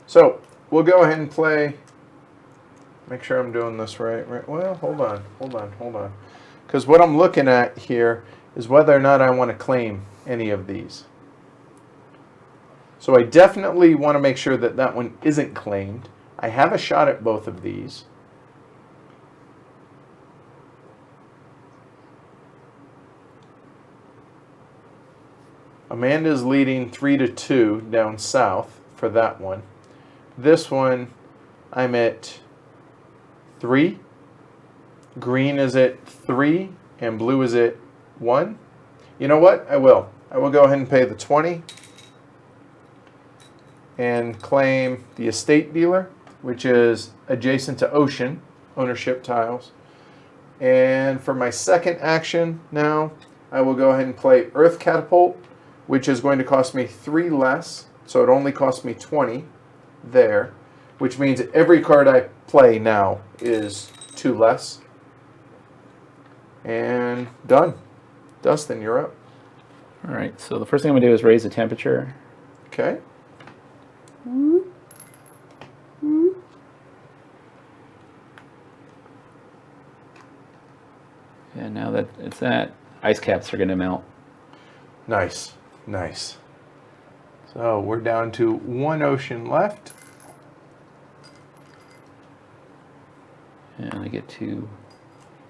So we'll go ahead and play. Make sure I'm doing this right. Well, hold on. Because what I'm looking at here is whether or not I want to claim any of these. So I definitely want to make sure that that one isn't claimed. I have a shot at both of these. Amanda's leading 3-2 down south for that one. This one, I'm at 3. Green is at 3, and blue is at 1. You know what? I will go ahead and pay the 20 and claim the estate dealer, which is adjacent to ocean, ownership tiles. And for my second action now, I will go ahead and play Earth Catapult, which is going to cost me 3 less, so it only costs me 20 there, which means every card I play now is 2 less. And done. Dustin, you're up. All right, so the first thing I'm going to do is raise the temperature. Okay. And now that it's at, ice caps are going to melt. Nice. So we're down to 1 ocean left. And I get 2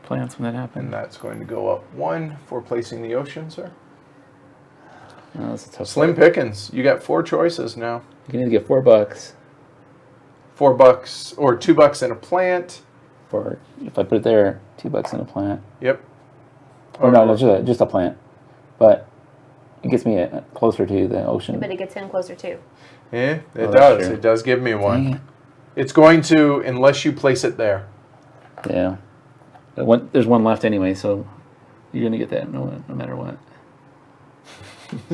plants when that happens. And that's going to go up 1 for placing the ocean, sir. Oh, that's a tough Slim part. pickings. You got 4 choices now. You can either get $4 $4 or $2 in a plant. or if I put it there, $2 in a plant. Yep. Or no, just a plant. But it gets me closer to the ocean. But it gets him closer too. Yeah, it Oh, that's does. true. It does give me 1. Dang it. It's going to, unless you place it there. Yeah. There's 1 left anyway, so you're going to get that no matter what.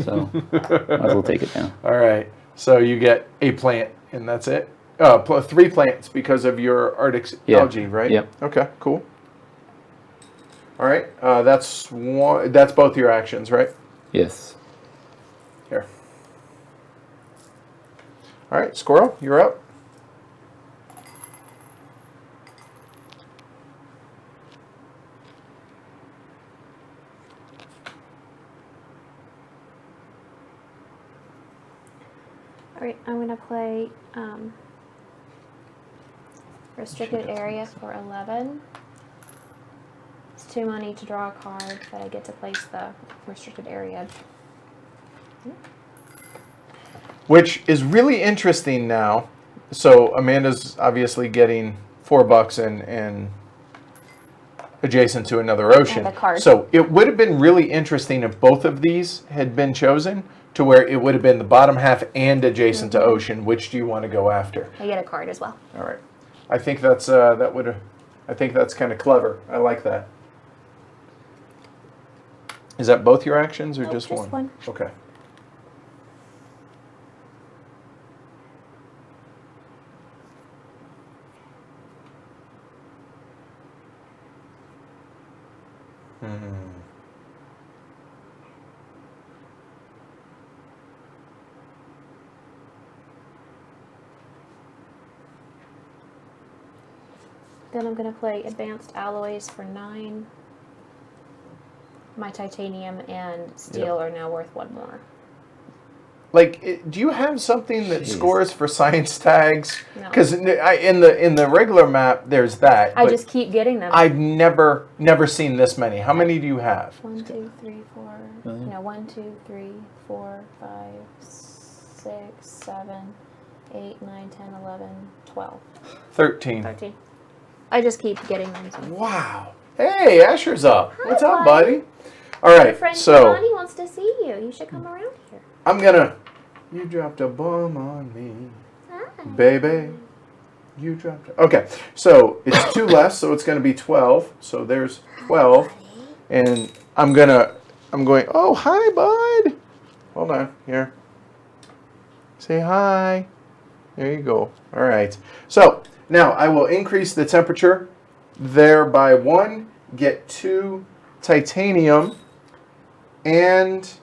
So might as well take it now. All right. So you get a plant, and that's it. 3 plants because of your Arctic algae, right? Yep. Okay. Cool. All right. That's one. That's both your actions, right? Yes. Here. All right, Squirrel, you're up. All right, I'm gonna play restricted area for 11. It's 2 money to draw a card, but I get to place the restricted area. Which is really interesting now. So Amanda's obviously getting $4 and adjacent to another ocean. And the card. So it would have been really interesting if both of these had been chosen, to where it would have been the bottom half and adjacent to ocean. Which do you want to go after? I get a card as well. All right. I think that's I think that's kind of clever. I like that. Is that both your actions or Nope, just just one. Okay. Then I'm gonna play advanced alloys for 9. My titanium and steel are now worth 1 more. Like, do you have something that Jeez. scores for science tags? No. Because in the regular map, there's that. I but just keep getting them. I've never seen this many. How many do you have? 1, 2, 3, 4. Really? No, 1, 2, 3, 4, 5, 6, 7, 8, 9, 10, 11, 12, 13. 13. I just keep getting them. So. Wow. Hey, Asher's up. What's up, buddy. buddy? All Your right. friend So Johnny wants wants to see you. You should come around here. I'm gonna. You dropped a bomb on me, Hi. baby. You dropped. Okay, so it's 2 less, so it's gonna be 12. So there's 12, and I'm going. Oh, hi, bud. Hold on here. Say hi. There you go. All right. So now I will increase the temperature there by 1, get 2 titanium, and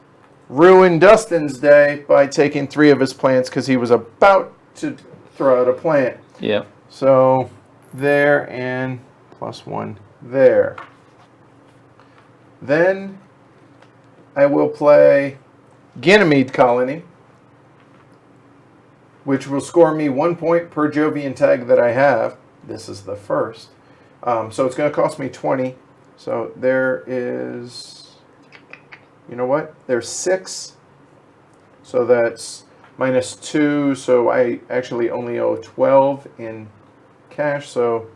ruin Dustin's day by taking 3 of his plants because he was about to throw out a plant. Yep. So there and +1 there. Then I will play Ganymede Colony, which will score me 1 point per Jovian tag that I have. This is the first. So it's going to cost me 20. So there is, you know what? There's 6. So that's -2. So I actually only owe 12 in cash. So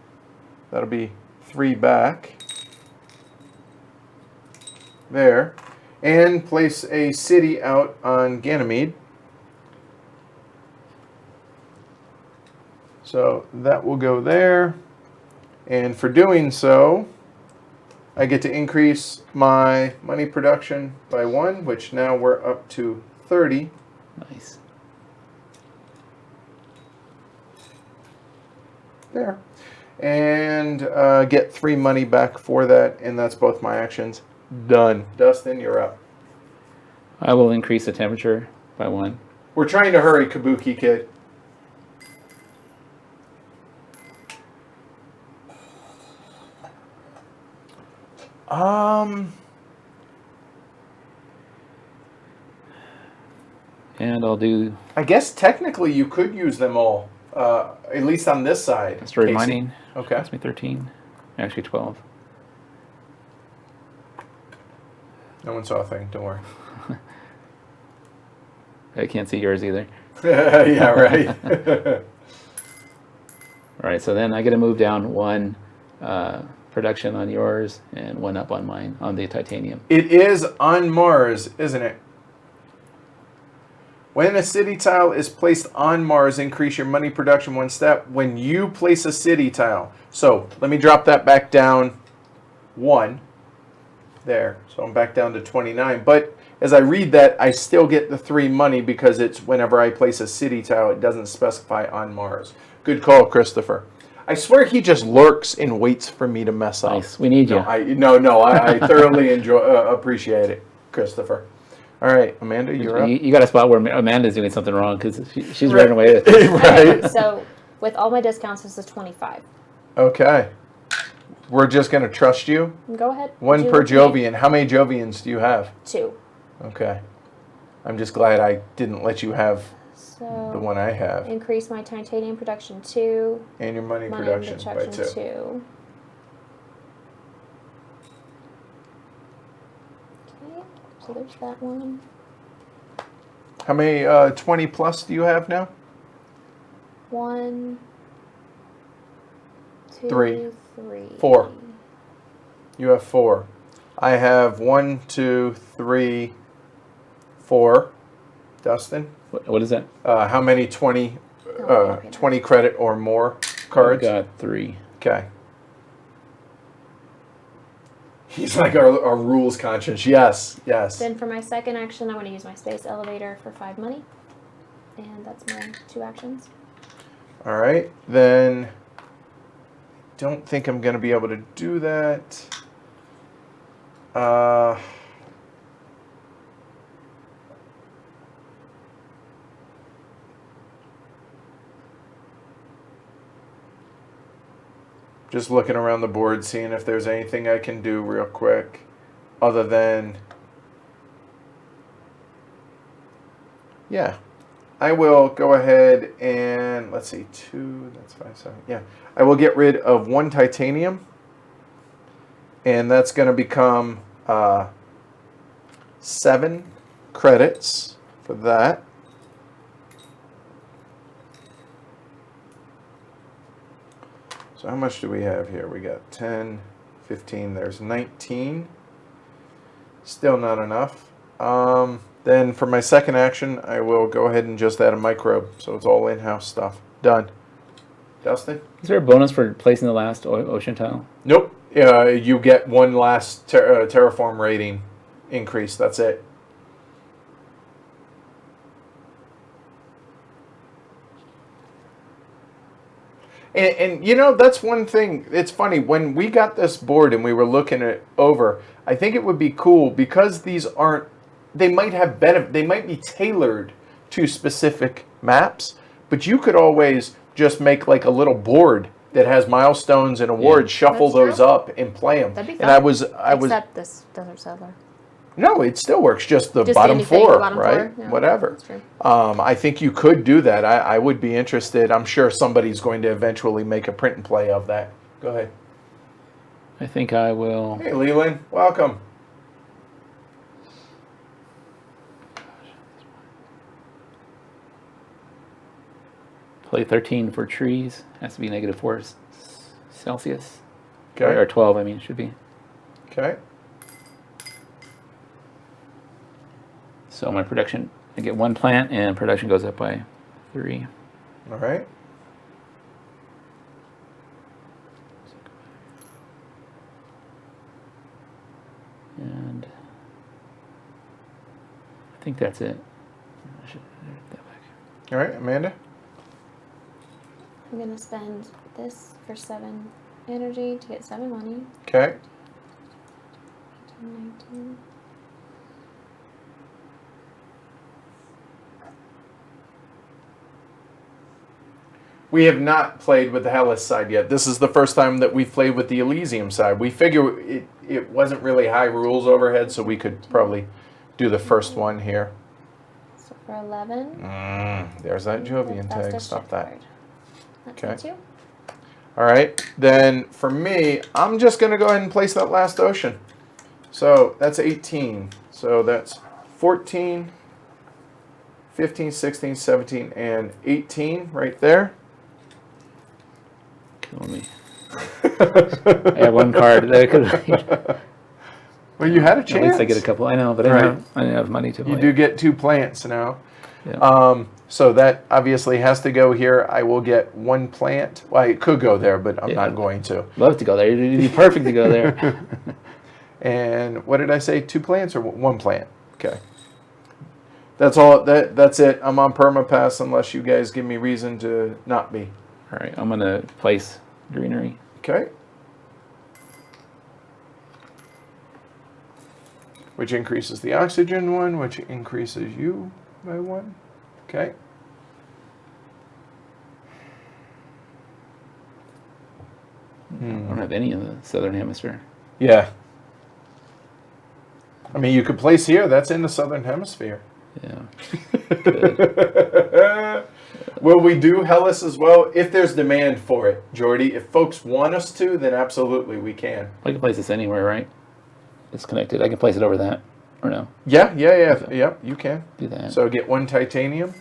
that'll be 3 back. There. And place a city out on Ganymede. So that will go there. And for doing so, I get to increase my money production by 1, which now we're up to 30. Nice. There. And get 3 money back for that, and that's both my actions. Done. Dustin, you're up. I will increase the temperature by 1. We're trying to hurry, Kabuki Kid. And I'll do I guess technically you could use them all, at least on this side. story Casey. mining. Okay. Cost me 13. Actually 12. No one saw a thing. Don't worry. I can't see yours either. Yeah, right. All right, so then I get to move down 1 production on yours and 1 up on mine on the titanium. It is on Mars, isn't it? When a city tile is placed on Mars, increase your money production 1 step when you place a city tile. So let me drop that back down 1. There. So I'm back down to 29. But as I read that, I still get the 3 money because it's whenever I place a city tile, it doesn't specify on Mars. Good call, Christopher. I swear he just lurks and waits for me to mess up. Nice. We need you. I thoroughly appreciate it, Christopher. All right, Amanda, you're up. You got a spot where Amanda's doing something wrong because she's running away with it. Right. So with all my discounts, this is 25. Okay. We're just going to trust you. Go ahead. 1 Do per what you need. Jovian. How many Jovians do you have? 2. Okay. I'm just glad I didn't let you have So the one I have. increase my titanium production 2. And your money Money production by production 2. 2. Okay, so there's that one. How many 20 plus do you have now? 1, 2, 3. 3. 4. You have 4. I have 1, 2, 3, 4. Dustin? What is that? How many 20, okay. 20 credit or more I've cards? got 3. Okay. He's like our rules conscious. Yes, yes. Then for my second action, I want to use my space elevator for 5 money. And that's my 2 actions. All right. Then don't think I'm going to be able to do that. Just looking around the board, seeing if there's anything I can do real quick other than... Yeah. I will go ahead and, let's see, 2, that's 5, 7, yeah. I will get rid of 1 titanium, and that's going to become 7 credits for that. So how much do we have here? We got 10, 15, there's 19. Still not enough. Then for my second action, I will go ahead and just add a microbe. So it's all in-house stuff. Done. Dustin? Is there a bonus for placing the last ocean tile? Nope. You get one last terraform rating increase. That's it. And you know, that's one thing. It's funny, when we got this board and we were looking it over, I think it would be cool because these aren't, they might have they might be tailored to specific maps, but you could always just make like a little board that has milestones and awards, shuffle That's true. those up and play them. That'd be And fun. Except this Desert Settler. No, it still works. Just the Just bottom anything, four, the bottom right? four? Yeah, Whatever. that's true. I think you could do that. I would be interested. I'm sure somebody's going to eventually make a print and play of that. Go ahead. I think I will. Hey, Leland. Welcome. Play 13 for trees. Has to be -4 Celsius. Okay. Or 12, I mean, it should be. Okay. So my production, I get 1 plant, and production goes up by 3. All right. And I think that's it. I should put that back. All right, Amanda. I'm gonna spend this for 7 energy to get 7 money. Okay. 19. We have not played with the Hellas side yet. This is the first time that we've played with the Elysium side. We figure it wasn't really high rules overhead, so we could probably do the first one here. So for 11. There's that Jovian That's tag. the Stop that. Shepherd. That's Okay. it too. All right. Then for me, I'm just going to go ahead and place that last ocean. So that's 18. So that's 14, 15, 16, 17, and 18 right there. Kill me. I have 1 card that I could. Well, you had a chance. At least I get a couple. I know, but Right. I don't have money to play. You do get 2 plants now. Yeah. So that obviously has to go here. I will get 1 plant. Well, it could go there, but I'm not going to. Love to go there. It'd be perfect to go there. And what did I say? 2 plants or 1 plant? Okay. That's all. That's it. I'm on permapass unless you guys give me reason to not be. All right, I'm gonna place greenery. Okay. Which increases the oxygen 1, which increases you by 1. Okay. I don't have any in the southern hemisphere. Yeah. I mean, you could place here. That's in the southern hemisphere. Yeah. Will we do Hellas as well? If there's demand for it, Jordy. If folks want us to, then absolutely we can. I can place this anywhere, right? It's connected. I can place it over that, or no? Yeah. Yep, you can. Do that. So get 1 titanium.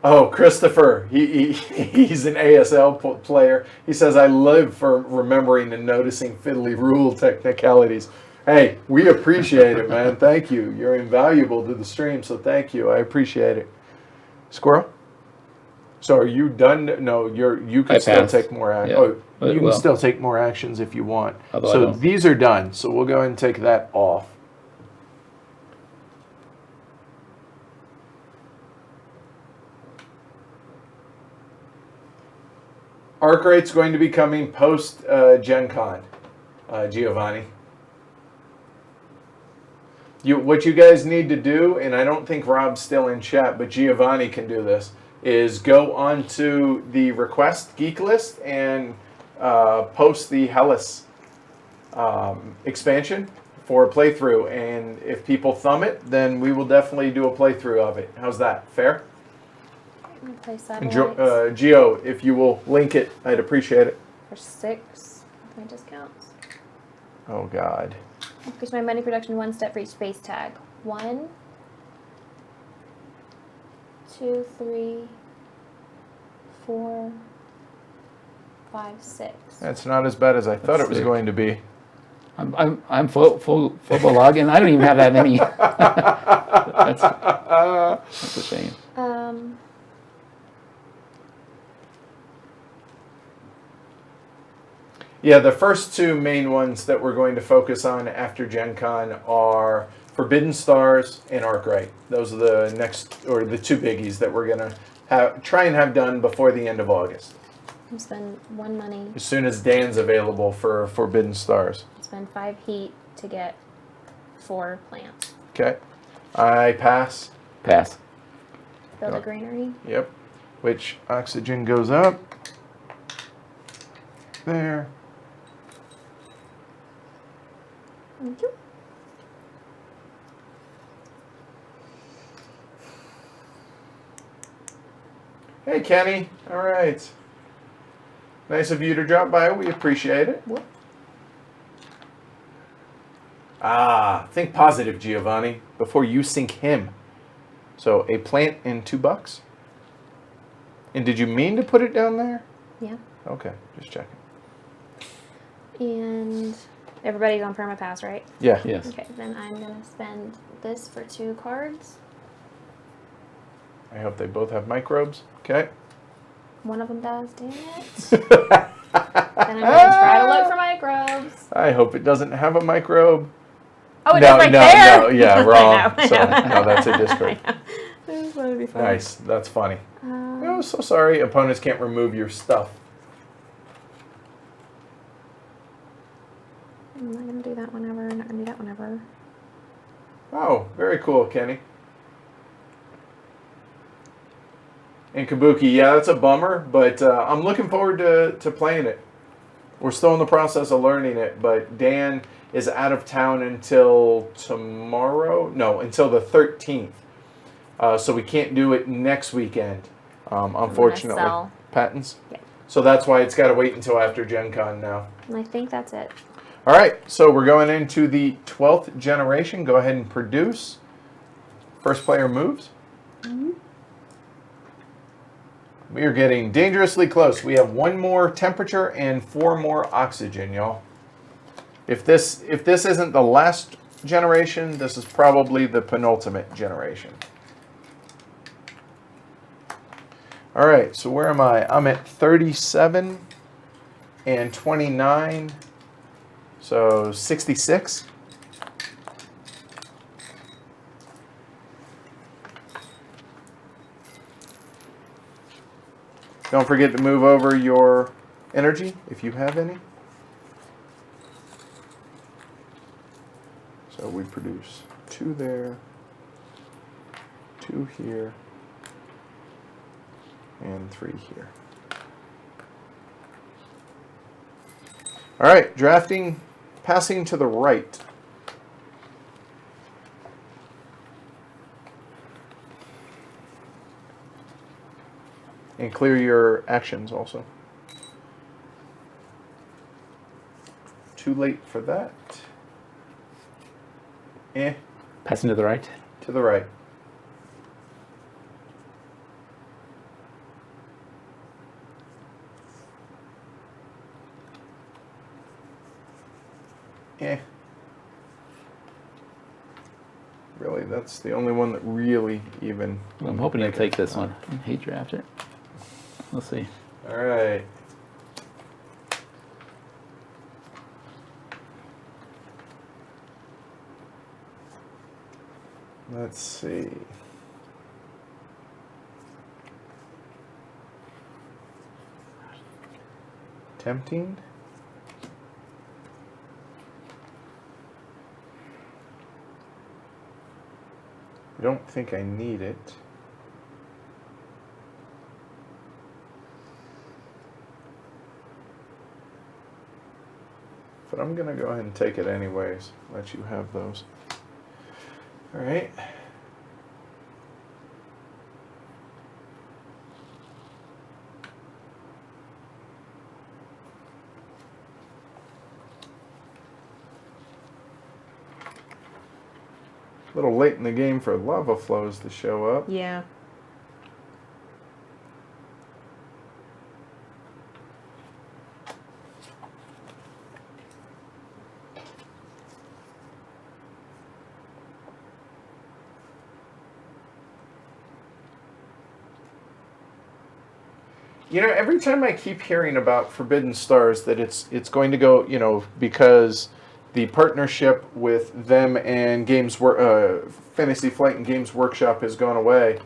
Oh, Christopher, he's an ASL player. He says, I live for remembering and noticing fiddly rule technicalities. Hey, we appreciate it, man. Thank you. You're invaluable to the stream, so thank you. I appreciate it. Squirrel? So are you done? No, you can still passed. take more action. Yeah. Oh, you Well. can still take more actions if you want. Although I So don't. these are done. So we'll go ahead and take that off. Arc rate's going to be coming post Gen Con, Giovanni. What you guys need to do, and I don't think Rob's still in chat, but Giovanni can do this, is go onto the request geek list and post the Hellas expansion for a playthrough. And if people thumb it, then we will definitely do a playthrough of it. How's that? Fair? I'm gonna play And satellites Geo, if you will link it, I'd appreciate it. for 6 with my discounts. Oh, God. Increase my money production 1 step for each space tag. 1, 2, 3, 4, 5, 6. That's not as bad as I thought it was sick. going to be. I'm full log, and I don't even have that many. That's a shame. Yeah, the first two main ones that we're going to focus on after Gen Con are Forbidden Stars and Arkwright. Those are the next, or the two biggies that we're going to try and have done before the end of August. Spend 1 money. As soon as Dan's available for Forbidden Stars. Spend 5 heat to get 4 plants. Okay. I pass. Pass. Build Yep. a granary. Yep. Which oxygen goes up. There. Thank you. Hey, Kenny. All right. Nice of you to drop by. We appreciate it. Whoop. Think positive, Giovanni, before you sink him. So, a plant and $2. And did you mean to put it down there? Yeah. Okay, just checking. And everybody's on permapass, right? Yeah. Yes. Okay, then I'm gonna spend this for 2 cards. I hope they both have microbes. Okay. One of them does, damn it. Then I'm gonna try to look for microbes. I hope it doesn't have a microbe. Oh, it is right there. No, yeah, wrong. I So, know. no, that's a discard. This would be fun. Nice. That's funny. Oh, so sorry. Opponents can't remove your stuff. I'm not gonna do that whenever. Not gonna do that whenever. Oh, very cool, Kenny. And Kabuki, yeah, that's a bummer, but I'm looking forward to playing it. We're still in the process of learning it, but Dan is out of town until tomorrow. No, until the 13th. So we can't do it next weekend, unfortunately. sell. Patents? Yeah. So that's why it's got to wait until after Gen Con now. And I think that's it. All right, so we're going into the 12th generation. Go ahead and produce. First player moves. We are getting dangerously close. We have 1 more temperature and 4 more oxygen, y'all. If this isn't the last generation, this is probably the penultimate generation. All right, so where am I? I'm at 37 and 29, so 66. Don't forget to move over your energy if you have any. So we produce 2 there, 2 here, and 3 here. All right, drafting, passing to the right. And clear your actions also. Too late for that. Passing to the right. To the right. Really, that's the only one that really even... Well, I'm hoping you'll take this one. Hate draft it. We'll see. All right. Let's see. Tempting. I don't think I need it. But I'm going to go ahead and take it anyways. Let you have those. All right. A little late in the game for lava flows to show up. Yeah. You know, every time I keep hearing about Forbidden Stars, that it's going to go, you know, because the partnership with them and Fantasy Flight and Games Workshop has gone away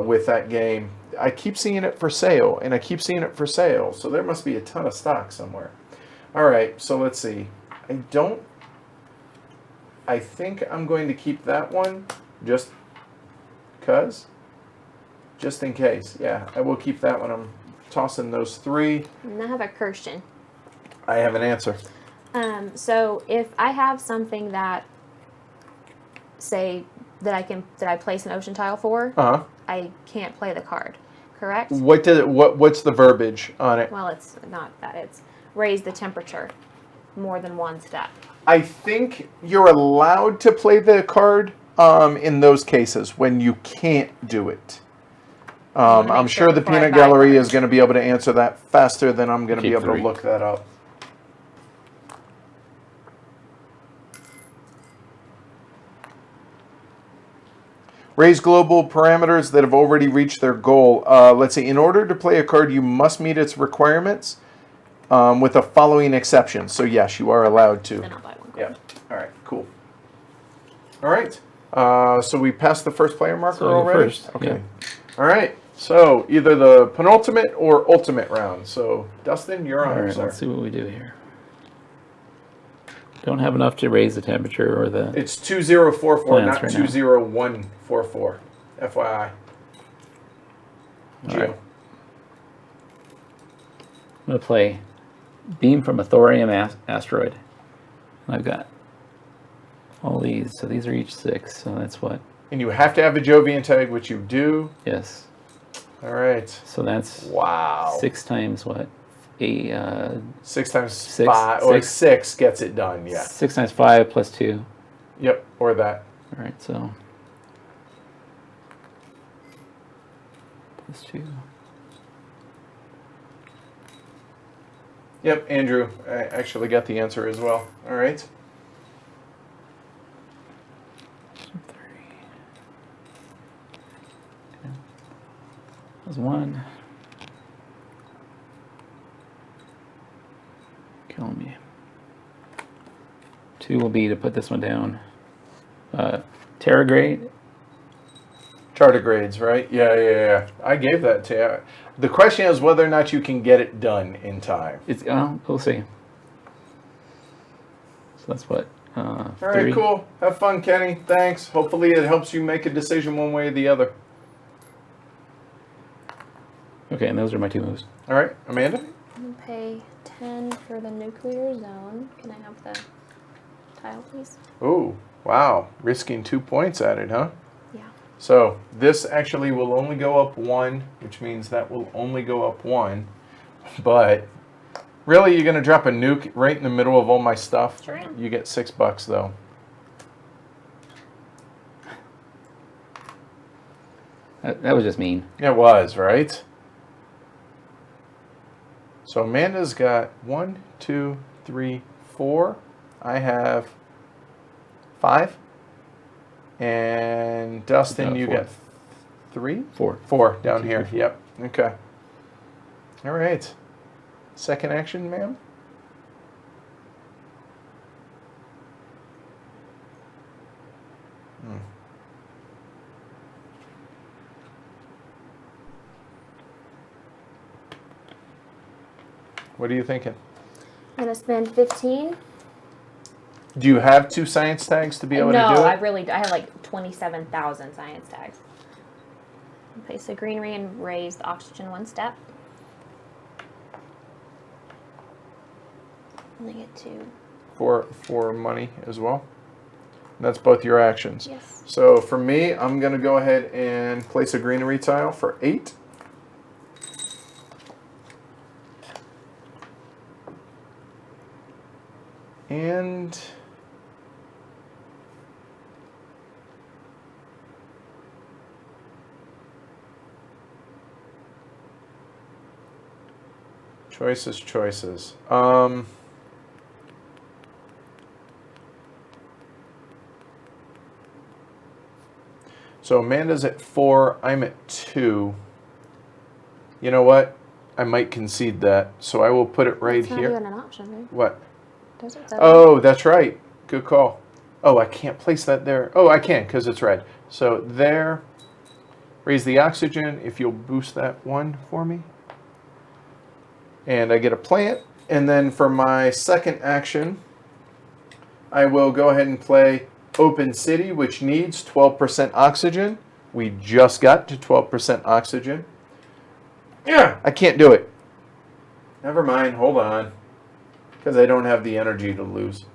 with that game. I keep seeing it for sale, and I keep seeing it for sale. So there must be a ton of stock somewhere. All right, so let's see. I think I'm going to keep that one just because. Just in case. Yeah, I will keep that one. I'm tossing those 3. And I have a question. I have an answer. So if I have something that, say, that I place an ocean tile for, I can't play the card, correct? What's the verbiage on it? Well, it's not that. It's raise the temperature more than one step. I think you're allowed to play the card in those cases when you can't do it. I'm sure the before I Peanut buy Gallery cards. is going to be able to answer that faster than I'm going to be Keep able to 3. look that up. Raise global parameters that have already reached their goal. Let's see. In order to play a card, you must meet its requirements with the following exceptions. So yes, you are allowed to. Then I'll buy one Yeah. card. All right. Cool. All right. So we passed the first player marker So I go already? first, Okay. yeah. All right. So either the penultimate or ultimate round. So Dustin, you're on, All right, sir. let's see what we do here. Don't have enough to raise the temperature or the... It's 2044, Plans not right now. 20144. FYI. All right. I'm going to play Beam from a Thorium asteroid. And I've got all these. So these are each 6. So that's what? And you have to have a Jovian tag, which you do. Yes. All right. So that's Wow. 6 times what? 6 times 6, 5 or 6. 6 gets it done. Yeah. 6 times 5 plus 2. Yep. Or that. All right, so plus 2. Yep. Andrew, I actually got the answer as well. All right. 3. Okay. That was 1. Killing me. 2 will be to put this one down. Terragrade. Tardigrades, right? Yeah. I gave that to you. The question is whether or not you can get it done in time. It's we'll see. So that's what. All right, cool. Have fun, Kenny. Thanks. Hopefully it helps you make a decision one way or the other. Okay, and those are my 2 moves. All right, Amanda? I'm going to pay 10 for the nuclear zone. Can I have the tile, please? Ooh, wow. Risking 2 points added, huh? Yeah. So this actually will only go up 1, which means that will only go up 1. But really, you're going to drop a nuke right in the middle of all my stuff? Sure am. You get $6, though. That was just mean. It was, right? So Amanda's got 1, 2, 3, 4. I have 5. And Dustin, you 4. get 3? 4. 4 down 2, here. 3, 4. Yep. Okay. All right. Second action, ma'am. What are you thinking? I'm going to spend 15. Do you have 2 science tags to be able No, to do it? I have like 27,000 science tags. Place the greenery and raise the oxygen 1 step. And I get to... For money as well. And that's both your actions. Yes. So for me, I'm going to go ahead and place a greenery tile for 8. And choices. So Amanda's at 4, I'm at 2. You know what? I might concede that. So I will put it right It's not here. even an option, right? What? Desert seven. Oh, that's right. Good call. Oh, I can't place that there. Oh, I can because it's red. So there. Raise the oxygen if you'll boost that one for me. And I get a plant. And then for my second action, I will go ahead and play Open City, which needs 12% oxygen. We just got to 12% oxygen. Yeah, I can't do it. Never mind, hold on. Because I don't have the energy to lose.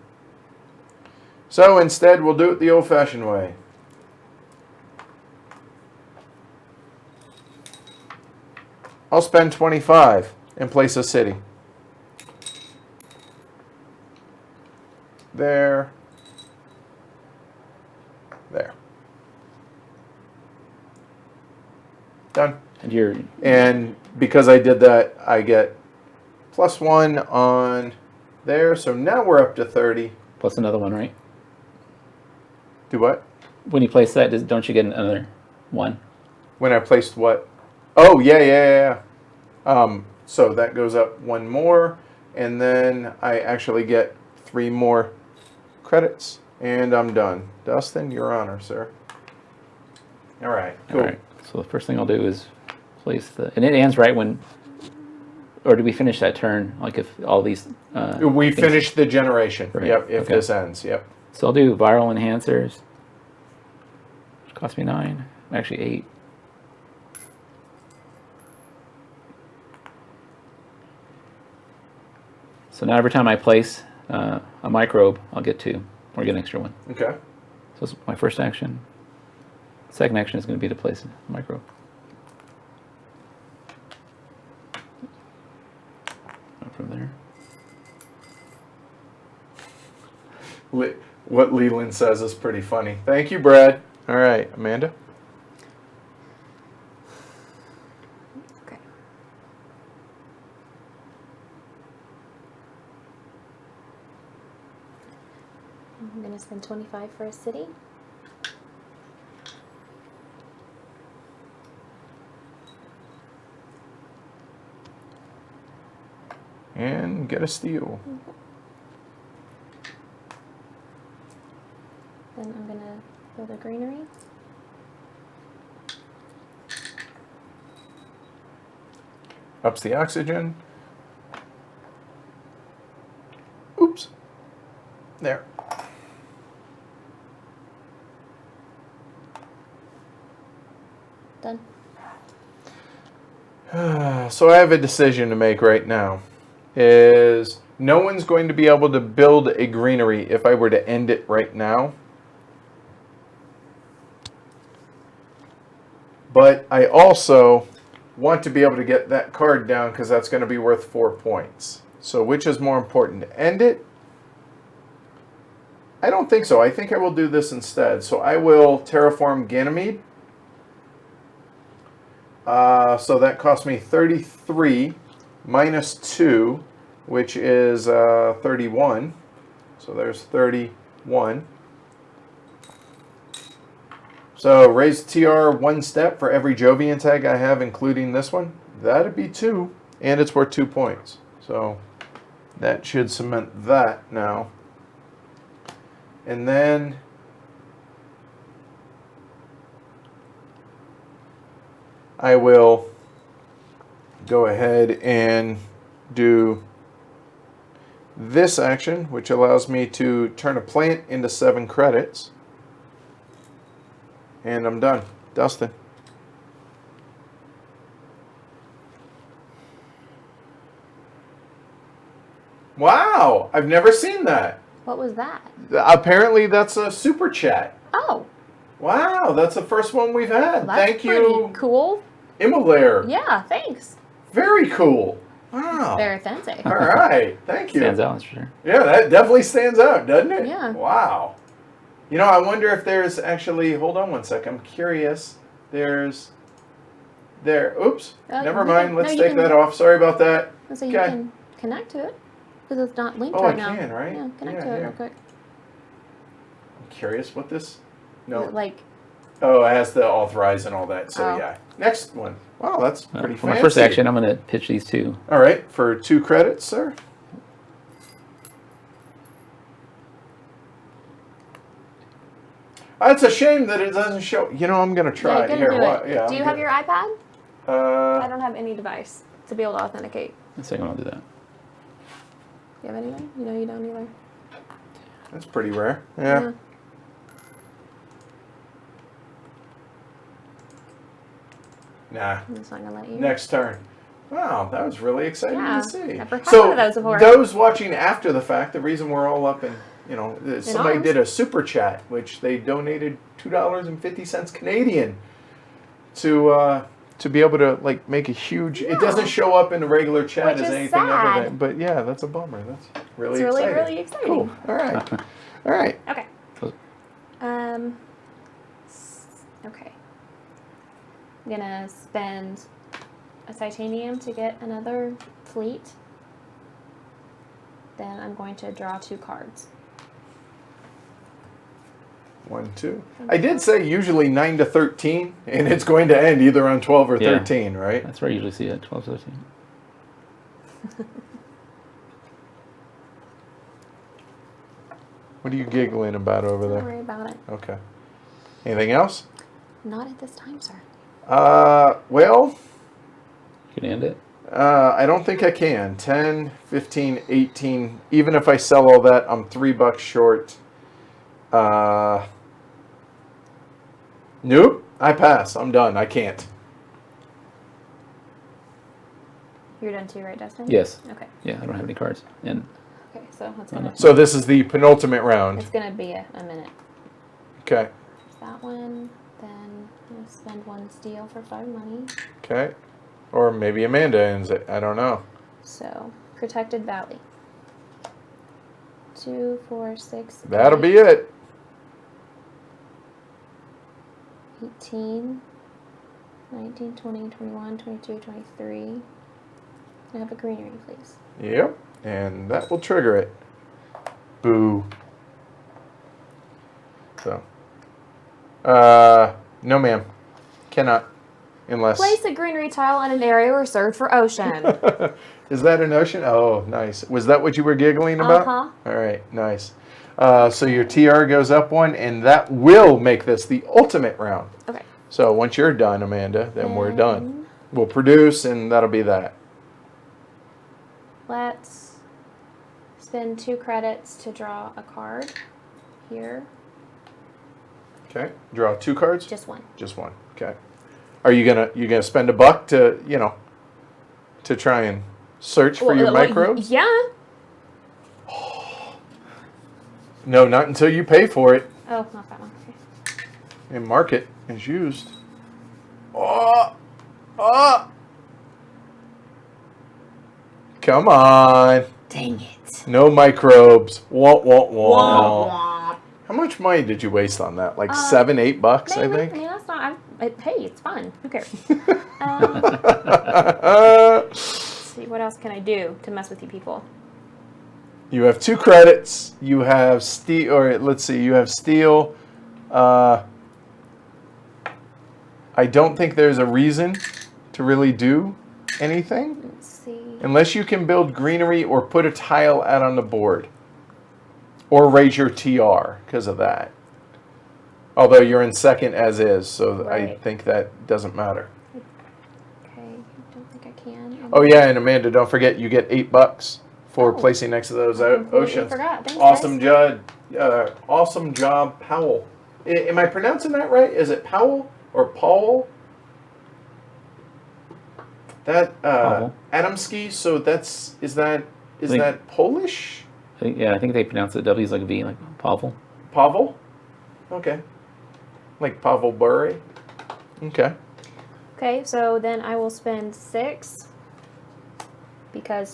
So instead, we'll do it the old-fashioned way. I'll spend 25 and place a city. There. There. Done. And because I did that, I get +1 on there. So now we're up to 30. Plus another one, right? Do what? When you place that, don't you get another one? When I placed what? Oh, yeah. So that goes up one more. And then I actually get 3 more credits. And I'm done. Dustin, your honor, sir. All right, cool. All right. So the first thing I'll do is place the... And it ends right when... Or do we finish that turn? Like if all these... We finish the generation. Right. Yep, if Okay. this ends. Yep. So I'll do viral enhancers. Which cost me 9. Actually 8. So now every time I place a microbe, I'll get 2. Or get an extra 1. Okay. So it's my first action. Second action is going to be to place a microbe. Up from there. What Leland says is pretty funny. Thank you, Brad. All right, Amanda. Okay. I'm going to spend 25 for a city. And get a steal. Then I'm going to build a greenery. Ups the oxygen. Oops. There. Done. So I have a decision to make right now. Is no one's going to be able to build a greenery if I were to end it right now. But I also want to be able to get that card down because that's going to be worth 4 points. So which is more important, to end it? I don't think so. I think I will do this instead. So I will terraform Ganymede. So that cost me 33 minus 2, which is 31. So there's 31. So raise TR 1 step for every Jovian tag I have, including this one. That'd be 2, and it's worth 2 points. So that should cement that now. And then I will go ahead and do this action, which allows me to turn a plant into 7 credits. And I'm done. Dustin. Wow, I've never seen that. What was that? Apparently that's a super chat. Oh. Wow, that's the first one we've had. Well, that's Thank you, pretty cool. Immolair. Yeah, thanks. Very cool. Wow. Very fancy. All right, thank you. Stands out, that's for sure. Yeah, that definitely stands out, doesn't it? Yeah. Wow. You know, I wonder if there's actually, hold on one sec, I'm curious. Oops, never mind, let's take that off. Sorry about that. So you Okay. can connect to it, because it's not linked Oh, right I now. can, right? Yeah, connect to it Yeah. real quick. I'm curious what this, Is no. it like Oh, it has to authorize and all that. So Oh. yeah. Next one. Wow, that's pretty For fancy. my first action, I'm going to pitch these two. All right, for 2 credits, sir. It's a shame that it doesn't show. You know, I'm gonna try Yeah, it you're here. gonna do it. Yeah, Do you have your iPad? I Uh, don't have any device to be able to authenticate. The second one, I'll do that. Do you have anything? You know you don't either. that's pretty rare. Yeah. Nah. I'm just not gonna let you. Next turn. Wow, that was really exciting Yeah, to see. never had So one of those before. those watching after the fact, the reason we're all up in, somebody arms. did a super chat, which they donated $2.50 Canadian to be able to like make a huge. It doesn't show up in the regular chat Which as is anything other sad. than. But yeah, that's a bummer. That's really It's really, exciting. really exciting. Cool. All right. All right. Okay. Cool. Okay. I'm gonna spend a titanium to get another fleet. Then I'm going to draw 2 cards. 1, 2. I did say usually 9 to 13, and it's going to end either on 12 or Yeah. 13, right? That's where I usually see it, 12, 13. What are you giggling about over Don't there? worry about it. Okay. Anything else? Not at this time, sir. Well, You can end it. I don't think I can. 10, 15, 18. Even if I sell all that, I'm $3 short. Nope. I pass. I'm done. I can't. You're done too, right, Dustin? Yes. Okay. Yeah, I don't have any cards. And Okay, so it's gonna So this is the penultimate round. it's gonna be a minute. Okay. That one, then I'm gonna spend 1 steel for 5 money. Okay. Or maybe Amanda ends it. I don't know. So protected valley. 2, 4, 6. That'll 8, be it. 18, 19, 20, 21, 22, 23. Can I have a greenery, please? Yep. And that will trigger it. Boo. So. No, ma'am. Cannot. Unless. Place a greenery tile on an area reserved for ocean. Is that an ocean? Oh, nice. Was that what you were giggling about? Uh-huh. All right, nice. So your TR goes up 1, and that will make this the ultimate round. Okay. So once you're done, Amanda, then we're done. We'll produce, and that'll be that. Let's spend 2 credits to draw a card here. Okay. Draw 2 cards. Just 1. Just 1. Okay. Are you gonna spend $1 to to try and search for your microbes? Yeah. No, not until you pay for it Oh, not that one. Okay. and mark it as used. Oh, oh. Come on. Dang it. No microbes. Womp, womp, womp. Womp. How much money did you waste on that? Like $7, $8, I Maybe. think? I mean, that's not. Hey, it's fun. Who cares? Let's see, what else can I do to mess with you people? You have 2 credits. You have steel, or let's see, you have steel. I don't think there's a reason to really do anything Let's see. unless you can build greenery or put a tile out on the board or raise your TR because of that. Although you're in second as is, so I Right. think that doesn't matter. Okay, I don't think I can. Oh yeah, and Amanda, don't forget you get $8 for Oh. placing next to those I completely oceans. forgot. Thanks, Awesome guys. job, awesome job, Powell. Am I pronouncing that right? Is it Powell or Paul? That Pavel. Adamski. So is that Think- Polish? I think they pronounce it W's like a V, like Pavel. Pavel. Okay. Like Pavel Bure. Okay. Okay, so then I will spend 6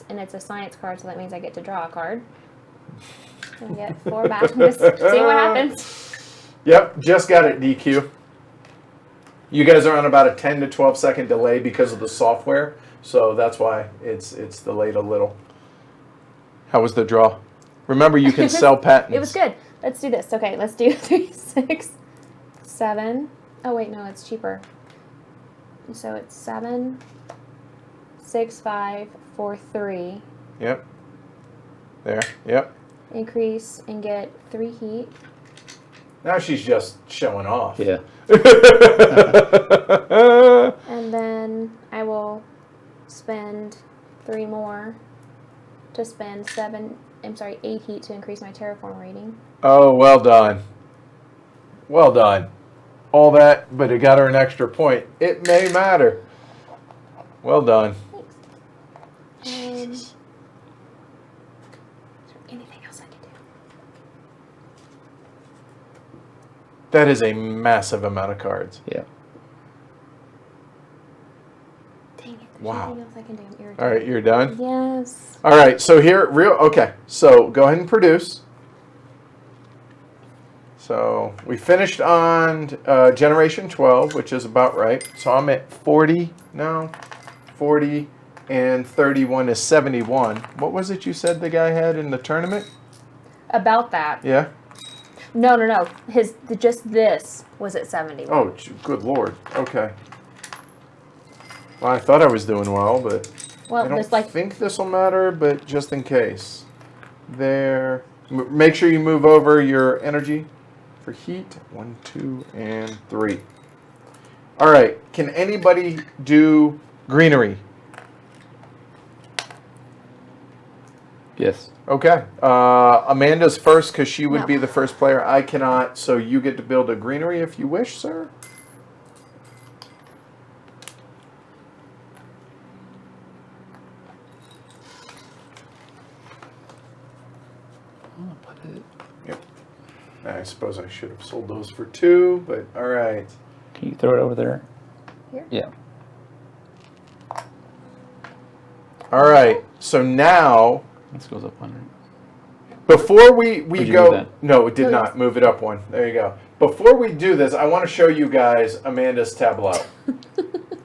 and it's a science card, so that means I get to draw a card. And get 4 back and just see what happens. Yep, just got it, DQ. You guys are on about a 10 to 12 second delay because of the software, so that's why it's delayed a little. How was the draw? Remember, you can sell patents. It was good. Let's do this. Okay, let's do 3, 6, 7. Oh wait, no, it's cheaper. So it's 7, 6, 5, 4, 3. Yep. There. Yep. Increase and get 3 heat. Now she's just showing off. Yeah. And then I will spend 3 more to spend 8 heat to increase my terraform rating. Oh, well done. Well done. All that, but it got her an extra point. It may matter. Well done. Thanks. Is there anything else I can do? That is a massive amount of cards. Yeah. Dang it. There's Wow. nothing else I can do. I'm irritated. All right, you're done? Yes. All right, so here, okay. So go ahead and produce. So we finished on generation 12, which is about right. So I'm at 40 now. 40 and 31 is 71. What was it you said the guy had in the tournament? About that. Yeah? No. Just this was at 71. Oh, good Lord. Okay. Well, I thought I was doing well, but Well, I don't it's like think this will matter, but just in case. There. Make sure you move over your energy for heat. 1, 2, and 3. All right. Can anybody do greenery? Yes. Okay. Amanda's first because she would No. be the first player. I cannot, so you get to build a greenery if you wish, sir. I'll put it. Yep. I suppose I should have sold those for 2, but all right. Can you throw it over there? Here? Yeah. All right. So now, This goes up 100. before we Did you move go, that? no, it did No, not. yes. Move it up one. There you go. Before we do this, I want to show you guys Amanda's tableau.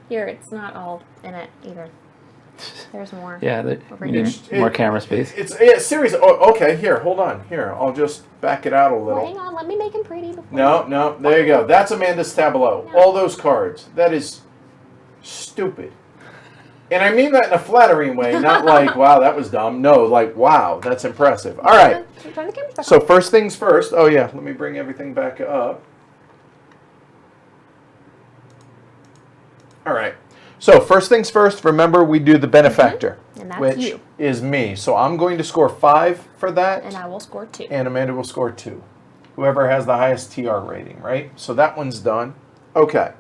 Here, it's not all in it either. There's more. Yeah, Over we here. need more camera space. It's serious. Oh, okay. Here, hold on. Here, I'll just back it out a Well, little. hang on, let me make him pretty before. No, there you go. That's Amanda's tableau. No. All those cards. That is stupid. And I mean that in a flattering way, not like, wow, that was dumb. No, like, wow, that's impressive. All right. Turn the camera back So on. first things first. Oh, yeah. Let me bring everything back up. All right. So first things first, remember we do the benefactor, And that's which you. is me. So I'm going to score 5 for that. And I will score 2. And Amanda will score 2. Whoever has the highest TR rating, right? So that one's done. Okay.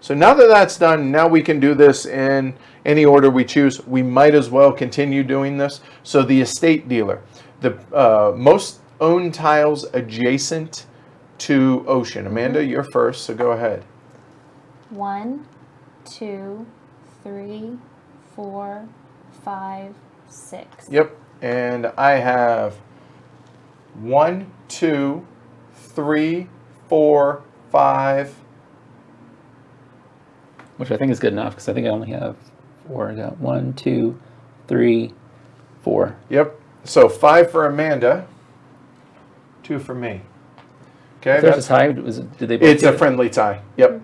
So now that that's done, now we can do this in any order we choose. We might as well continue doing this. So the estate dealer, the most owned tiles adjacent to ocean. Amanda, you're first, so go ahead. 1, 2, 3, 4, 5, 6. Yep. And I have 1, 2, 3, 4, 5. Which I think is good enough because I think I only have 4. I got 1, 2, 3, 4. Yep. So 5 for Amanda, 2 for me. Okay. If there's a tie, did they both It's get a it? friendly tie. Yep.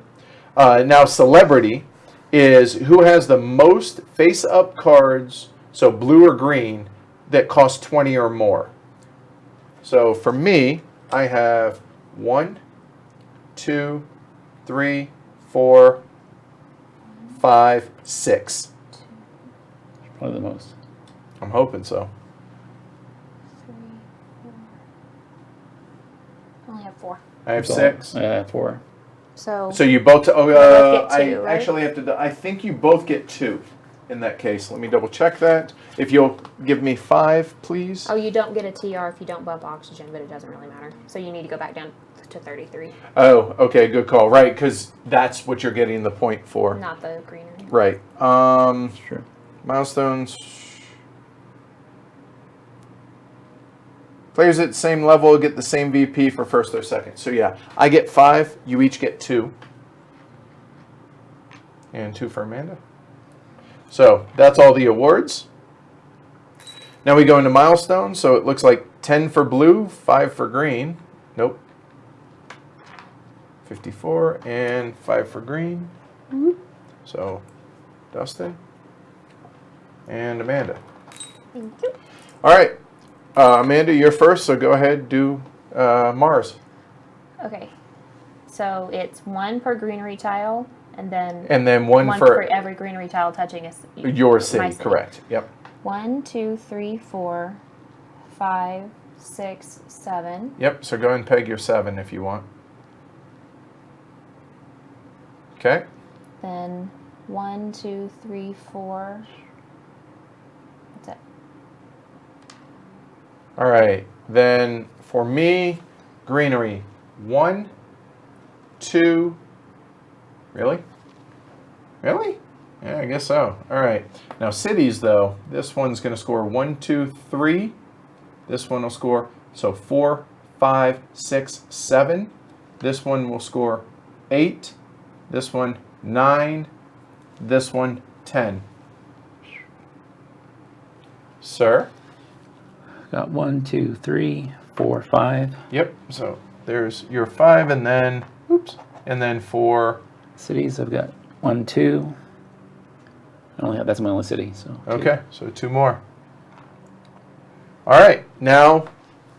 Now celebrity is who has the most face-up cards, so blue or green, that cost 20 or more. So for me, I have 1, 2, 3, 4, 5, 6. Probably the most. I'm hoping so. 3, 4. I only have 4. I have So, 6. 4. So, So you both. both get I 2, right? actually have to. I think you both get 2 in that case. Let me double check that. If you'll give me 5, please. you don't get a TR if you don't bump oxygen, but it doesn't really matter. So you need to go back down to 33, Oh, okay, good call. Right, because that's what you're getting the point for. not the greenery. Right. That's true. Milestones. Players at the same level get the same VP for first or second. So yeah, I get 5. You each get 2. And 2 for Amanda. So that's all the awards. Now we go into milestones. So it looks like 10 for blue, 5 for green. Nope. 54 and 5 for green. So, Dustin and Amanda. Thank you. All right, Amanda, you're first, so go ahead, do Mars. Okay. So it's 1 per greenery tile, and then one one for every greenery tile touching your my city, correct. Yep. 1, 2, 3, 4, 5, 6, 7. Yep, so go ahead and peg your 7 if you want. Okay. Then 1, 2, 3, 4. That's it. All right, then for me, greenery, 1, 2, really? Really? Yeah, I guess so. All right, now cities though, this one's gonna score 1, 2, 3. This one will score, so 4, 5, 6, 7. This one will score 8. This one, 9. This one, 10. Sir? Got 1, 2, 3, 4, 5. Yep, so there's your 5, and then, oops, and then for, Cities, I've got 1, 2. I only have, that's my only city, so. 2. okay, so 2 more. All right, now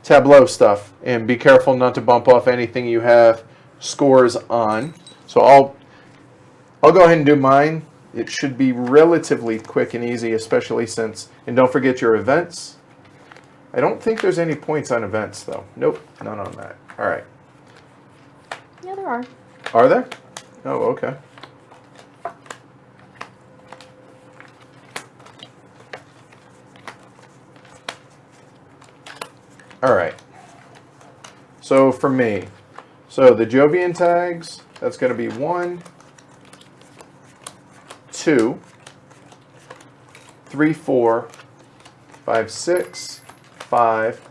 tableau stuff, and be careful not to bump off anything you have scores on. So I'll go ahead and do mine. It should be relatively quick and easy, especially since, and don't forget your events. I don't think there's any points on events though. Nope, none on that. All right. Yeah, there are. Are there? Oh, okay. All right. So for me, so the Jovian tags, that's going to be 1, 2, 3, 4, 5, 6, 5,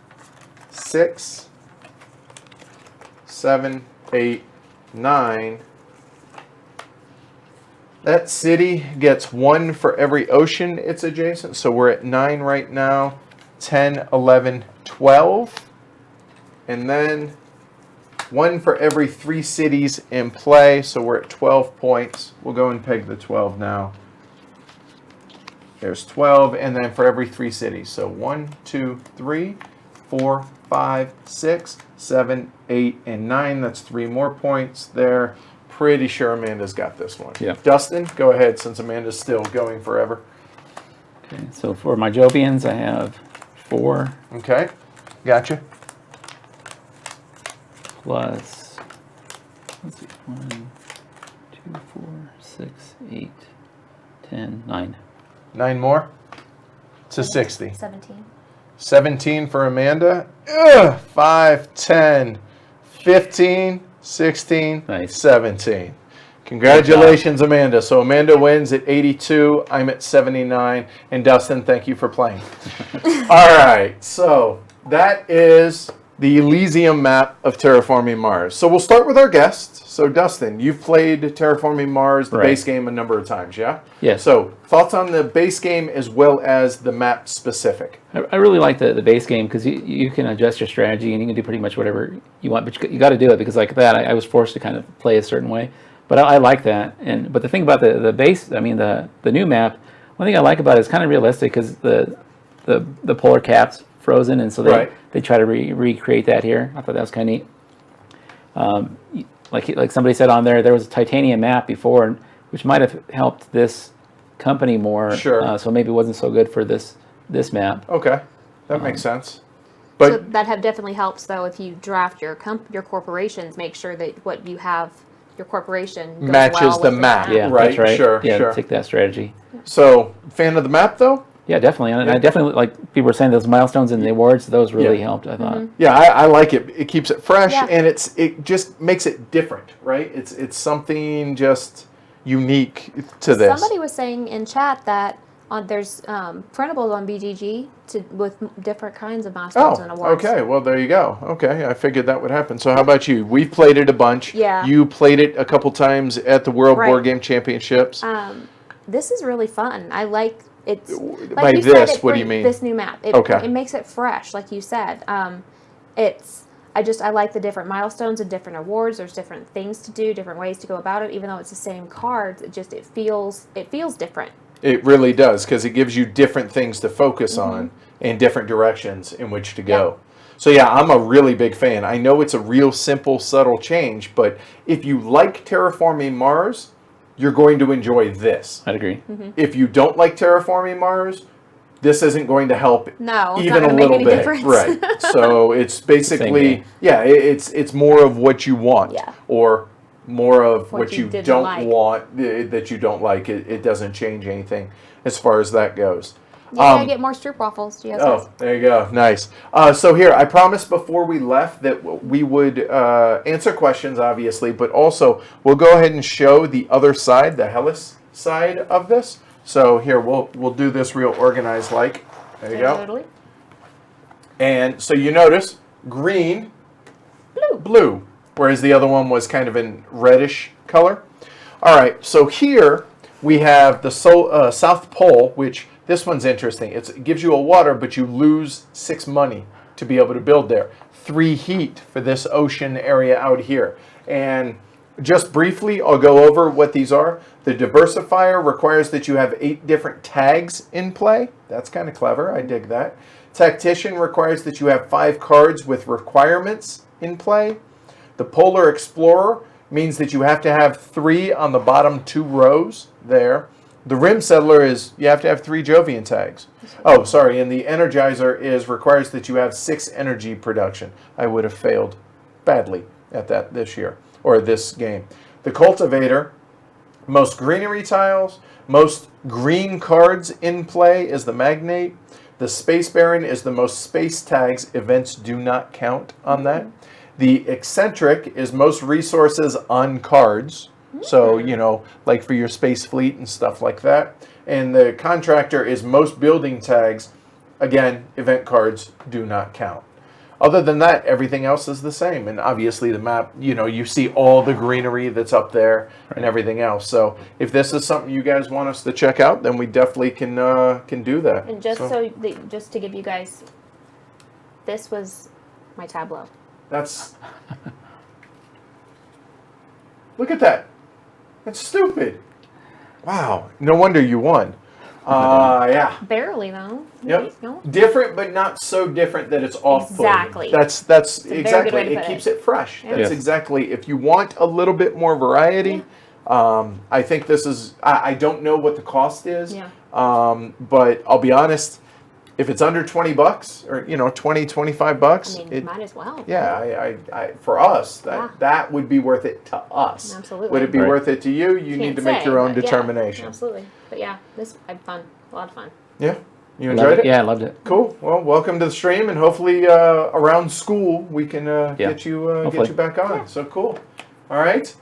6, 7, 8, 9. That city gets 1 for every ocean it's adjacent, so we're at 9 right now. 10, 11, 12. And then 1 for every 3 cities in play, so we're at 12 points. We'll go and peg the 12 now. There's 12, and then for every 3 cities. So 1, 2, 3, 4, 5, 6, 7, 8, and 9. That's 3 more points there. Pretty sure Amanda's got this one. Yeah. Dustin, go ahead since Amanda's still going forever. Okay, so for my Jovians, I have 4 Okay, gotcha. plus, let's see, 1, 2, 4, 6, 8, 10, 9. 9 more to 60. 17. 17 for Amanda. Ugh, 5, 10, 15, 16, Nice. 17. Congratulations, Amanda. So Amanda wins at 82. I'm at 79. And Dustin, thank you for playing. All right. So that is the Elysium map of Terraforming Mars. So we'll start with our guest. So Dustin, you've played Terraforming Mars, the Right. base game, a number of times, yeah? Yes. So thoughts on the base game as well as the map specific? I really like the base game because you can adjust your strategy and you can do pretty much whatever you want, but you got to do it because like that, I was forced to kind of play a certain way. But I like that. But the thing about the base, I mean the new map, one thing I like about it is kind of realistic because the polar cap's frozen, and so they try to recreate that here. I thought that was kind of neat. Like somebody said on there was a titanium map before, which might have helped this company more. Sure. So maybe it wasn't so good for this map. Okay, that makes sense. So But that definitely helps, though, if you draft your corporations, make sure that what you have, your corporation goes matches well the with map, Yeah, right? that's right. Sure, yeah, sure. take that strategy. So, fan of the map though? Yeah, definitely. And I definitely, like people were saying, those milestones in the awards, those really helped, I thought. Yeah, I like it. It keeps it fresh, Yeah. and it just makes it different, right? It's something just unique to this. Somebody was saying in chat that there's printables on BGG with different kinds of milestones and awards. Okay. Well, there you go. Okay, I figured that would happen. So, how about you? We've played it a bunch. Yeah. You played it a couple times at the World Right. Board Game Championships. This is really fun. I like it's. Like By you this, said, what do you mean? This new map. Okay. It makes it fresh, like you said. It's I like the different milestones and different awards. There's different things to do, different ways to go about it. Even though it's the same cards, it feels different. It really does, because it gives you different things to focus on and different directions in which to go. So yeah, I'm a really big fan. I know it's a real simple, subtle change, but if you like Terraforming Mars, you're going to enjoy this. I'd agree. If you don't like Terraforming Mars, this isn't going to help No, it's even not a gonna make little any bit. difference. Right. So it's basically, game. yeah, it's more of what you want, Yeah. or more of what you didn't don't like. want, that you don't like. It doesn't change anything as far as that goes. You gotta get more stroopwafels. Oh, there you go. Nice. So here, I promised before we left that we would answer questions, obviously, but also we'll go ahead and show the other side, the Hellas side of this. So here, we'll do this real organized like. There you go. Totally. And so you notice green, blue, whereas the other one was kind of in reddish color. All right, so here we have the South Pole, which this one's interesting. It gives you a water, but you lose 6 money to be able to build there. 3 heat for this ocean area out here. And just briefly, I'll go over what these are. The diversifier requires that you have 8 different tags in play. That's kind of clever. I dig that. Tactician requires that you have 5 cards with requirements in play. The Polar Explorer means that you have to have 3 on the bottom 2 rows there. The Rim Settler is you have to have 3 Jovian tags. Oh, sorry, and the Energizer requires that you have 6 energy production. I would have failed badly at that this year, or this game. The Cultivator, most greenery tiles, most green cards in play is the Magnate. The Space Baron is the most space tags. Events do not count on that. The Eccentric is most resources on cards. So, you know, like for your space fleet and stuff like that. And the Contractor is most building tags. Again, event cards do not count. Other than that, everything else is the same. And obviously the map, you know, you see all the greenery that's up there and everything else. So if this is something you guys want us to check out, then we definitely can do that. And just to give you guys, this was my tableau. That's... Look at that. That's stupid. Wow. No wonder you won. Yeah. Barely though. Yep. No? Different, but not so different that it's off-putting. Exactly. That's a very good exactly. way to It put keeps it. it fresh. Yeah. That's exactly. If you want a little bit more variety, I think this is. I don't know what the cost is. Yeah. But I'll be honest. If it's under $20 or $20-25, I mean, might as well. yeah, I for us that would be worth it to us. Absolutely. Would it be Right. worth it to you? You need Can't to make say, your own but yeah, determination. absolutely. But yeah, this I had fun. A lot of fun. Yeah, you Loved enjoyed it. Yeah, I loved it. Cool. Well, welcome to the stream, and hopefully around school we can get you back on. Yeah. So cool. All right.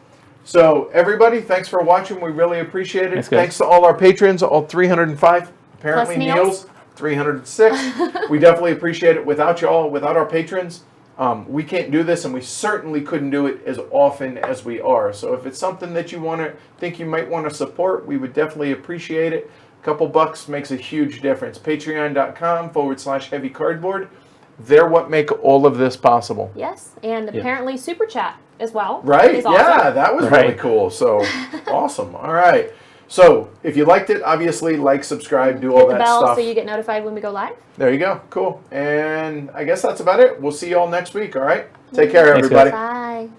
So everybody, thanks for watching. We really appreciate it. Thanks, guys. Thanks to all our patrons, all 305. Apparently, Plus meals. 306. We definitely appreciate it. Without y'all, without our patrons, we can't do this, and we certainly couldn't do it as often as we are. So if it's something that you think you might want to support, we would definitely appreciate it. A couple bucks makes a huge difference. Patreon.com/heavy cardboard. They're what make all of this possible. Yes, and apparently Super Chat as well. Right? is awesome. Yeah, that was really cool. So awesome. All right. So if you liked it, obviously like, subscribe, do all Hit the that bell stuff. so you get notified when we go live. There you go. Cool. And I guess that's about it. We'll see you all next week. All right. Take care, Thanks, guys. everybody. Bye.